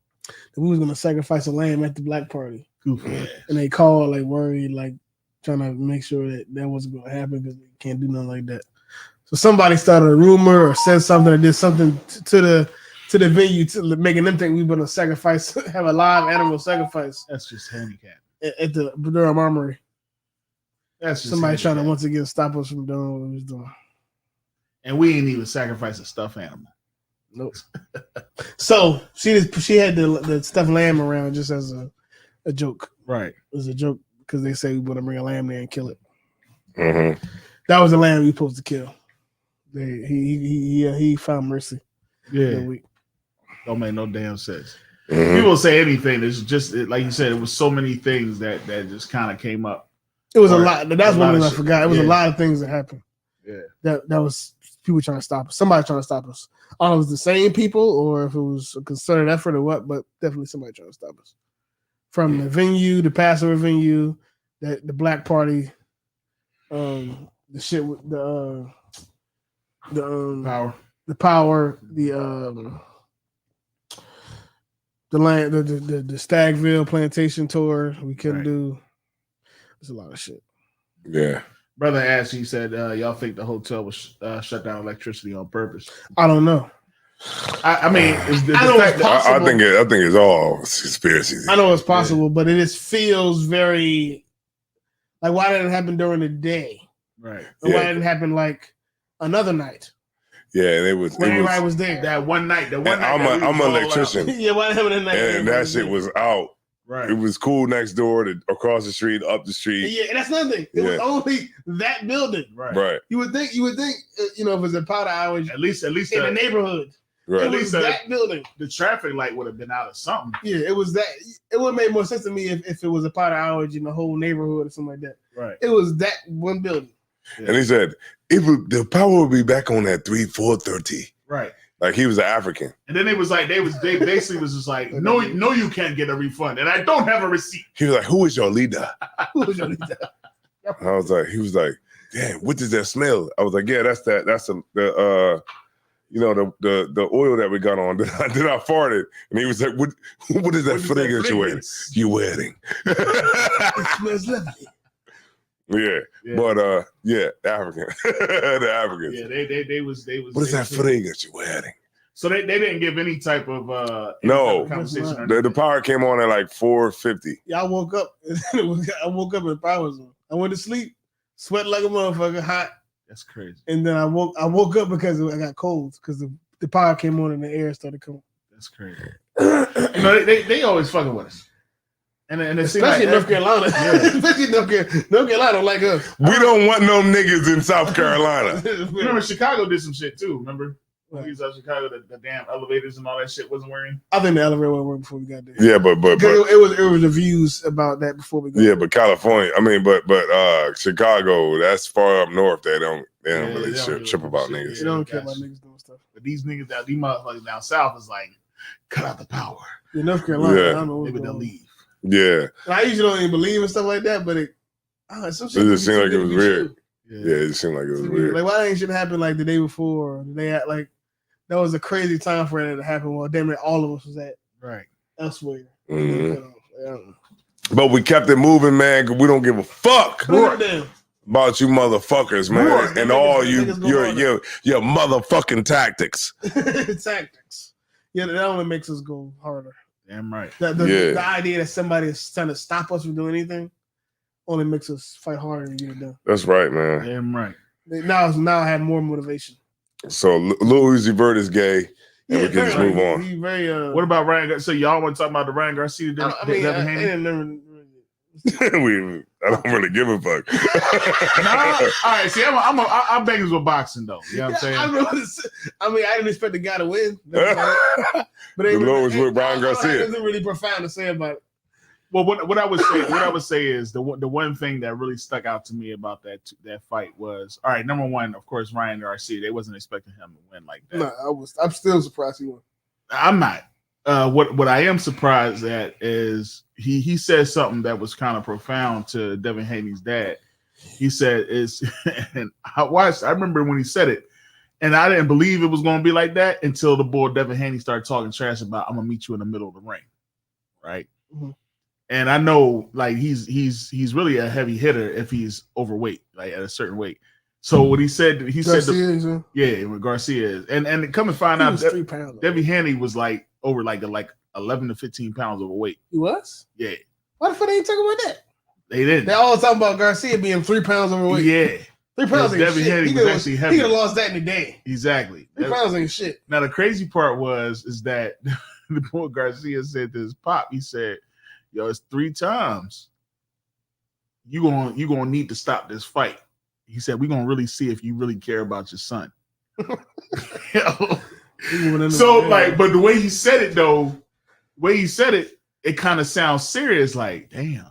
That we was gonna sacrifice a lamb at the Black Party. Goofy. And they called like worried, like trying to make sure that wasn't gonna happen because they can't do nothing like that. So somebody started a rumor or said something or did something to the venue to making them think we were gonna sacrifice, have a live animal sacrifice. That's just handicap at the Durham Armory. That's just somebody trying to once again stop us from doing what we was doing. And we ain't even sacrifice a stuffed animal. Nope. So she had the stuffed lamb around just as a joke. Right. It was a joke because they say we want to bring a lamb there and kill it. Mm-hmm. That was the lamb we supposed to kill. He found mercy. Yeah. Don't make no damn sense. Mm-hmm. People say anything. It's just like you said. It was so many things that just kind of came up. It was a lot. That's one thing I forgot. It was a lot of things that happened. Yeah. That was people trying to stop us. Somebody trying to stop us. I don't know if it was the same people or if it was a concerted effort or what, but definitely somebody trying to stop us. From the venue, the Passover venue, the Black Party, the shit with the power, the land, the Stagville plantation tour. We couldn't do. There's a lot of shit. Yeah. Brother asked, he said, y'all think the hotel was shut down electricity on purpose? I don't know. I mean, I think it's all conspiracy. I know it's possible, but it just feels very like why didn't it happen during the day? Right. And why didn't it happen like another night? Yeah, and it was everybody was there. That one night. I'm an electrician. Yeah, why happened that night? And that shit was out. Right. It was cool next door, across the street, up the street. Yeah, and that's nothing. It was only that building. Right. You would think, if it was a powder outage, at least in the neighborhood. Right. At least that building. The traffic light would have been out of something. Yeah, it was that. It would have made more sense to me if it was a powder outage in the whole neighborhood or something like that. Right. It was that one building. Yeah. And he said the power would be back on at 4:30. Right. Like he was an African. And then they basically was just like, no, you can't get a refund, and I don't have a receipt. He was like, "Who is your leader?" Who is your leader? I was like, he was like, "Damn, what does that smell?" I was like, "Yeah, that's the oil that we got on." Then I farted, and he was like, "What is that fragrance you're wearing?" "You're wearing." It smells lovely. Yeah. But the African, the Africans. Yeah, they was. What is that fragrance you're wearing? So they didn't give any type of conversation. The power came on at like 4:50. Yeah, I woke up. I woke up and the power was on. I went to sleep, sweat like a motherfucker, hot. That's crazy. And then I woke up because I got cold because the power came on and the air started coming. That's crazy. They always fucking with us. And especially in North Carolina. Yeah. Especially in North Carolina don't like us. We don't want no niggas in South Carolina. Remember Chicago did some shit too, remember? When we was out in Chicago, the damn elevators and all that shit wasn't working. I think the elevator wasn't working before we got there. Yeah, but it was reviews about that before we got there. Yeah, but California, I mean, but Chicago, that's far up north. They don't really trip about niggas. They don't care about niggas doing stuff. But these niggas these motherfuckers down south is like, cut out the power. In North Carolina, I don't know maybe they'll leave. Yeah. And I usually don't even believe in stuff like that, but it just seemed like it was weird. Yeah, it just seemed like it was weird. Like, why ain't shit happen like the day before? Or the day like that was a crazy time for it to happen. Well, damn it, all of us was at elsewhere. Mm-hmm. But we kept it moving, man, because we don't give a fuck about you motherfuckers, man, and all your motherfucking tactics. Tactics. Yeah, that only makes us go harder. Damn right. The idea that somebody is trying to stop us from doing anything only makes us fight harder and get it done. That's right, man. Damn right. Now I have more motivation. So Lil Uzi Vert is gay, and we can just move on. He's very. What about Ryan? So y'all want to talk about the Ryan Garcia? I don't really give a fuck. All right, see, I'm begging with boxing though. You know what I'm saying? I didn't expect the guy to win. But the Lord was with Ryan Garcia. There's nothing really profound to say about it. Well, what I would say is the one thing that really stuck out to me about that fight was, all right, number one, of course, Ryan Garcia. They wasn't expecting him to win like that. No, I'm still surprised he won. I'm not. What I am surprised at is he said something that was kind of profound to Devin Haney's dad. He said and I remember when he said it, and I didn't believe it was going to be like that until the boy Devin Haney started talking trash about, I'm gonna meet you in the middle of the ring, right? Mm-hmm. And I know, like, he's really a heavy hitter if he's overweight, like at a certain weight. So what he said, when Garcia is, and come and find out, 3 pounds. Devin Haney was like over like 11 to 15 pounds overweight. He was? Yeah. Why the fuck they ain't talking about that? They didn't. They all talking about Garcia being 3 pounds overweight. Yeah. 3 pounds ain't Devin shit. Haney was actually heavy. He could have lost that in a day. Exactly. 3 pounds ain't shit. Now the crazy part is that the boy Garcia said to his pop, he said, yo, it's 3 times. You gonna need to stop this fight. He said, we're gonna really see if you really care about your son. So like, but the way he said it though, it kind of sounds serious, like, damn.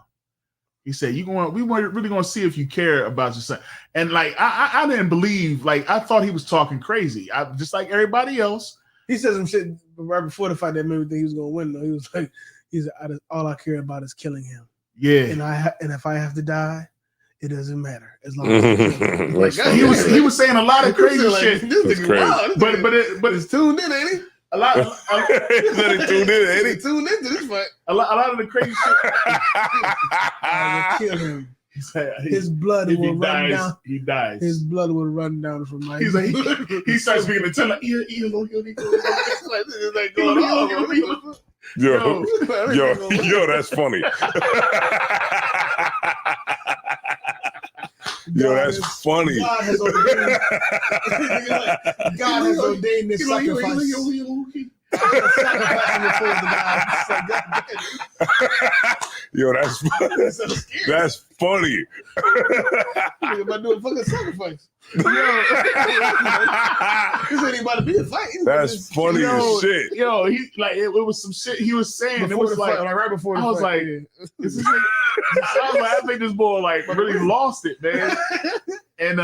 He said, we really gonna see if you care about your son. And like I didn't believe, like I thought he was talking crazy. I just like everybody else. He said some shit right before the fight that made me think he was gonna win though. He was like, all I care about is killing him. Yeah. And if I have to die, it doesn't matter as long as he was saying a lot of crazy shit. This nigga wild. But it's tuned in, ain't he? A lot tuned in, ain't he? Tuned into this fight. A lot of the crazy shit. I will kill him. He said, his blood will run down. He dies. His blood will run down from my. He's like, he starts speaking to tell like, like going on. Yo, that's funny. Yo, that's funny. God has ordained this sacrifice. Yo, that's funny. He's about to do a fucking sacrifice. This ain't about to be a fight. That's funny as shit. Yo, he like it was some shit he was saying. It was like right before the I was fight. like, this is like, I think this boy like really lost it, man. And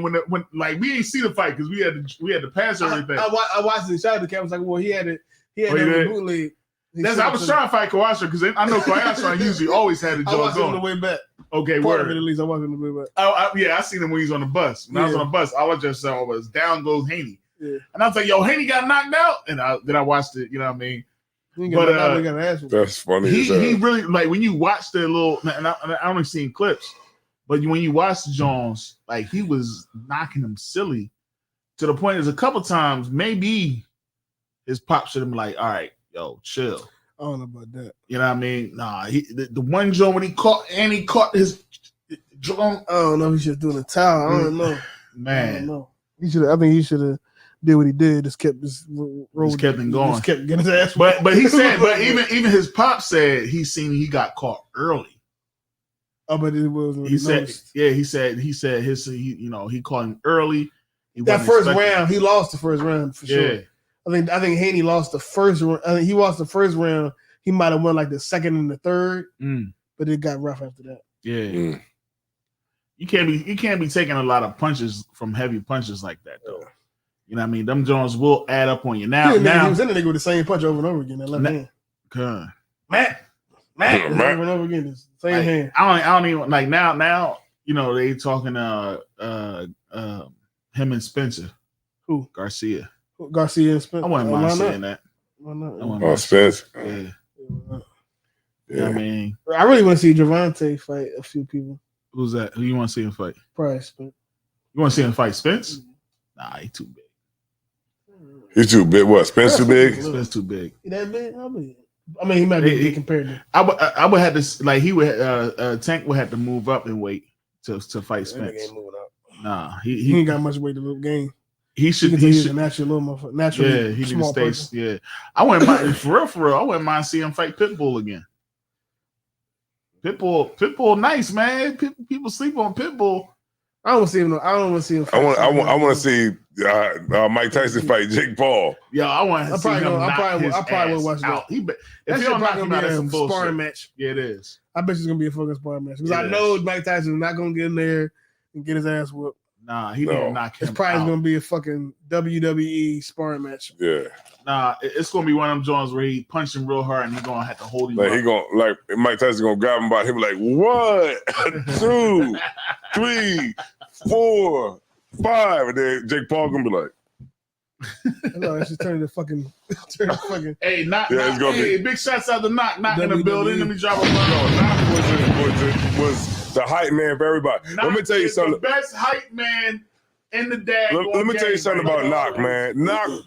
when like we ain't see the fight because we had to pass everything. I watched it. Shout out to Kevin. Was like, well, he had the bootleg. I was trying to fight Kawasha because I know Kawasha usually always had the jaws on. I watched him on the way back. Okay, Part of it at least. I watched him on the way back. Yeah, I seen him when he was on the bus. When I was on the bus, all I just saw was down goes Haney. Yeah. And I was like, yo, Haney got knocked out. And then I watched it, you know what I mean? That's funny. He really, like, when you watch the little, and I only seen clips, but when you watch the Jones, like, he was knocking him silly to the point there's a couple times, maybe his pop should have been like, all right, yo, chill. I don't know about that. You know what I mean? Nah, the one Joe when he caught his Joe. I don't know if he should do in the towel. I don't know. Man. I don't know. I think he should have did what he did. Just kept this road. Just kept him going. Just kept getting his ass. But he said, but even his pop said he got caught early. Oh, but it was. He said he caught him early. That first round, he lost the first round for sure. Yeah. I think Haney lost the first round. I think he lost the first round. He might have won like the second and the third, but it got rough after that. Yeah. You can't be taking a lot of punches from heavy punches like that though. You know what I mean? Them Jones will add up on you. Now he was in the nigga with the same punch over and over again. That left hand. God. Matt. Over and over again. The same hand. I don't even like now, you know, they talking him and Spencer. Who? Garcia and Spencer. I wouldn't mind saying that. Why not? Oh, Spence. Yeah. I mean, I really want to see Javante fight a few people. Who's that? Who you want to see him fight? Probably Spence. You want to see him fight Spence? Nah, he too big. He's too big. What? Spence too big? Spence too big. He that big? I mean, he might be big compared to. I would have to like he would Tank would have to move up in weight to fight Spence. Ain't moving up. Nah, he ain't got much weight to gain. He should a natural little natural. Yeah, he need to stay. Person. Yeah, I wouldn't mind for real. I wouldn't mind seeing him fight Pitbull again. Pitbull, nice man. People sleep on Pitbull. I don't want to see him. I don't want to see him. I want to see Mike Tyson fight Jake Paul. Yo, I want to see him knock his probably ass watch that. out. If That he shit don't knock probably him gonna out, be that's a some bullshit. sparring match. Yeah, it is. I bet it's gonna be a fucking sparring match because It I know Mike Tyson is not gonna get in there and get his ass whooped. Nah, he didn't knock him out. It's probably gonna be a fucking WWE sparring match. Yeah. Nah, it's gonna be one of them joints where he punched him real hard and he's gonna have to hold him. Like up. Mike Tyson gonna grab him by him like 1, 2, 3, 4, 5, and then Jake Paul gonna be like. No, it's just turning to fucking. Hey, Yeah, it's gonna be. Big shouts out to Knock in the building. Let me drop a Knock was the hype man for everybody. Let me tell you something. The best hype man in the day. Let me tell you something about Knock, man.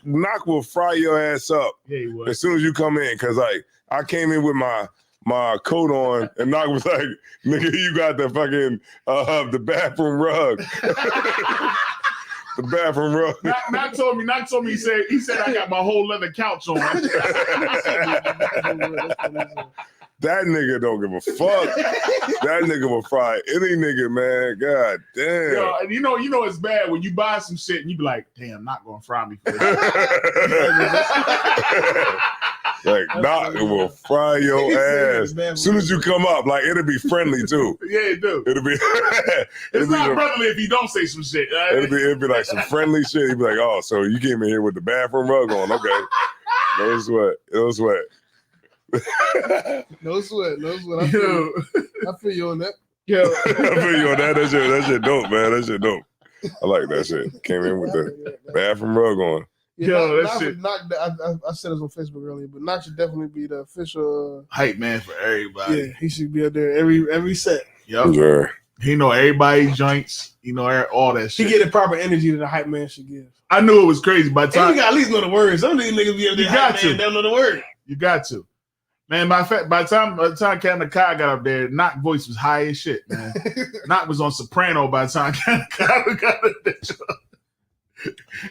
Knock will fry your ass up as soon as you come in. Cause like I came in with my coat on, and Knock was like, "Nigga, you got the fucking the bathroom rug." The bathroom rug. Knock told me. He said I got my whole leather couch on. That nigga don't give a fuck. That nigga will fry any nigga, man. God damn. Yo, and you know it's bad when you buy some shit and you be like, damn, not gonna fry me for this. Like, Knock will fry your ass. As soon as you come up, like, it'll be friendly, too. Yeah, it do. It'll be... it's not brotherly if you don't say some shit. Right? It'll be like some friendly shit. He'll be like, oh, so you came in here with the bathroom rug on. Okay. No sweat. No sweat. I feel you on that. Yo. I feel you on that. That shit dope, man. That shit dope. I like that shit. Came in with the bathroom rug on. Yeah, yo, Knock shit. I said this on Facebook earlier, but Knock should definitely be the official hype man for everybody. Yeah, he should be up there every set. Yep. Yeah. He know everybody's joints. He know all that shit. He get the proper energy that a hype man should give. I knew it was crazy. By the time you got at least know the words. Some of these niggas be up there. You got to. They don't know the word. You got to. Man, by the time Captain Kai got up there, Knock voice was high as shit, man. Knock was on soprano by the time Captain Kai got up there.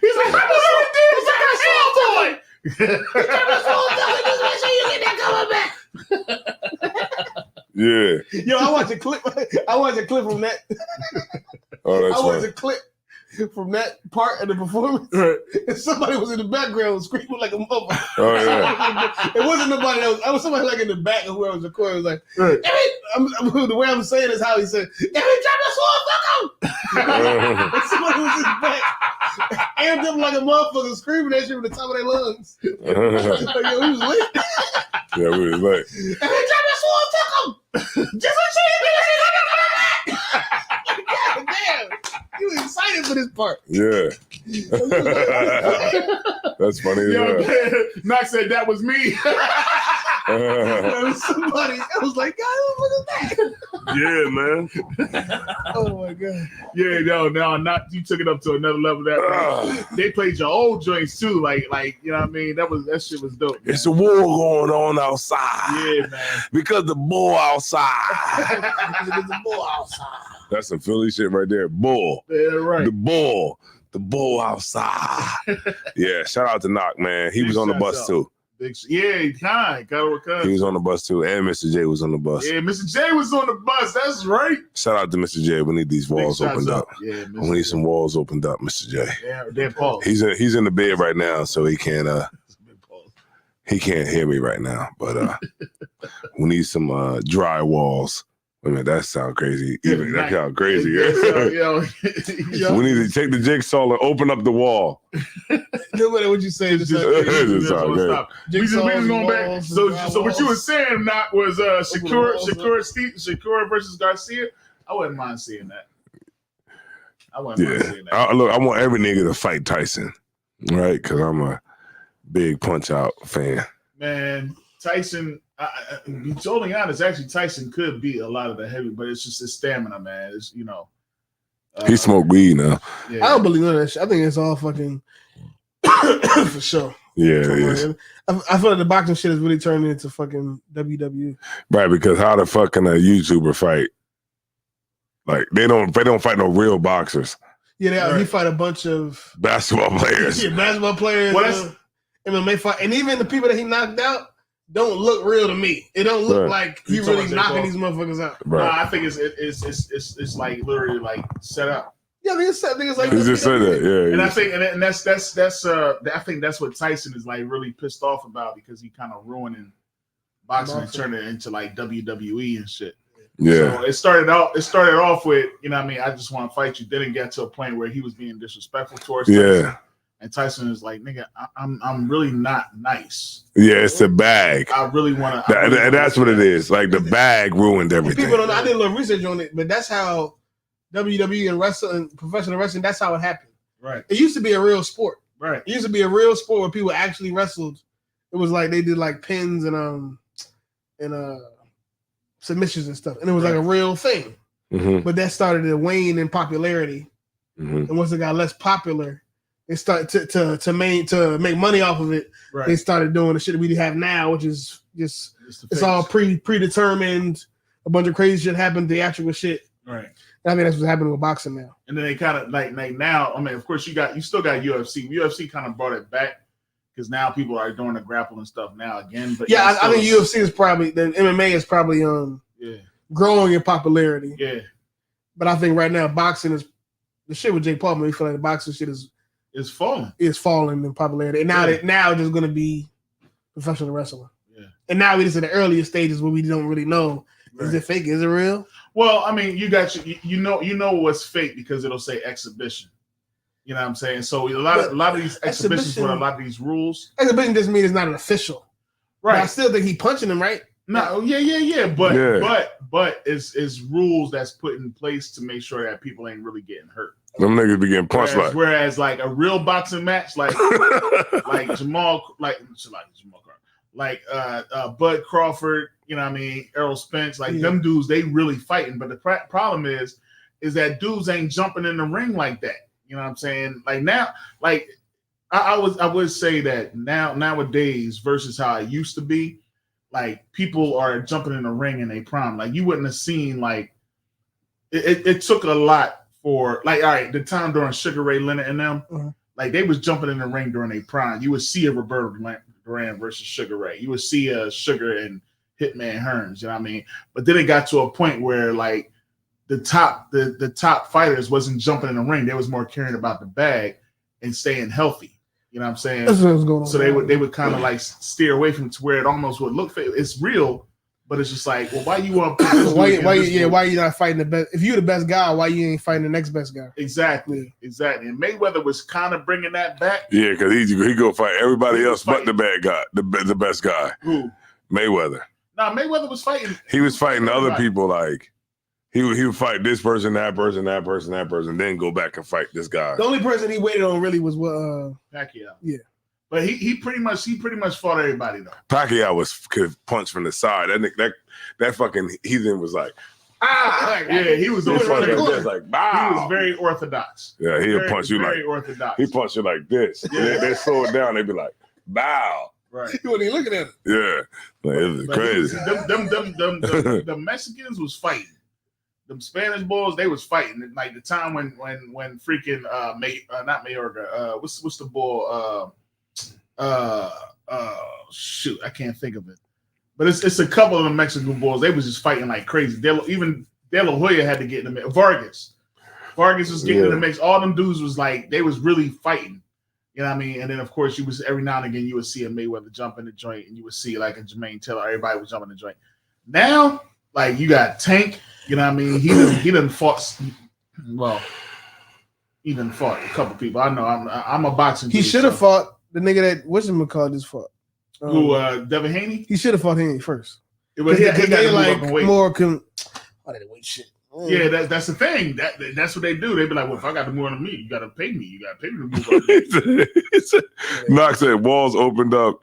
He's like, I'm boy. Yeah. Yo, I watched a clip from that. Oh, that's I watched a clip from that part of the performance. Right. And somebody was in the background screaming like a motherfucker. Oh yeah. It wasn't nobody else. I was somebody like in the back of whoever was recording. Was like, right. The way I'm saying is how he said, "Every time I saw somebody was in the back, amped up like a motherfucker, screaming that shit from the top of their lungs. Like, yo, we was lit. Yeah, we was lit. Every time I saw him, just a God damn. You was excited for this part. Yeah. That's funny as hell. Knox said that was me. It was somebody. I was like, God, who the fuck is that? Yeah, man. Oh my God. Yeah, no, not you took it up to another level. That they played your old joints too, like you know what I mean. That shit was dope. Man. It's a war going on outside. Yeah, man. Because the bull outside. Because the bull outside. That's some Philly shit right there. Bull. Yeah, right. The bull outside. Yeah, shout out to Knock, man. He was on the bus too. Yeah, he was on the bus too, and Mr. J was on the bus. Yeah, Mr. J was on the bus. That's right. Shout out to Mr. J. We need these walls opened up. Yeah, we need some walls opened up, Mr. J. Yeah, they're Paul. He's in the bed right now, so he can't hear me right now. But we need some dry walls. I mean, that sounds crazy. Even that sounds crazy. We need to take the jigsaw and open up the wall. No matter what you say, just stop. We just going back. So what you were saying, Knock, was Shakur versus Garcia. I wouldn't mind seeing that. I want every nigga to fight Tyson, right? Because I'm a big Punch Out fan. Man, Tyson. To be totally honest, actually, Tyson could beat a lot of the heavy, but it's just his stamina, man. It's he smoked weed now. Yeah. I don't believe none of that shit. I think it's all fucking for sure. Yeah, it is. I feel like the boxing shit is really turning into fucking WWE. Right, because how the fuck can a YouTuber fight? Like they don't fight no real boxers. Yeah, he fight a bunch of basketball players. Yeah, basketball players. MMA fight, and even the people that he knocked out don't look real to me. It don't look like he really knocking these motherfuckers out. Right. Nah, I think it's like literally like set up. Yeah, I think it's like he just said that. Yeah, and I think, and that's I think that's what Tyson is like really pissed off about because he kind of ruining boxing and turning it into like WWE and shit. Yeah. So it started off with, you know what I mean, I just want to fight you. Then it got to a point where he was being disrespectful towards Tyson. And Tyson is like, nigga, I'm really not nice. Yeah, it's a bag. I really want to. And that's what it is. Like the bag ruined everything. People don't know. I did a little research on it, but that's how WWE and wrestling, professional wrestling, that's how it happened. Right. It used to be a real sport. Right. It used to be a real sport where people actually wrestled. It was like they did like pins and submissions and stuff, and it was like a real thing. Mm-hmm. But that started to wane in popularity, and once it got less popular, they started to make money off of it. Right. They started doing the shit that we have now, which is just it's all predetermined. A bunch of crazy shit happened, theatrical shit. Right. And I think that's what's happening with boxing now. And then they kind of like now. I mean, of course, you still got UFC. UFC kind of brought it back because now people are doing the grappling stuff now again. But yeah, I think UFC is probably the MMA is probably growing in popularity. Yeah. But I think right now boxing is the shit with Jake Paul. We feel like the boxing shit is falling. It's falling in popularity. And now there's going to be professional wrestling. Yeah. And now we're just in the earlier stages where we don't really know. Right. Is it fake? Is it real? Well, I mean, you know what's fake because it'll say exhibition. You know what I'm saying? So a lot of these exhibitions with a lot of these rules. Exhibition doesn't mean it's not an official. Right. But I still think he punching him, right? No, yeah. But it's rules that's put in place to make sure that people ain't really getting hurt. Them niggas be getting punched whereas like a real boxing match, like Jamal, like Bud Crawford, you know what I mean, Errol Spence, like them dudes, they really fighting. But the problem is that dudes ain't jumping in the ring like that. You know what I'm saying? Like now, like I would say that nowadays versus how it used to be, like people are jumping in the ring in a prime. Like you wouldn't have seen like it took a lot for like, all right, the time during Sugar Ray Leonard and them, like they was jumping in the ring during a prime. You would see a Roberto Duran versus Sugar Ray. You would see a Sugar and Hitman Hearns, you know what I mean? But then it got to a point where like the top fighters wasn't jumping in the ring. They was more caring about the bag and staying healthy. You know what I'm saying? That's what was going on. So they would kind of like steer away from to where it almost would look fake. It's real, but it's just like, well, why you want to put this why you not fighting the best? If you're the best guy, why you ain't fighting the next best guy? Exactly. And Mayweather was kind of bringing that back. Yeah, because he go fight everybody else but the bad guy, the best guy. Who? Mayweather. No, Mayweather was fighting. He was fighting other people like. He would fight this person, that person, then go back and fight this guy. The only person he waited on really was Pacquiao. Yeah, but he pretty much fought everybody though. Pacquiao could punch from the side. That fucking heathen was like, yeah, he was just like, bow. He was very orthodox. Yeah, he'll punch you very like orthodox. He punched you like this. Yeah. They slow it down. They be like, bow. Right. You wasn't even looking at him. Yeah, like, it was crazy. The Mexicans was fighting. Them Spanish boys, they was fighting. Like the time when freaking not Mayorga, what's the ball? Shoot, I can't think of it. But it's a couple of the Mexican boys. They was just fighting like crazy. Even De La Hoya had to get in the mix. Vargas was getting in the mix. All them dudes was like they was really fighting. You know what I mean? And then of course you was every now and again you would see a Mayweather jump in the joint, and you would see like a Jermaine Taylor. Everybody was jumping in the joint. Now, like you got Tank. You know what I mean? He done fought. Well, he done fought a couple people. I know. I'm a boxing. He should have fought the nigga that whatchamacallit just fought. Who? Devin Haney. He should have fought Haney first. But he got like more. I didn't wait shit. Yeah, that's the thing. That's what they do. They be like, well, if I got to move on to me, you got to pay me. You got to pay me to move on to me. Knox said walls opened up.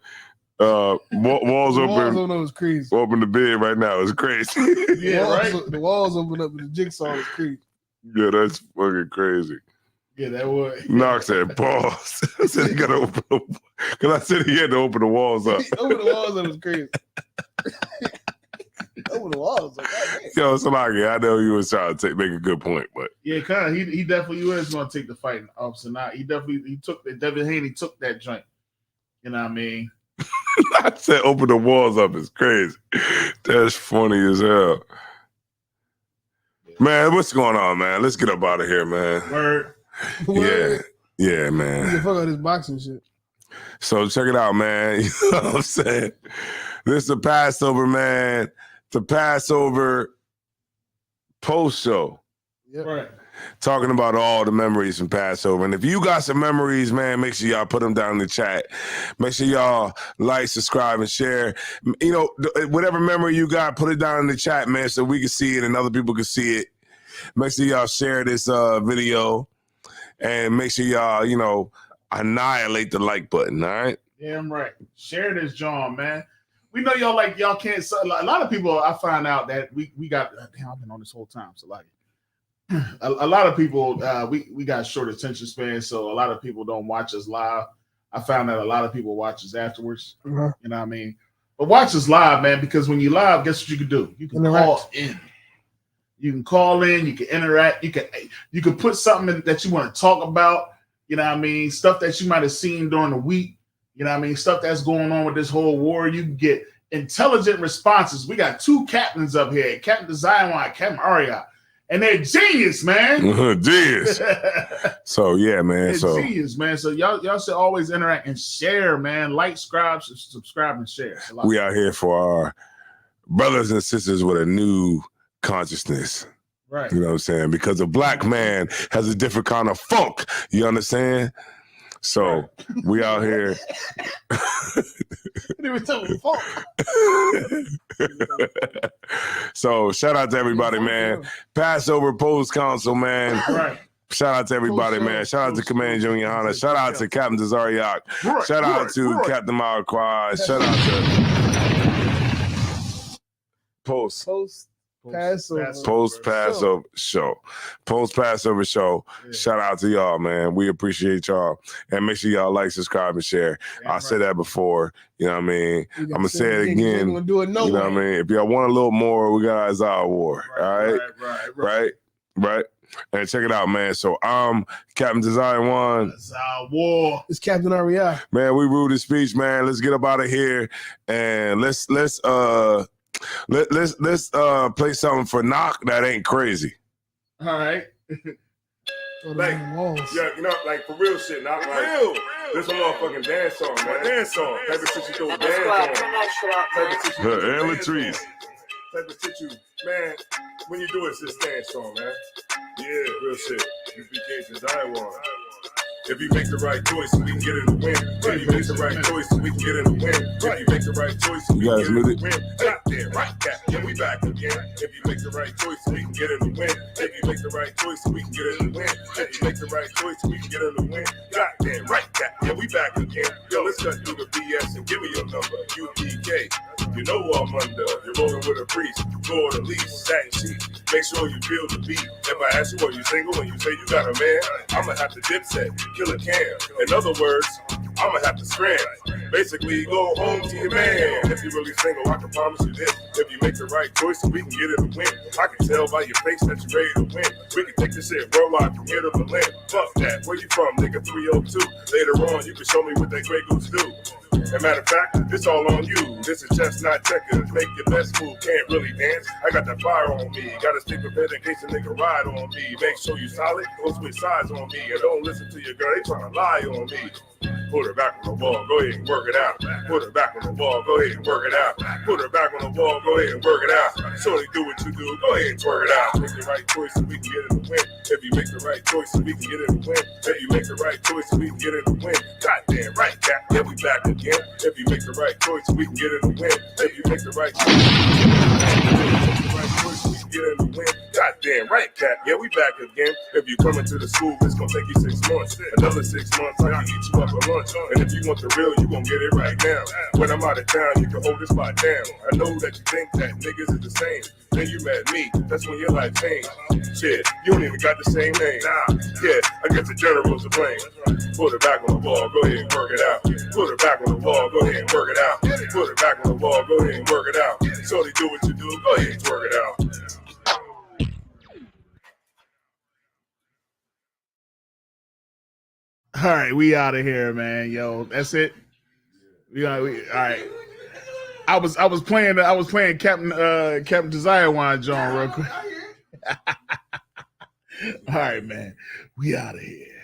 Walls open. Was crazy. Open the bed right now. It's crazy. Yeah, right. The walls open up and the jigsaw is crazy. Yeah, that's fucking crazy. Yeah, that was. Knox said pause. I said he got to open the because I said he had to open the walls up. Open the walls up was crazy. Open the walls. Like, yo, Salaki, I know you was trying to make a good point, but yeah, kind of. He definitely was going to take the fight off. So now he took the Devin Haney took that joint. You know what I mean? I said open the walls up is crazy. That's funny as hell. Man, what's going on, man? Let's get up out of here, man. Word. Yeah, man. You can fuck out this boxing shit. So check it out, man. You know what I'm saying? This is the Passover, man. The Passover post show. Yep. Right. Talking about all the memories from Passover. And if you got some memories, man, make sure y'all put them down in the chat. Make sure y'all like, subscribe, and share. You know, whatever memory you got, put it down in the chat, man, so we can see it and other people can see it. Make sure y'all share this video. And make sure y'all, you know, annihilate the like button, all right? Damn right. Share this, John, man. We know y'all can't. A lot of people, I find out that we got. Damn, I've been on this whole time, so like. A lot of people, we got short attention spans, so a lot of people don't watch us live. I found that a lot of people watch us afterwards. You know what I mean? But watch us live, man, because when you live, guess what you can do? You can call in. You can call in. You can interact. You can put something that you want to talk about. You know what I mean? Stuff that you might have seen during the week. You know what I mean? Stuff that's going on with this whole war. You can get intelligent responses. We got two captains up here, Captain Zion and Captain Ariat. And they're genius, man. Genius. So yeah, man. They're genius, man. So y'all should always interact and share, man. Like, subscribe, and share. We out here for our brothers and sisters with a new consciousness. Right. You know what I'm saying? Because a black man has a different kind of funk. You understand? So we out here. So shout out to everybody, man. Passover Post Council, man. Right. Shout out to everybody, man. Shout out to Command Junior Hunter. Shout out to Captain Desariak. Shout out to Captain Malquad. Shout out to Post Passover show. Post Passover show. Yeah. Shout out to y'all, man. We appreciate y'all. And make sure y'all like, subscribe, and share. I said that before. You know what I mean? I'm going to say it again. You know what I mean? If y'all want a little more, we got Isaiah War. All right? Right. And check it out, man. So I'm Captain Desire One. War. It's Captain Ariat. Man, we ruled the speech, man. Let's get up out of here. And let's play something for Knock that ain't crazy. All right. Like, yeah, you know, like for real shit, not like real. This a motherfucking dance song, man. Dance song. Type of shit you throw a dance on. Type of shit you throw trees. Type of shit you, man. When you do it, it's this dance song, man. Yeah, real shit. You BK Desire One. If you make the right choice, we can get in the win. If you make the right choice, we can get in the win. If you make the right choice, we can get in the win. Goddamn right, yeah, we back again. If you make the right choice, we can get in the win. If you make the right choice, we can get in the win. If you make the right choice, we can get in the win. Goddamn right, yeah, we back again. Yo, let's cut through the BS and give me your number. UPK, you know I'm under. You're rolling with a priest, Lord of least, satin sheet. Make sure you feel the beat. If I ask you, are you single, and you say you got a man, I'ma have to dipset. Kill a can. In other words, I'ma have to scram. Basically, go home to your man. If you're really single, I can promise you this. If you make the right choice, we can get it a win. I can tell by your face that you're ready to win. We can take this shit worldwide from here to Berlin. Fuck that. Where you from, nigga? 302. Later on, you can show me what that Grey Goose do. As a matter of fact, it's all on you. This is just not checkers. Make your best move. Can't really dance. I got that fire on me. Gotta stay prepared in case a nigga ride on me. Make sure you solid. Don't switch sides on me. And don't listen to your girl. They trying to lie on me. Put her back on the wall, go ahead and work it out. Put her back on the wall, go ahead and work it out. Put her back on the wall, go ahead and work it out. Shorty, do what you do, go ahead and twerk it out. Make the right choice so we can get in the win. If you make the right choice so we can get in the win. If you make the right choice so we can get in the win. Goddamn right, Cap, yeah, we back again. If you make the right choice so we can get in the win. If you make the right choice, we can get in the win. Goddamn right, Cap, yeah, we back again. If you come into the school, it's gonna take you 6 months. Another 6 months, I can eat you up for lunch. And if you want the real, you gon' get it right now. When I'm out of town, you can hold this spot down. I know that you think that niggas is the same. Then you met me, that's when your life changed. Shit, you don't even got the same name. Nah, yeah, I guess the general's to blame. Put her back on the wall, go ahead and work it out. Put her back on the wall, go ahead and work it out. Put her back on the wall, go ahead and work it out. Shorty, do what you do, go ahead and work it out. All right, we out of here, man. Yo, that's it. All right. I was playing Captain Desire Wine John real quick. All right, man. We out of here.